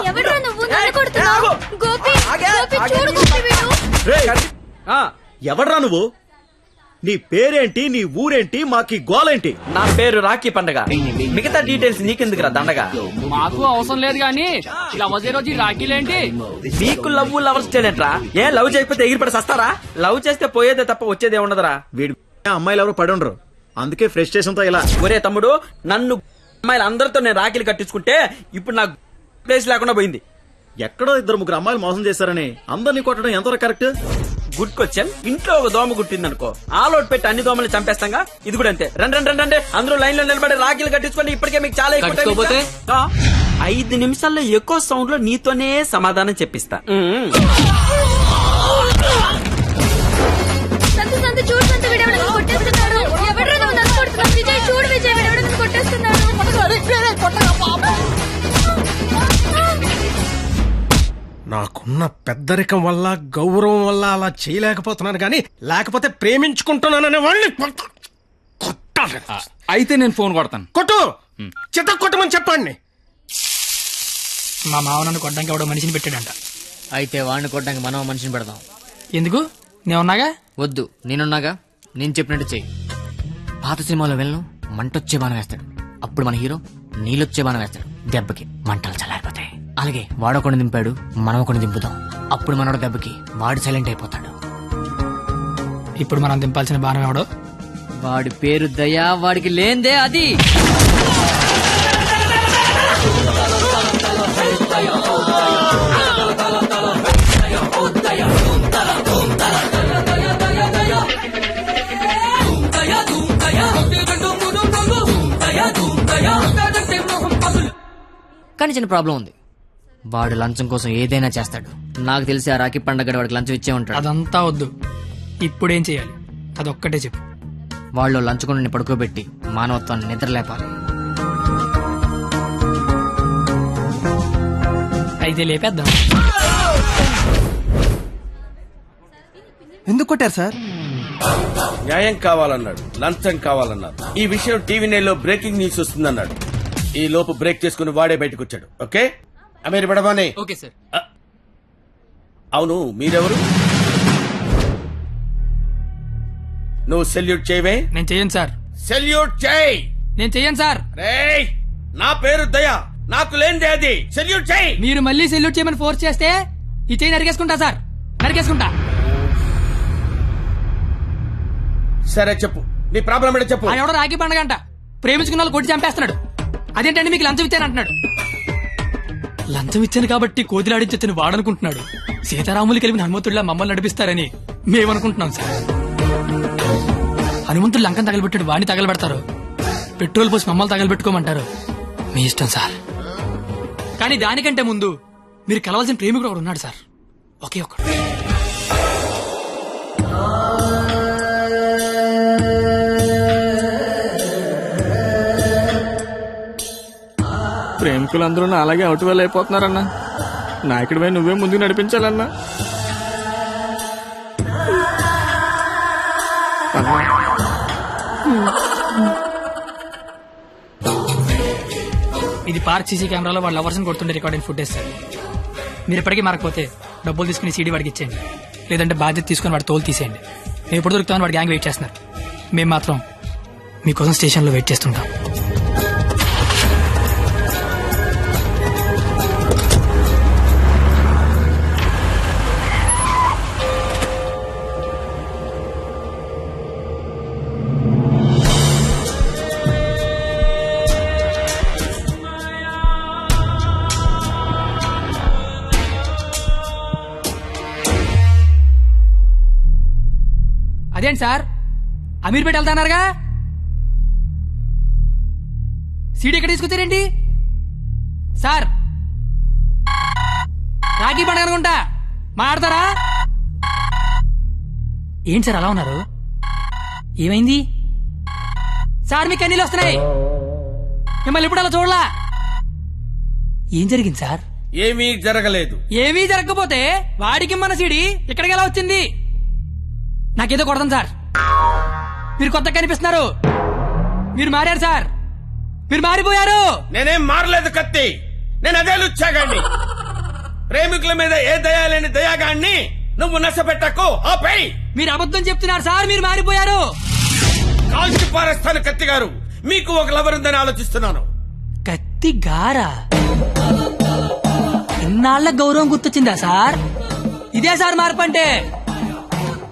ఎవడ్రా నువ్వు? నీ పేరేంటి, నీ ఊరేంటి, మాకి గోలేంటి? నా పేరు రాఖీ పండగ. మిగతా డీటెయిల్స్ నీకెందుకురా దండగా? మాకు అవసరం లేదు గానీ లవ్ రోజు రాఖీలేంటి? మీకు లవ్ లవర్స్ చేయలేంట్రా? ఏ లవ్ చేయకపోతే ఎగిరిపడి సస్తారా? లవ్ చేస్తే పోయేదే తప్ప వచ్చేదే ఉండదురా. వీడి అమ్మాయిలు ఎవరు పడి ఉండరు, అందుకే ఫ్రస్ట్రేషన్ తో ఇలా. ఒరే తమ్ముడు, నన్ను అమ్మాయిలు అందరితో నేను రాఖీలు కట్టించుకుంటే ఇప్పుడు నాకు ప్లేస్ లేకుండా పోయింది. ఎక్కడో 2-3 అమ్మాయిలు మోసం చేశారని అందరినీ కొట్టడం ఎంతవరకు కరెక్ట్? Good question. ఇంట్లో ఒక దోమ కుట్టిందనుకో, ఆలోట్ పెట్టి అన్ని దోమలు చంపేస్తాంగా. ఇది కూడా అంతే. రండి అందరూ లైన్ లో నిలబడి రాఖీలు కట్టించుకోండి. ఇప్పటికే మీకు చాలా ఎక్కువ టైం ఇచ్చా. 5 నిమిషాల్లో ఎక్కువ సౌండ్ లో నీతోనే సమాధానం చెప్పిస్తా. చూడు సంత వీడెవడో కొట్టేస్తున్నాడు. ఎవడ్రా నువ్వు నన్ను కొడుతున్నావు? విజయ్ చూడు, విజయ్ వీడెవడో నన్ను కొట్టేస్తున్నాడు. నాకున్న పెద్దరికం వల్ల గౌరవం వల్ల అలా చేయలేకపోతున్నాను కానీ లేకపోతే ప్రేమించుకుంటున్నాననే వాళ్ళని కొట్టాలి. అయితే నేను ఫోన్ కొడతాను. కొట్టు, చిత్త కొట్టమని చెప్పండి. మా మావ నన్ను కొట్టడానికి ఎవడో మనిషిని పెట్టాడంట. అయితే వాడిని కొట్టడానికి మనం మనిషిని పెడదాం. ఎందుకు? నేనున్నాగా. వద్దు, నేనున్నాగా. నేను చెప్పినట్టు చెయ్యి. పాత సినిమాలో వెళ్ళను మంటొచ్చే బాణం వేస్తాడు, అప్పుడు మన హీరో నీళ్ళొచ్చే బాణం వేస్తాడు. దెబ్బకి మంటలు చల్లారిపోతాయి. అలాగే వాడొకడిని దింపాడు, మనం ఒకడిని దింపుదాం. అప్పుడు మనోడు దెబ్బకి వాడు సైలెంట్ అయిపోతాడు. ఇప్పుడు మనం దింపాల్సిన బాణం ఎవడో? వాడి పేరు దయా, వాడికి లేందే అది. కానీ చిన్న ప్రాబ్లం ఉంది. వాడు లంచం కోసం ఏదైనా చేస్తాడు. నాకు తెలిసి ఆ రాఖీ పండగ వాడికి లంచం ఇచ్చే ఉంటాడు. అదంతా వద్దు, ఇప్పుడేం చేయాలి అదొక్కటే చెప్పు. వాళ్ళు లంచుకొని పడుకోబెట్టి మానవత్వాన్ని నిద్ర లేపాలి. అయితే లేపేద్దాం. ఎందుకు కొట్టారు సార్? న్యాయం కావాలన్నాడు, లంచం కావాలన్నాడు. ఈ విషయం టీవీ నైన్లో బ్రేకింగ్ న్యూస్ వస్తుందన్నాడు. ఈ లోపు బ్రేక్ చేసుకుని వాడే బయటకు వచ్చాడు. ఓకే అమీర్ బడబానే. Okay sir. అవును, మీరెవరు? నువ్వు సెల్యూట్ చేయవే? నేను చెయ్యను సార్. సెల్యూట్ చేయి. నేను చెయ్యను సార్. రేయ్, నా పేరు దయా, నాకు లేనిదే అది. సెల్యూట్ చేయి. మీరు మళ్ళీ సెల్యూట్ చేయమని ఫోర్స్ చేస్తే ఈ చేయి నరికేసుకుంటా సార్, నరికేసుకుంటా. సరే చెప్పు, నీ ప్రాబ్లం ఏంటో చెప్పు. ఎవడో రాఖీ పండగంట ప్రేమించుకున్న వాళ్ళు కొట్టి చంపేస్తున్నాడు. అదేంటండి మీకు లంచం ఇచ్చాను అంటున్నాడు. లంచం ఇచ్చాను కాబట్టి కోతిలాడించని వాడనుకుంటున్నాడు. సీతారాములు కలిపిన హనుమంతుడిలా మమ్మల్ని నడిపిస్తారని మేమనుకుంటున్నాం సార్. హనుమంతుడు లంకం తగలబెట్టాడు, వాడిని తగలబెడతారు. పెట్రోల్ పోసి మమ్మల్ని తగలబెట్టుకోమంటారు. మీ ఇష్టం సార్. కానీ దానికంటే ముందు మీరు కలవాల్సిన ప్రేమికుడు ఒకడు ఉన్నాడు సార్, ఒకే ఒక్కడు. ప్రేమికులందరూ అలాగే అవుట్ వెల్ అయిపోతున్నారన్నా. నాయకుడిపై నువ్వే ముందుకు నడిపించాలన్నా. ఇది పార్క్ సీసీ కెమెరాలో వాళ్ళ లవర్స్ కొడుతుండే రికార్డింగ్ ఫుటేజ్ సార్. మీరు ఇప్పటికీ మారకపోతే డబ్బులు తీసుకుని సీడీ వాడికి ఇచ్చేయండి, లేదంటే బాధ్యత తీసుకుని వాడి తోలు తీసేయండి. మేము ఎప్పుడు దొరుకుతామని వాడి గ్యాంగ్ వెయిట్ చేస్తున్నారు. మేము మాత్రం మీకోసం స్టేషన్లో వెయిట్ చేస్తుంటాం. అదేంటి సార్, అమీర్పేట వెళ్తాన్నారుగా, సీడీ ఎక్కడ తీసుకొచ్చారేంటి సార్? రాఖీ పండుగ అనుకుంటా, మాట్లాడతారా? ఏంటి సార్ అలా ఉన్నారు? ఏమైంది సార్? మీకు కన్నీళ్ళు వస్తున్నాయి. మిమ్మల్ని ఎప్పుడు అలా చూడలా. ఏం జరిగింది సార్? ఏమీ జరగలేదు. ఏమీ జరగకపోతే వాడికి మన సీడీ ఇక్కడికి ఎలా వచ్చింది? నాకేదో కొడతాను సార్. మీరు కొత్తగా కనిపిస్తున్నారు. మీరు మారారు సార్, మీరు మారిపోయారు. నేనేం మారలేదు కత్తి, నేను అదే లుచ్చాగాన్ని. ప్రేమికుల మీద ఏ దయా లేని దయాగాన్ని నువ్వు నష్టపెట్టకు. ఆపై మీరు అబద్ధం చెప్తున్నారు సార్, మీరు మారిపోయారు. కాల్చి పారేస్తాను కత్తి గారు. మీకు ఒక లవర్ ఉందని ఆలోచిస్తున్నాను. కత్తి గారా? ఇన్నాళ్ల గౌరవం గుర్తొచ్చిందా సార్? ఇదే సార్ మార్పు అంటే.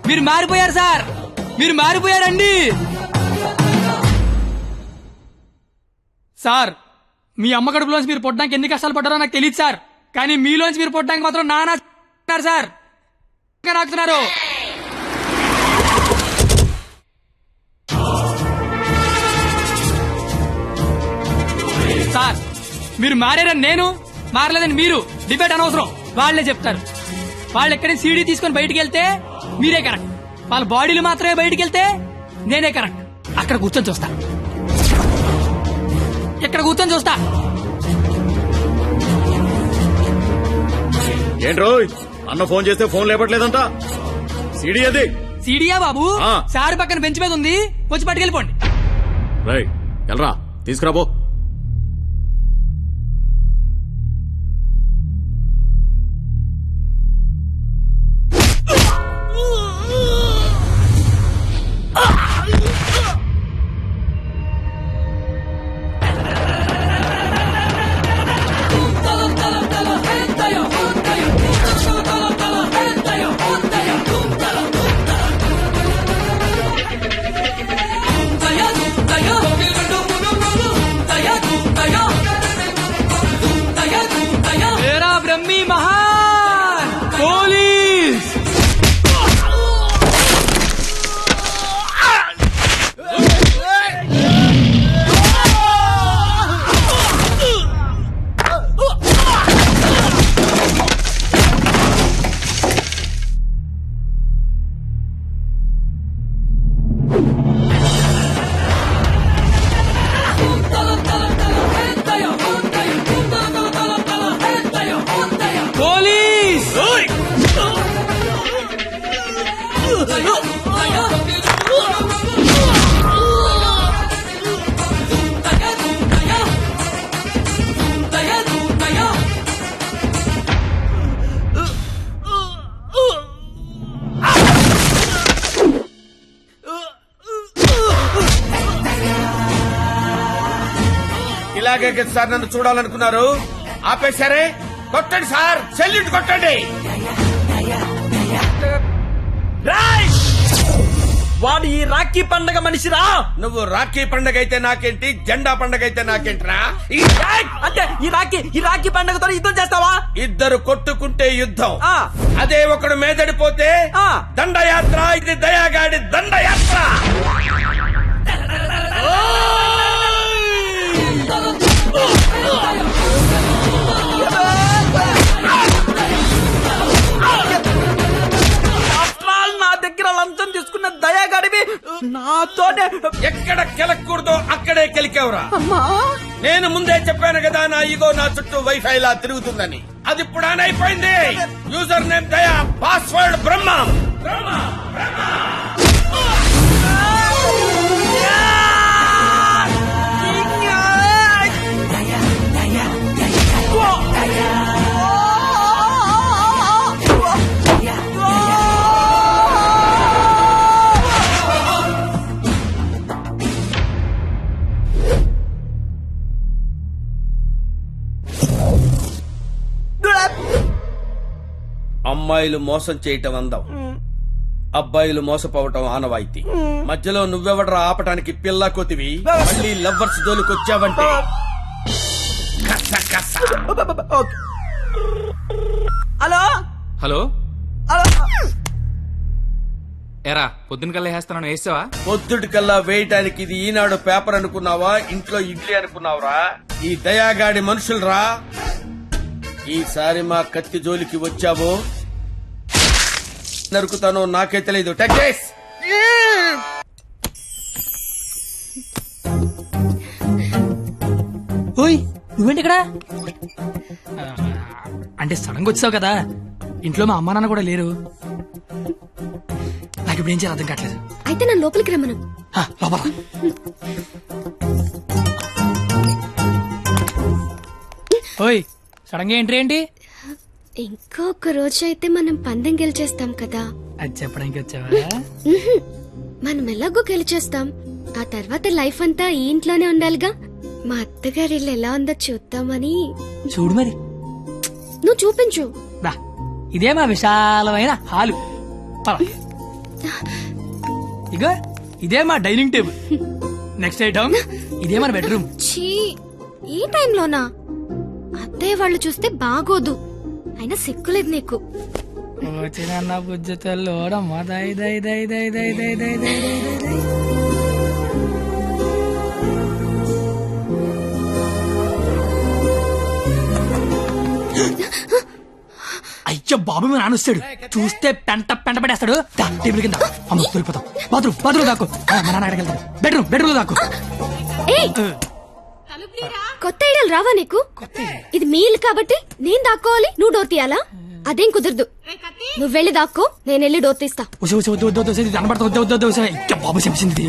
మీరు మారిపోయారు సార్, మీరు మారిపోయారండి సార్. మీ అమ్మ కడుపులోంచి మీరు పొట్టడానికి ఎన్ని కష్టాలు పడ్డారో నాకు తెలియదు సార్, కానీ మీలోంచి మీరు పొట్టడానికి మాత్రం నానా సార్ నాకుతున్నారు. మీరు మారారని నేను, మారలేదని మీరు డిబేట్ అనవసరం. వాళ్లే చెప్తారు. వాళ్ళు ఎక్కడే సీడీ తీసుకొని బయటికి వెళ్తే మీరే కరెక్ట్, వాళ్ళ బాడీలు మాత్రమే బయటికి వెళ్తే నేనే కరెక్ట్. అక్కడ కూర్చొని చూస్తా, ఇక్కడ కూర్చొని చూస్తా. ఏంట్రోయ్ అన్న ఫోన్ చేస్తే ఫోన్ లేపట్లేదంట. సీడీ అది. సీడీయా బాబు? సారి పక్కన బెంచ్ మీద ఉంది, వచ్చి పట్టుకెళ్ళిపోండి. రై ఎల్రా తీసుకురాబో. ब्रह्मी महान पुलिस ఇలాగే సార్ నన్ను చూడాలనుకున్నారు, ఆపేశారే. కొట్టండి సార్, సెల్యూట్ కొట్టండి. వాడు ఈ రాఖీ పండగ మనిషిరా. నువ్వు రాఖీ పండగ అయితే నాకేంటి, జెండా పండగ అయితే నాకేంట్రా? అంటే ఈ రాఖీ పండగతో యుద్ధం చేస్తావా? ఇద్దరు కొట్టుకుంటే యుద్ధం, అదే ఒకడు మేదడిపోతే దండయాత్ర. ఇది దయాగాడి దండయాత్ర. నా దగ్గర లంచం తీసుకున్న దయాగాడివి నాతోనే ఎక్కడ కెలకూడదో అక్కడే కెలికేవరా. నేను ముందే చెప్పాను కదా, నా ఈగో నా చుట్టూ వైఫై లా తిరుగుతుందని. అది ఇప్పుడు ఆన్ అయిపోయింది. యూజర్ నేమ్ దయా, పాస్వర్డ్ బ్రహ్మ. అమ్మాయిలు మోసం చేయటం అందం, అబ్బాయిలు మోసపోవటం ఆనవాయితీ. మధ్యలో నువ్వెవడరా ఆపటానికి పిల్ల కొతివి? మళ్ళీ లవ్వర్స్ జోలికొచ్చావంటే హలో హలో ఎరా పొద్దున కల్లా వేస్తాను, వేసావా? పొద్దుటి కల్లా వేయటానికి ఇది ఈనాడు పేపర్ అనుకున్నావా, ఇంట్లో ఇడ్లీ అనుకున్నావురా? ఈ దయాగాడి మనుషులరా. ఈసారి మా కత్తి జోలికి వచ్చావో నరుకుతానో నాకే తెలీదు. టెక్స్ ఓయ్ నువ్వేంటి ఇక్కడ? అంటే సడన్ గా వచ్చావు కదా, ఇంట్లో మా అమ్మా నాన్న కూడా లేరు. నాకు ఇప్పుడు ఏం చేయాలి అర్థం కావట్లేదు. అయితే నన్ను లోపలికి రమ్మను. లోపల ఓయ్ సడన్ గా ఎంట్రీ ఏంటి? ఇంకొక రోజు అయితే మనం పందెం గెలిచేస్తాం కదా. అది చెప్పడానికి వచ్చావా? మనం ఎలాగో గెలిచేస్తాం, ఆ తర్వాత లైఫ్ అంతా ఈ ఇంట్లోనే ఉండాలిగా. మా అత్తగారి ఇల్లు ఎలా ఉందో చూద్దామని. చూడు మరి. నువ్వు చూపించు. ఇదే మా విశాలమైన హాలు. ఇగో ఇదే మా డైనింగ్ టేబుల్. నెక్స్ట్ ఐటమ్ ఇదే మన బెడ్రూమ్. ఛీ, ఈ టైంలోనా? అత్తయ్య వాళ్ళు చూస్తే బాగోదు. అయినా సిగ్గులేదు నీకు. వచ్చిన బుజ్జతల్లోడమ్మా దై దై దై దై దై దై దై దై దై. అయ్యో బాబు మీ నాన్న వస్తాడు, చూస్తే పెంట పడేస్తాడు. టేబుల్ కింద అమ్మ దొరికిపోతాం. బాత్రూమ్ దాకు. మా నాన్న అక్కడికి వెళ్తాడు. బెడ్రూమ్ దాకు. కొత్త ఐడియాలు రావా నీకు? ఇది మీ ఇల్లు కాబట్టి నేను దాక్కోవాలి, నువ్వు డోర్ తీయాలా? అదేం కుదరదు. నువ్వు వెళ్ళి దాక్కో, నేను వెళ్ళి డోర్ తీస్తా. బాబు చెప్పింది.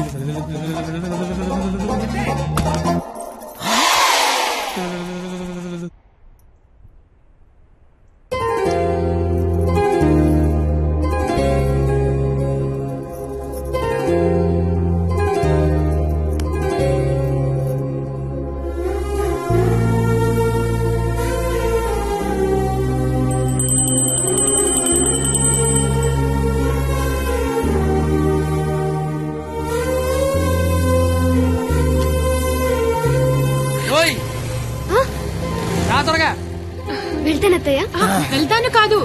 వెళ్తానత్తయ్య. వెళ్తాను కాదు,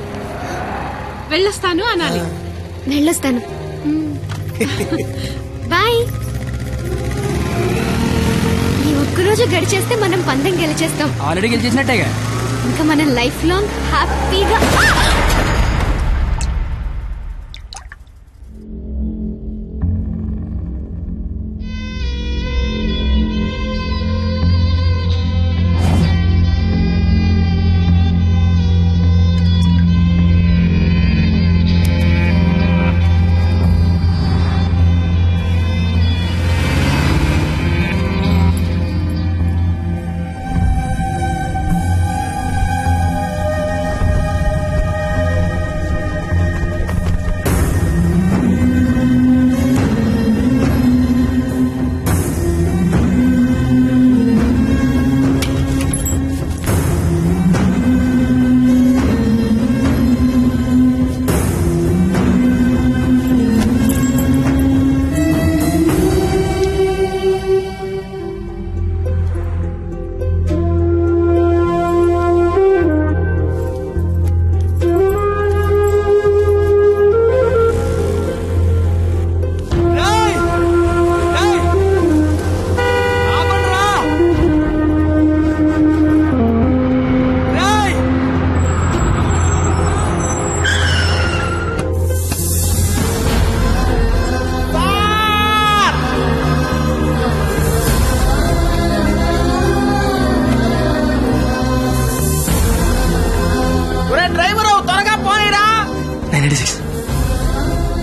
వెళ్ళొస్తాను అనాలి. వెళ్ళొస్తాను. బాయ్. ఈ ఒక్కరోజు గడిచేస్తే మనం పందెం గెలిచేస్తాం. ఆల్రెడీ గెలిచేసినట్టేగా. ఇంకా మనం లైఫ్ లాంగ్ హ్యాపీగా.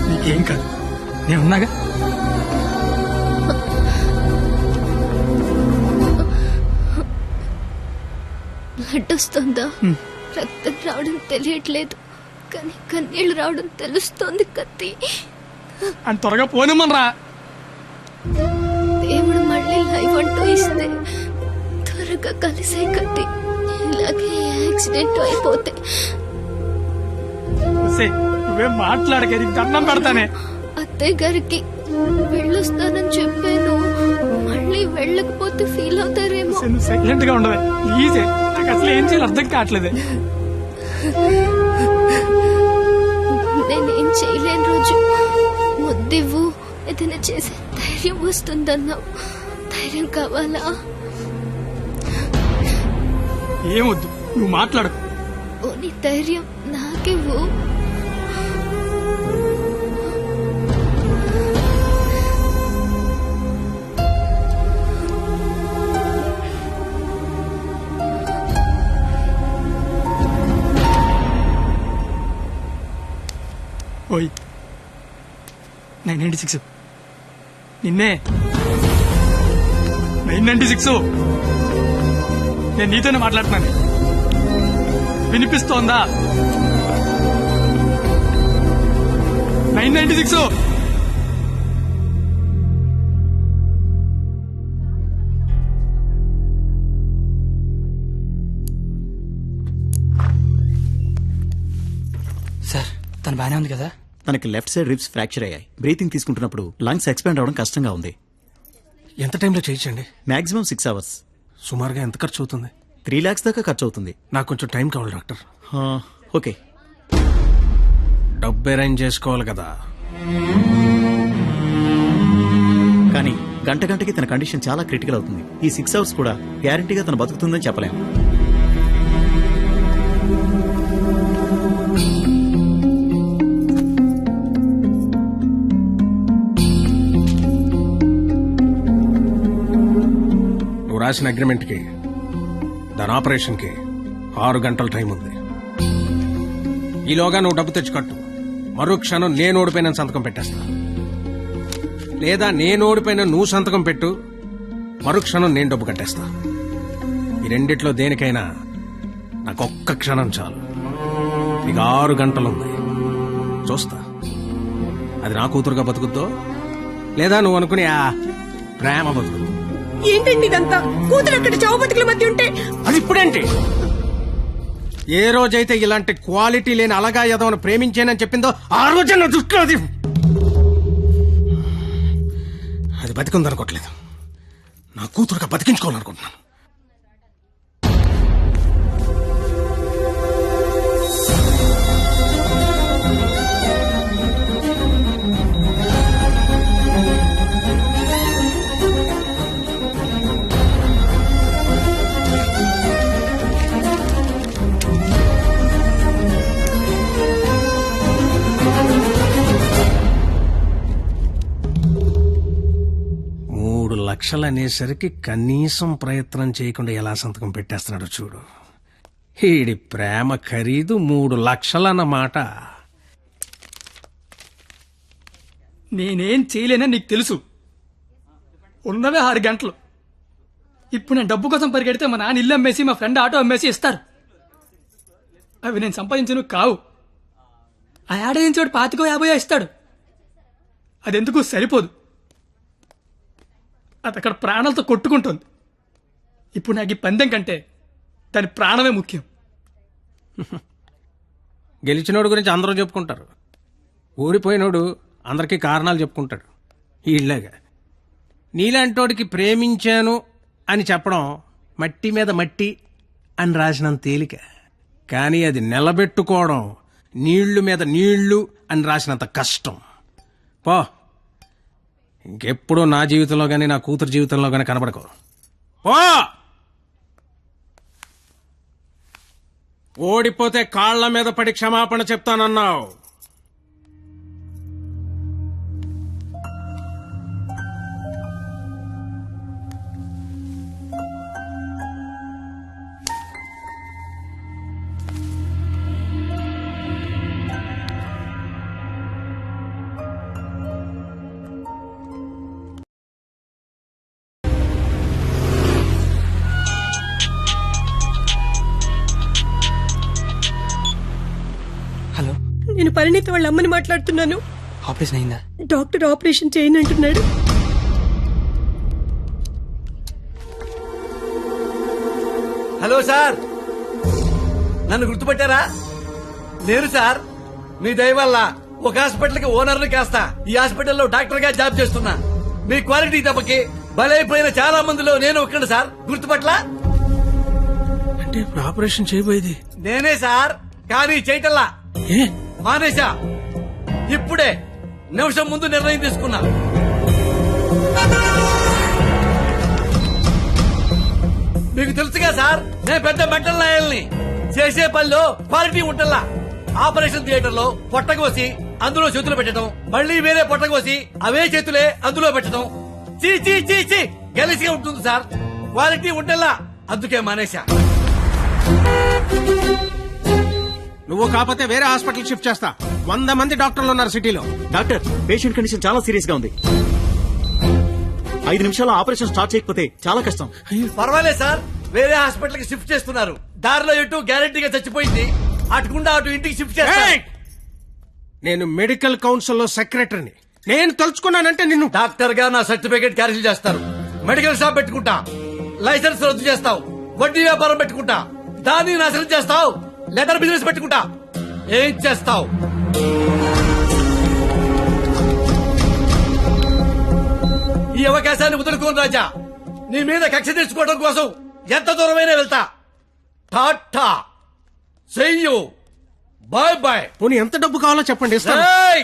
నీకేం కాదు, నేనున్నాగా. బ్లడ్ వస్తుందా? రక్తం రావడం తెలియట్లేదు, కానీ కన్నీళ్లు రావడం తెలుస్తోంది. కత్తి అని త్వరగా పోనిమ్మనరా. దేవుడు మళ్ళీ లైఫ్ అంటూ ఇస్తే త్వరగా కలిసే కత్తి. ఇలాగే యాక్సిడెంట్ అయిపోతే నువ్వేం మాట్లాడక, దండం పెడతానే. అత్తయ్య గారికి వెళ్ళొస్తానని చెప్పాను, మళ్ళీ వెళ్ళకపోతే ఫీల్ అవుతారేమో. సైలెంట్ గా ఉండదు ప్లీజ్. నాకు అసలు ఏం చేయాలి అర్థం కావట్లేదు. నేనేం చేయలేని రోజు ముద్దివ్వు, ఏదైనా చేసే ధైర్యం వస్తుందన్నావు. ధైర్యం కావాలా? ఏమొద్దు, నువ్వు మాట్లాడకు. ఓని ధైర్యం నాకివ్వు. ఓయ్ 996 నిన్నే. 996 నేను నీతోనే మాట్లాడుతున్నాను, వినిపిస్తోందా? 996 సార్, తను బానే ఉంది కదా? తనకి లెఫ్ట్ సైడ్ రిబ్స్ ఫ్రాక్చర్ అయ్యాయి. బ్రీతింగ్ తీసుకుంటున్నప్పుడు లంగ్స్ ఎక్స్పాండ్ అవడం కష్టంగా ఉంది. ఎంత టైంలో చేయించండి? Maximum 6 hours. సుమారుగా ఎంత ఖర్చు అవుతుంది? 3 lakhs దాకా ఖర్చు అవుతుంది. నాకు కొంచెం టైం కావాలి డాక్టర్. ఓకే. డబ్బు అరేంజ్ చేసుకోవాలి కదా. కానీ గంటకి తన కండిషన్ చాలా క్రిటికల్ అవుతుంది. ఈ 6 hours కూడా గ్యారంటీగా తను బతుకుతుందని చెప్పలేము. రాసిన అగ్రిమెంట్కి దాని ఆపరేషన్కి 6 గంటల టైం ఉంది. ఈలోగా నువ్వు డబ్బు తెచ్చి కట్టు. మరో క్షణం నేను ఓడిపోయిన సంతకం పెట్టేస్తా. లేదా నేను ఓడిపోయిన నువ్వు సంతకం పెట్టు, మరుక్షణం నేను డబ్బు కట్టేస్తా. ఈ రెండిట్లో దేనికైనా నాకు ఒక్క క్షణం చాలు. ఇక 6 గంటలుంది, చూస్తా అది నా కూతురుగా బతుకుద్దో లేదా నువ్వు అనుకుని ఆ ప్రేమ బతుకుద్దు. ఏంటండి ఇదంతా? కూతురు అక్కడ చావు బతుకుల మధ్య ఉంటే అది ఇప్పుడేంటి? ఏ రోజైతే ఇలాంటి క్వాలిటీ లేని అలగా యదవను ప్రేమించానని చెప్పిందో ఆ రోజే నా దృష్టిలో అది బతికుందనుకోవట్లేదు. నా కూతురుగా బతికించుకోవాలనుకుంటున్నాను. లక్షలు అనేసరికి కనీసం ప్రయత్నం చేయకుండా ఎలా సంతకం పెట్టేస్తున్నాడు చూడు. ఈడి ప్రేమ ఖరీదు 3 లక్షలన్నమాట. నేనేం చేయలేనని నీకు తెలుసు. ఉన్నవే 6 గంటలు. ఇప్పుడు నేను డబ్బు కోసం పరిగెడితే మా నాన్న ఇల్లు అమ్మేసి మా ఫ్రెండ్ ఆటో అమ్మేసి ఇస్తారు. అవి నేను సంపాదించను కావు. ఆ ఏడాది చోటు 25-50 ఇస్తాడు. అదెందుకు సరిపోదు. అది అక్కడ ప్రాణాలతో కొట్టుకుంటుంది. ఇప్పుడు నాకు ఈ పందెం కంటే దాని ప్రాణమే ముఖ్యం. గెలిచినోడు గురించి అందరూ చెప్పుకుంటారు, ఓడిపోయినోడు అందరికీ కారణాలు చెప్పుకుంటాడు. ఇళ్ళగా నీలాంటోడికి ప్రేమించాను అని చెప్పడం మట్టి మీద మట్టి అని రాసినంత తేలిక, కానీ అది నిలబెట్టుకోవడం నీళ్లు మీద నీళ్లు అని రాసినంత కష్టం. పో, ఇంకెప్పుడూ నా జీవితంలో గానీ నా కూతురు జీవితంలో గానీ కనబడకు. పో, ఓడిపోతే కాళ్ల మీద పడి క్షమాపణ చెప్తానన్నావు. హలో, నేను పరిణీత వాళ్ళ అమ్మని మాట్లాడుతున్నాను. ఆపరేషన్ అయిందా? డాక్టర్ ఆపరేషన్ చేయనంటున్నాడు. హలో సార్, నన్ను గుర్తుపట్టారా? నేను సార్, మీ దయ వల్ల ఒక హాస్పిటల్ కి ఓనర్ని కాస్త ఈ హాస్పిటల్లో డాక్టర్ గా జాబ్ చేస్తున్నా. మీ క్వాలిటీ దెబ్బకి బలైపోయిన చాలా మందిలో నేను ఒక్కడు సార్. గుర్తుపట్లా? అంటే ఇప్పుడు ఆపరేషన్ చేయబోయేది నేనే సార్, కానీ చేయటల్లా మానేశా. ఇప్పుడే నిమిషం ముందు నిర్ణయం తీసుకున్నా. మీకు తెలుసుగా సార్, నేను పెద్ద మెంటల్ నాయల్ని. చేసే పనిలో క్వాలిటీ ఉంటల్లా. ఆపరేషన్ థియేటర్ లో పొట్టకోసి అందులో చేతులు పెట్టడం, మళ్ళీ వేరే పొట్టకోసి అవే చేతులే అందులో పెట్టడం, చీ చీ చీ చీ గెలిసిగా ఉంటుంది సార్. క్వాలిటీ ఉంటల్లా, అందుకే మానేశా. నువ్వు కాకపోతే వేరే హాస్పిటల్ షిఫ్ట్ చేస్తా. 100 మంది డాక్టర్లు ఉన్నారు సిటీలో. డాక్టర్, పేషెంట్ కండిషన్ చాలా సీరియస్ గా ఉంది. 5 నిమిషాల్లో ఆపరేషన్ స్టార్ట్ చేయకపోతే చాలా కష్టం. పర్వాలేదు సార్, వేరే హాస్పిటల్ కి షిఫ్ట్ చేస్తున్నారు. దారిలో ఎటు గ్యారెంటీగా చచ్చిపోయింది, అటుకుండా అటు ఇంటికి షిఫ్ట్ చేస్తారు. నేను మెడికల్ కౌన్సిల్ లో సెక్రటరీని. నేను తలుచుకున్నానంటే నిన్ను డాక్టర్ గా నా సర్టిఫికేట్ క్యాన్సిల్ చేస్తారు. మెడికల్ షాప్ పెట్టుకుంటా, లైసెన్స్ రద్దు చేస్తావు. వడ్డీ వ్యాపారం పెట్టుకుంటా, దాన్ని నాశనం చేస్తావు. లెదర్ బిజినెస్ పెట్టుకుంటా, ఏం చేస్తావు? ఈ అవకాశాన్ని వదులుకోను రాజా. నీ మీద కక్ష తెచ్చుకోవడం కోసం ఎంత దూరమైనా వెళ్తా. టాటా, చెయ్యు, బాయ్ బాయ్. పోనీ ఎంత డబ్బు కావాలో చెప్పండి, ఇస్తాను. ఏయ్!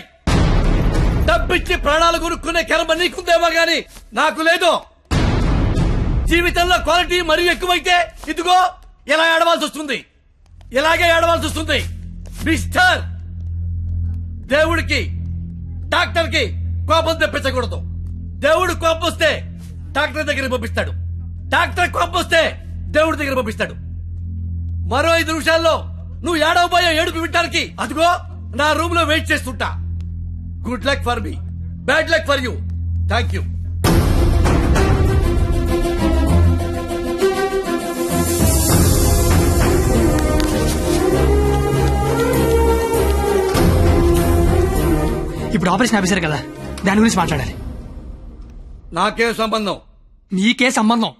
డబ్బిచ్చి ప్రాణాలు కొనుక్కునే కర్మ నీకుందేమో గాని నాకు లేదు. జీవితంలో క్వాలిటీ మరీ ఎక్కువైతే ఇదిగో ఇలా ఏడవాల్సి వస్తుంది. ఇలాగే ఏడవాల్సి వస్తుంది. మిస్టర్, దేవుడికి డాక్టర్ కి కోపం తెప్పించకూడదు. దేవుడు కోపం వస్తే డాక్టర్ దగ్గరికి పంపిస్తాడు. డాక్టర్ కోపొస్తే దేవుడి దగ్గర పంపిస్తాడు. మరో 5 నిమిషాల్లో నువ్వు ఏడవబోయే ఏడుపు వింటానికి అదిగో నా రూమ్ లో వెయిట్ చేస్తుంటా. Good luck for me, bad luck for you. Thank you. ఇప్పుడు ఆపరేషన్ ఆఫీసర్ కదా, దాని గురించి మాట్లాడాలి. నాకే సంబంధం? నీకే సంబంధం.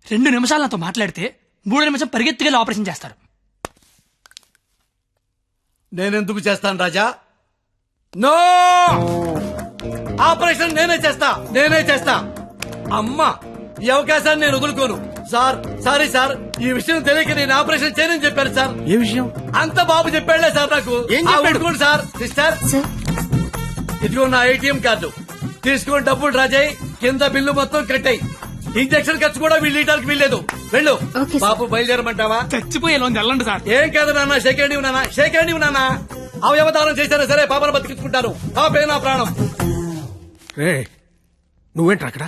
2 నిమిషాలు నాతో మాట్లాడితే 3 నిమిషం పరిగెత్తుకెళ్ళి ఆపరేషన్ చేస్తారు. నేనెందుకు చేస్తాను రాజా? నో, ఆపరేషన్ నేనే చేస్తా. అమ్మా, ఈ అవకాశాన్ని నేను వదులుకోను. సార్, సారీ సార్, ఈ విషయం తెలియక నేను ఆపరేషన్ చేయనని చెప్పాను సార్. ఏ విషయం? అంత బాబు చెప్పాడులే సార్ నాకు. ఉడుకోండి సార్. సిస్టర్, ఇదిగో నా ATM కార్డు తీసుకొని డబ్బులు డ్రా చేయి, కింద బిల్లు మొత్తం కట్టాయి. ఇంజక్షన్ ఖర్చు కూడా వీళ్ళు ఇవ్వడానికి వీల్లేదు. వెళ్ళు. బాబు బయలుదేరమంటావా? చచ్చిపోయేలోంది వెళ్ళండి సార్. ఏం కాదు నాన్న, షేకండి నాన్న. అవయవదానం చేశారా సరే, పాపను బతికించుకుంటారు. పాపే నా ప్రాణం. రే, నువ్వేంట్రా అక్కడ?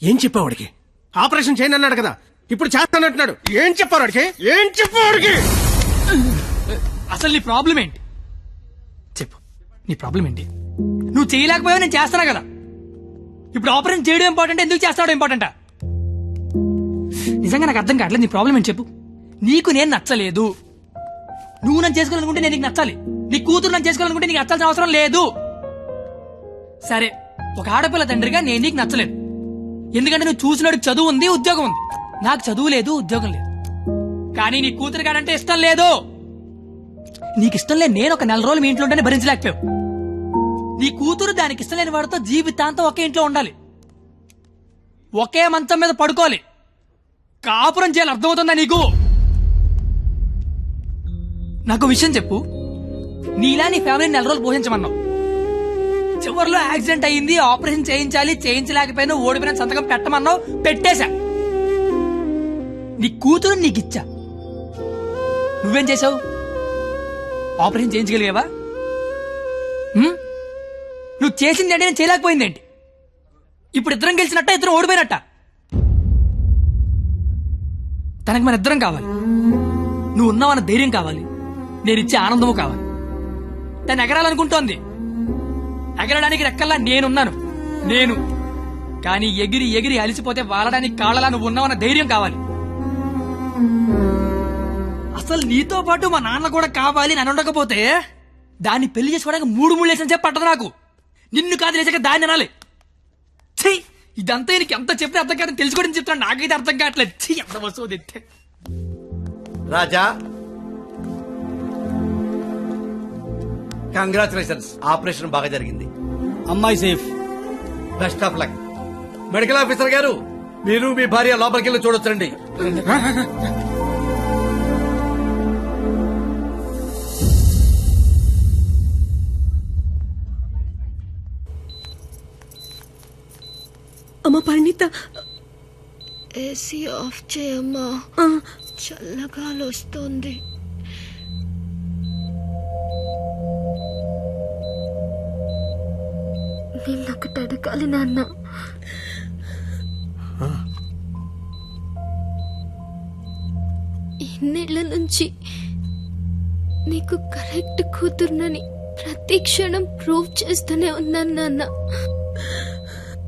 ఏం చెప్పావు వాడికి? ఆపరేషన్ చేయను అన్నాడు కదా, ఇప్పుడు చేస్తానంటున్నాడు. ఏం చెప్పావు వాడికి? అసలు నీ ప్రాబ్లం ఏంటి చెప్పు. నీ ప్రాబ్లం ఏంటి? నువ్వు చేయలేకపోయావు, నేను చేస్తానా కదా. ఇప్పుడు ఆపరేషన్ చేయడం ఇంపార్టెంట్, ఎందుకు చేస్తాడో ఇంపార్టెంటా? నిజంగా నాకు అర్థం కావట్లేదు. నీ ప్రాబ్లం ఏంటి చెప్పు. నీకు నేను నచ్చలేదు. నువ్వు నన్ను చేసుకోవాలనుకుంటే నేను నీకు నచ్చాలి. నీ కూతురు నన్ను చేసుకోవాలనుకుంటే నీకు నచ్చాల్సిన అవసరం లేదు. సరే, ఒక ఆడపిల్ల తండ్రిగా నేను నీకు నచ్చలేదు. ఎందుకంటే నువ్వు చూసినాడు చదువు ఉంది, ఉద్యోగం ఉంది. నాకు చదువు లేదు, ఉద్యోగం లేదు. కానీ నీ కూతురు కాడంటే ఇష్టం లేదు. నీకు ఇష్టం లేదు, నేను ఒక 4 రోజులు మీ ఇంట్లో ఉంటేనే భరించలేకపోయావు. నీ కూతురు దానికి ఇష్టం లేని వాడితో జీవితాంతం ఒకే ఇంట్లో ఉండాలి, ఒకే మంచం మీద పడుకోవాలి, కాపురం చేయాలి. అర్థమవుతుందా నీకు? నాకు విషయం చెప్పు. నీలా నీ ఫ్యామిలీని 4 రోజులు పోషించమన్నావు. చివరిలో యాక్సిడెంట్ అయ్యింది, ఆపరేషన్ చేయించలేకపోయినా ఓడిపోయిన సంతకం పెట్టమన్నావు, పెట్టేశా. నీ కూతురు నీకిచ్చా. నువ్వేం చేసావు? ఆపరేషన్ చేయించగలిగావా? నువ్వు చేసింది అంటే నేను చేయలేకపోయిందేంటి? ఇప్పుడు ఇద్దరం గెలిచినట్ట, ఇద్దరం ఓడిపోయినట్ట. తనకి మన ఇద్దరం కావాలి. నువ్వు ఉన్నావన్న ధైర్యం కావాలి, నేను ఇచ్చే ఆనందము కావాలి. తను ఎగరాలనుకుంటోంది, ఎగరడానికి రెక్కల్లా నేనున్నాను. కానీ ఎగిరి ఎగిరి అలిసిపోతే వాలడానికి కాళ్ళలా నువ్వు ఉన్నావన్న ధైర్యం కావాలి. అసలు నీతో పాటు మా నాన్న కూడా కావాలి అని ఉండకపోతే దాన్ని పెళ్లి చేసుకోవడానికి 3 లేసిన చెప్పి పట్టదు నాకు. నిన్ను కాదు లేచాక దాన్ని అనాలి. ఛీ, ఇదంతా నీకు ఎంత చెప్పినా అర్థం కాదని తెలుసుకోవడం చెప్తాను. నాకైతే అర్థం కావట్లేదు. ఛీ, ఎంత వస్తువు తెస్తే. రాజా, కంగ్రాచులేషన్స్, ఆపరేషన్ బాగా జరిగింది. అమ్మాయి safe. Best of luck. Medical officer గారు, మీరు మీ భార్య లోపలికి వెళ్ళి చూడొచ్చండి. అమ్మ పరిణిత, ఏసీ ఆఫ్ చేయమ్మా, చల్లగాలి వస్తోంది. నిన్నొకటి అడగాలి నాన్న. ఇన్నేళ్ల నుంచి నీకు కరెక్ట్ కూతుర్నని ప్రతి క్షణం ప్రూవ్ చేస్తూనే ఉన్నాను నాన్న.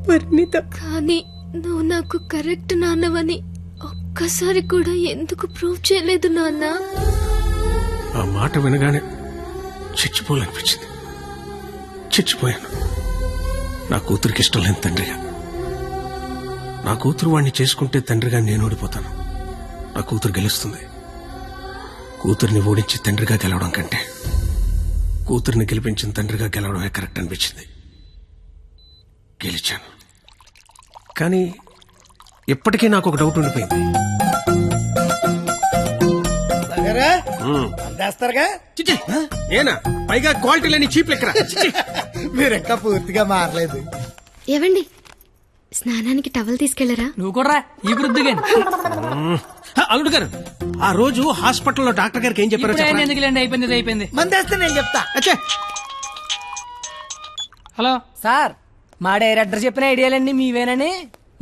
పరిణిత, కానీ నువ్వు నాకు కరెక్ట్ నాన్నవని ఒక్కసారి కూడా ఎందుకు ప్రూవ్ చేయలేదు నాన్న? ఆ మాట వినగానే చచ్చిపోవాలనిపించింది. చచ్చిపోయాను. నా కూతురికి ఇష్టం లేని తండ్రిగా. నా కూతురు వాడిని చేసుకుంటే తండ్రిగా నేను ఓడిపోతాను. నా కూతురు గెలుస్తుంది. కూతురిని ఓడించి తండ్రిగా గెలవడం కంటే కూతురిని గెలిపించిన తండ్రిగా గెలవడమే కరెక్ట్ అనిపించింది. గెలిచాను. కానీ ఇప్పటికీ నాకు ఒక డౌట్ ఉండిపోయింది. అందేస్తారుగా? ఏనా పైగా క్వాలిటీ లేని చీప్ లెక్కర. మీరెక్క పూర్తిగా మారలేదు. ఏవండి, స్నానానికి టవల్ తీసుకెళ్లరా? నువ్వు కూడా ఈ వృద్ధిగా. అల్లుడు గారు, ఆ రోజు హాస్పిటల్లో డాక్టర్ గారికి ఏం చెప్పారో చెప్పండి. ఎందుకులేండి, అయిపోయింది. మందేస్తే నేను చెప్తా. హలో సార్, మా డైరెక్టర్ చెప్పిన ఐడియాలన్నీ మీవేనని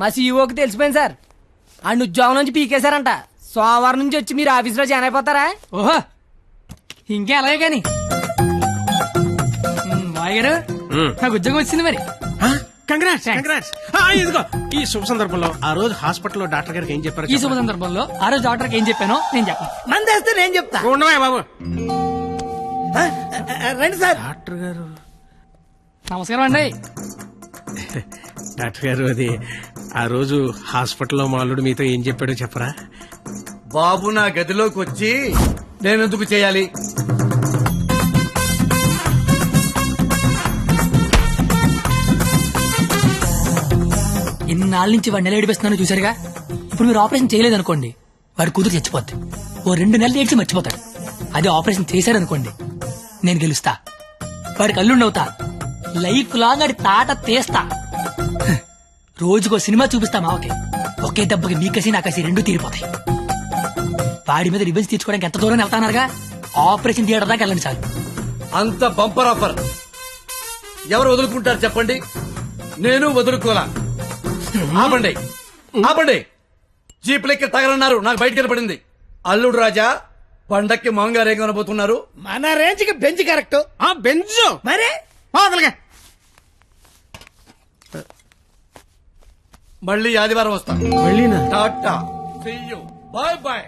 మా సీఈఓకి తెలిసిపోయింది సార్. ఆ ఉద్యోగం నుంచి పీకేశారంట. సోమవారం నుంచి వచ్చి మీరు ఆఫీస్ లో జాయిన్ అయిపోతారా? ఓహో ఇంకే అలాగే కాని మాయ గారు నాకు ఉద్యోగం వచ్చింది మరి. Congrats congrats. ఇదిగో ఈ శుభ సందర్భంలో ఆ రోజు హాస్పిటల్లో డాక్టర్ గారికి ఏం చెప్పారు? ఈ శుభ సందర్భంలో ఆ రోజు డాక్టర్కి ఏం చెప్పానో నేను చెప్పను. మందేస్తే నేను చెప్తా. ఉండవా బాబు. రండి సార్. డాక్టర్ గారు నమస్కారం అండి. డాక్టర్ గారు అది ఆ రోజు హాస్పిటల్లో మా అల్లుడు మీతో ఏం చెప్పాడో చెప్పరా? బాబు నా గదిలోకి వచ్చి నేనెందుకు చేయాలి? ఇన్నాళ్ళ నుంచి వాడు నెల ఏడిపిస్తున్నాను చూసారుగా. ఇప్పుడు మీరు ఆపరేషన్ చేయలేదనుకోండి వాడి కూతురు చచ్చిపోద్ది. ఓ 2 నెలలు ఏడ్చి మర్చిపోతాడు. అదే ఆపరేషన్ చేశారనుకోండి నేను గెలుస్తా. వాడికి అల్లుండవుతా. లైఫ్ లాంగ్ ఆడి తాట తీస్తా. రోజుకో సినిమా చూపిస్తా మావకి. ఒకే దెబ్బకి మీ కసి నా కసి 2 తీరిపోతాయి. వాడి మీద రివెంజ్ తీర్చుకోవడానికి ఎంత దూరం వెళ్తానారుగా. ఆపరేషన్ థియేటర్ దాకా వెళ్ళండి చాలు. అంత బంపర్ ఆఫర్ ఎవరు వదులుకుంటారు చెప్పండి? నేను వదులుకోలా. ఆపండి ఆపండి. జీప్ లెక్క తగలన్నారు. నాకు బయట కనపడింది. అల్లుడు రాజా పండక్కి మాంగారు ఏం కనబోతున్నారు? మన రేంజ్ కి బెంచ్ కరెక్ట్. బెంచ్ మరే మళ్ళీ ఆదివారం వస్తాను. మళ్ళీనా? Tata. See you. Bye bye.